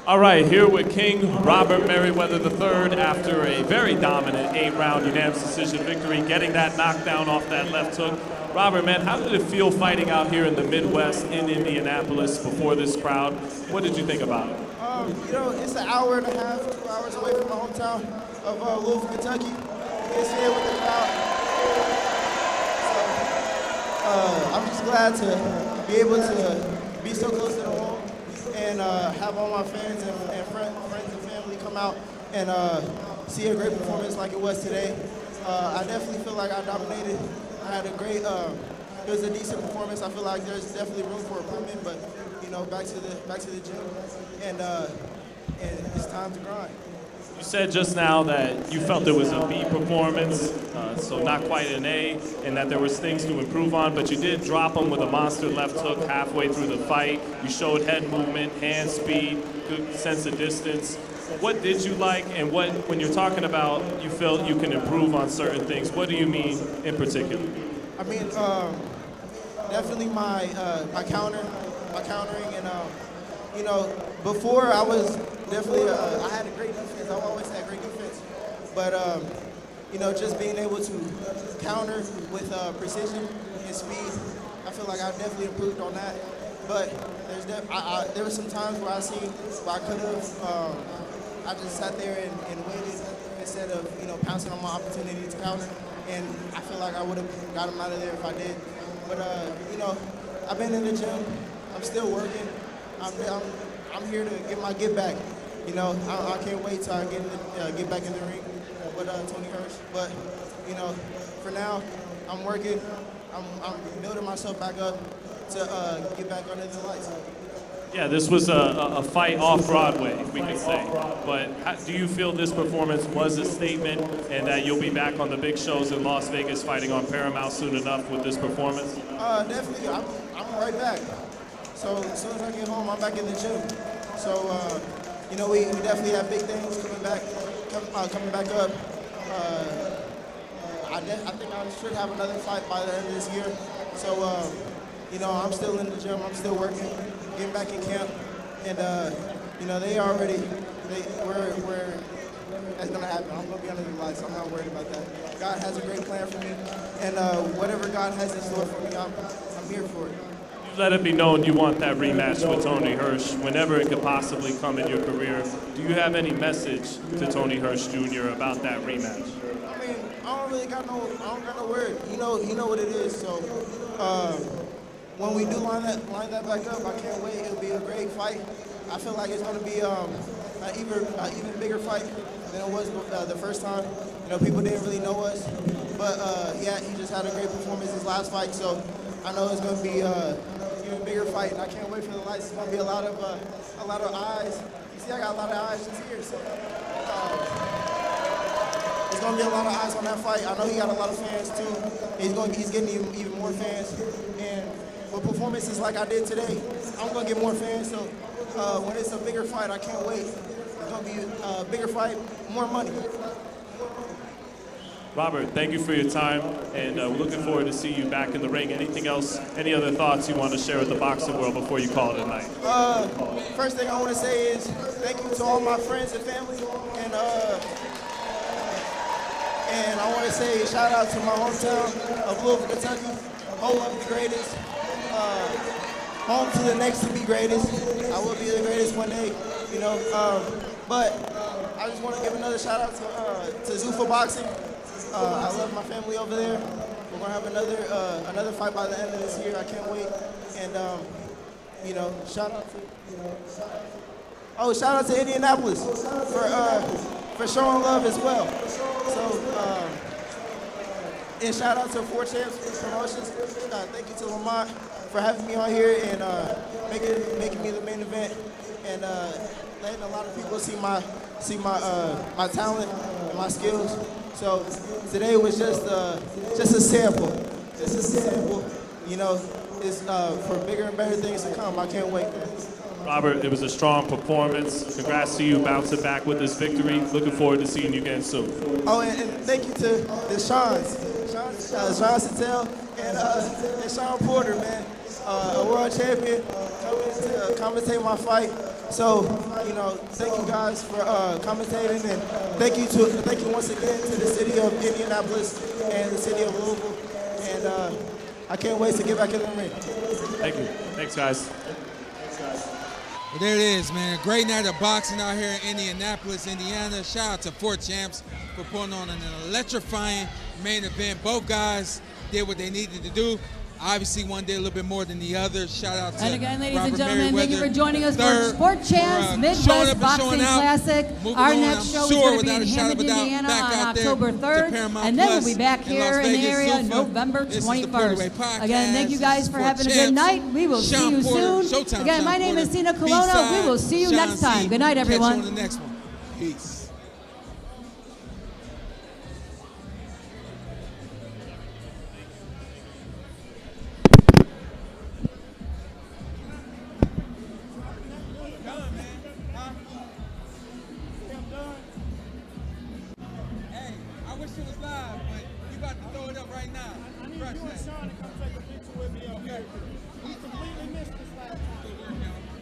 All right, here with King Robert Meriwether III after a very dominant 8-round unanimous decision victory, getting that knockdown off that left hook. Robert, man, how did it feel fighting out here in the Midwest in Indianapolis before this crowd? What did you think about it? You know, it's an hour and a half, 2 hours away from my hometown of Louisville, Kentucky. It's here with the crowd. So, I'm just glad to be able to be so close to the home and have all my fans and friends and family come out and see a great performance like it was today. I definitely feel like I dominated. I had a great, it was a decent performance. I feel like there's definitely room for improvement, but you know, back to the gym, and it's time to grind. You said just now that you felt it was a B performance, so not quite an A, and that there was things to improve on, but you did drop them with a monster left hook halfway through the fight. You showed head movement, hand speed, good sense of distance. What did you like, and what, when you're talking about you felt you can improve on certain things, what do you mean in particular? I mean, definitely my countering, and you know, before I was definitely I had a great defense. I've always had great defense, but you know, just being able to counter with precision and speed, I feel like I've definitely improved on that. But there were some times where I could have. I just sat there and waited instead of, you know, pouncing on my opportunity to counter. And I feel like I would have got him out of there if I did. But you know, I've been in the gym. I'm still working. I'm here to get my get back. You know, I can't wait till I get back in the ring with Tony Hirsch. But you know, for now, I'm working. I'm building myself back up to get back under the lights. Yeah, this was a fight off Broadway, we could say. But do you feel this performance was a statement and that you'll be back on the big shows in Las Vegas fighting on Paramount soon enough with this performance? Definitely. I'm right back. So as soon as I get home, I'm back in the gym. So, you know, we definitely have big things coming back up. I think I should have another fight by the end of this year. So, you know, I'm still in the gym. I'm still working, getting back in camp. And, you know, that's going to happen. I'm going to be under the lights. I'm not worried about that. God has a great plan for me. And whatever God has in store for me, I'm here for it. You let it be known you want that rematch with Tony Hirsch whenever it could possibly come in your career. Do you have any message to Tony Hirsch Jr. about that rematch? I mean, I don't got no word. You know what it is. So when we do line that back up, I can't wait. It'll be a great fight. I feel like it's going to be an even bigger fight than it was the first time. You know, people didn't really know us, but yeah, he just had a great performance his last fight. So I know it's going to be even bigger fight, and I can't wait for the lights. It's going to be a lot of eyes. You see, I got a lot of eyes just here, so it's going to be a lot of eyes on that fight. I know he got a lot of fans too. He's getting even more fans, and with performances like I did today, I'm going to get more fans. So when it's a bigger fight, I can't wait. It's going to be a bigger fight, more money. Robert, thank you for your time, and we're looking forward to see you back in the ring. Anything else, any other thoughts you want to share with the boxing world before you call it a night? First thing I want to say is thank you to all my friends and family, and I want to say shout out to my hometown of Louisville, Kentucky, home of the greatest, home to the next to be greatest. I will be the greatest one day, you know. But I just want to give another shout out to Zuffa Boxing. I love my family over there. We're gonna have another fight by the end of this year. I can't wait. And you know, shout out to Indianapolis for showing love as well. So and shout out to 4 Champs Promotions. Thank you to Lamont for having me on here and making me the main event and letting a lot of people see my talent and my skills. So today was just a sample. Just a sample. You know, it's for bigger and better things to come. I can't wait, man. Robert, it was a strong performance. Congrats to you bouncing back with this victory. Looking forward to seeing you again soon. Oh, and thank you to the Shawn Zittel and Shawn Porter, man. A world champion coming to commentate my fight. So, you know, thank you guys for commentating, and thank you once again to the city of Indianapolis and the city of Louisville. And I can't wait to get back in the ring. Thank you. Thanks, guys. Well, there it is, man. A great night of boxing out here in Indianapolis, Indiana. Shout out to 4 Champs for putting on an electrifying main event. Both guys did what they needed to do. Obviously, one did a little bit more than the other. Shout out to And again, ladies Robert and gentlemen, thank you for Meriwether joining us III for Sport Champs Midwest Boxing Classic. Our next show is going to be in Hammond, Indiana on October 3rd. And then we'll be back here in the area November 21st. Again, thank you guys for having a good night. We will see you soon. Showtime, again, my name is Tina Colonna. We will see you next time. Good night, everyone. Catch you on the next one. Peace. I need you and Shawn to come take a picture with me up here. He completely missed this last time.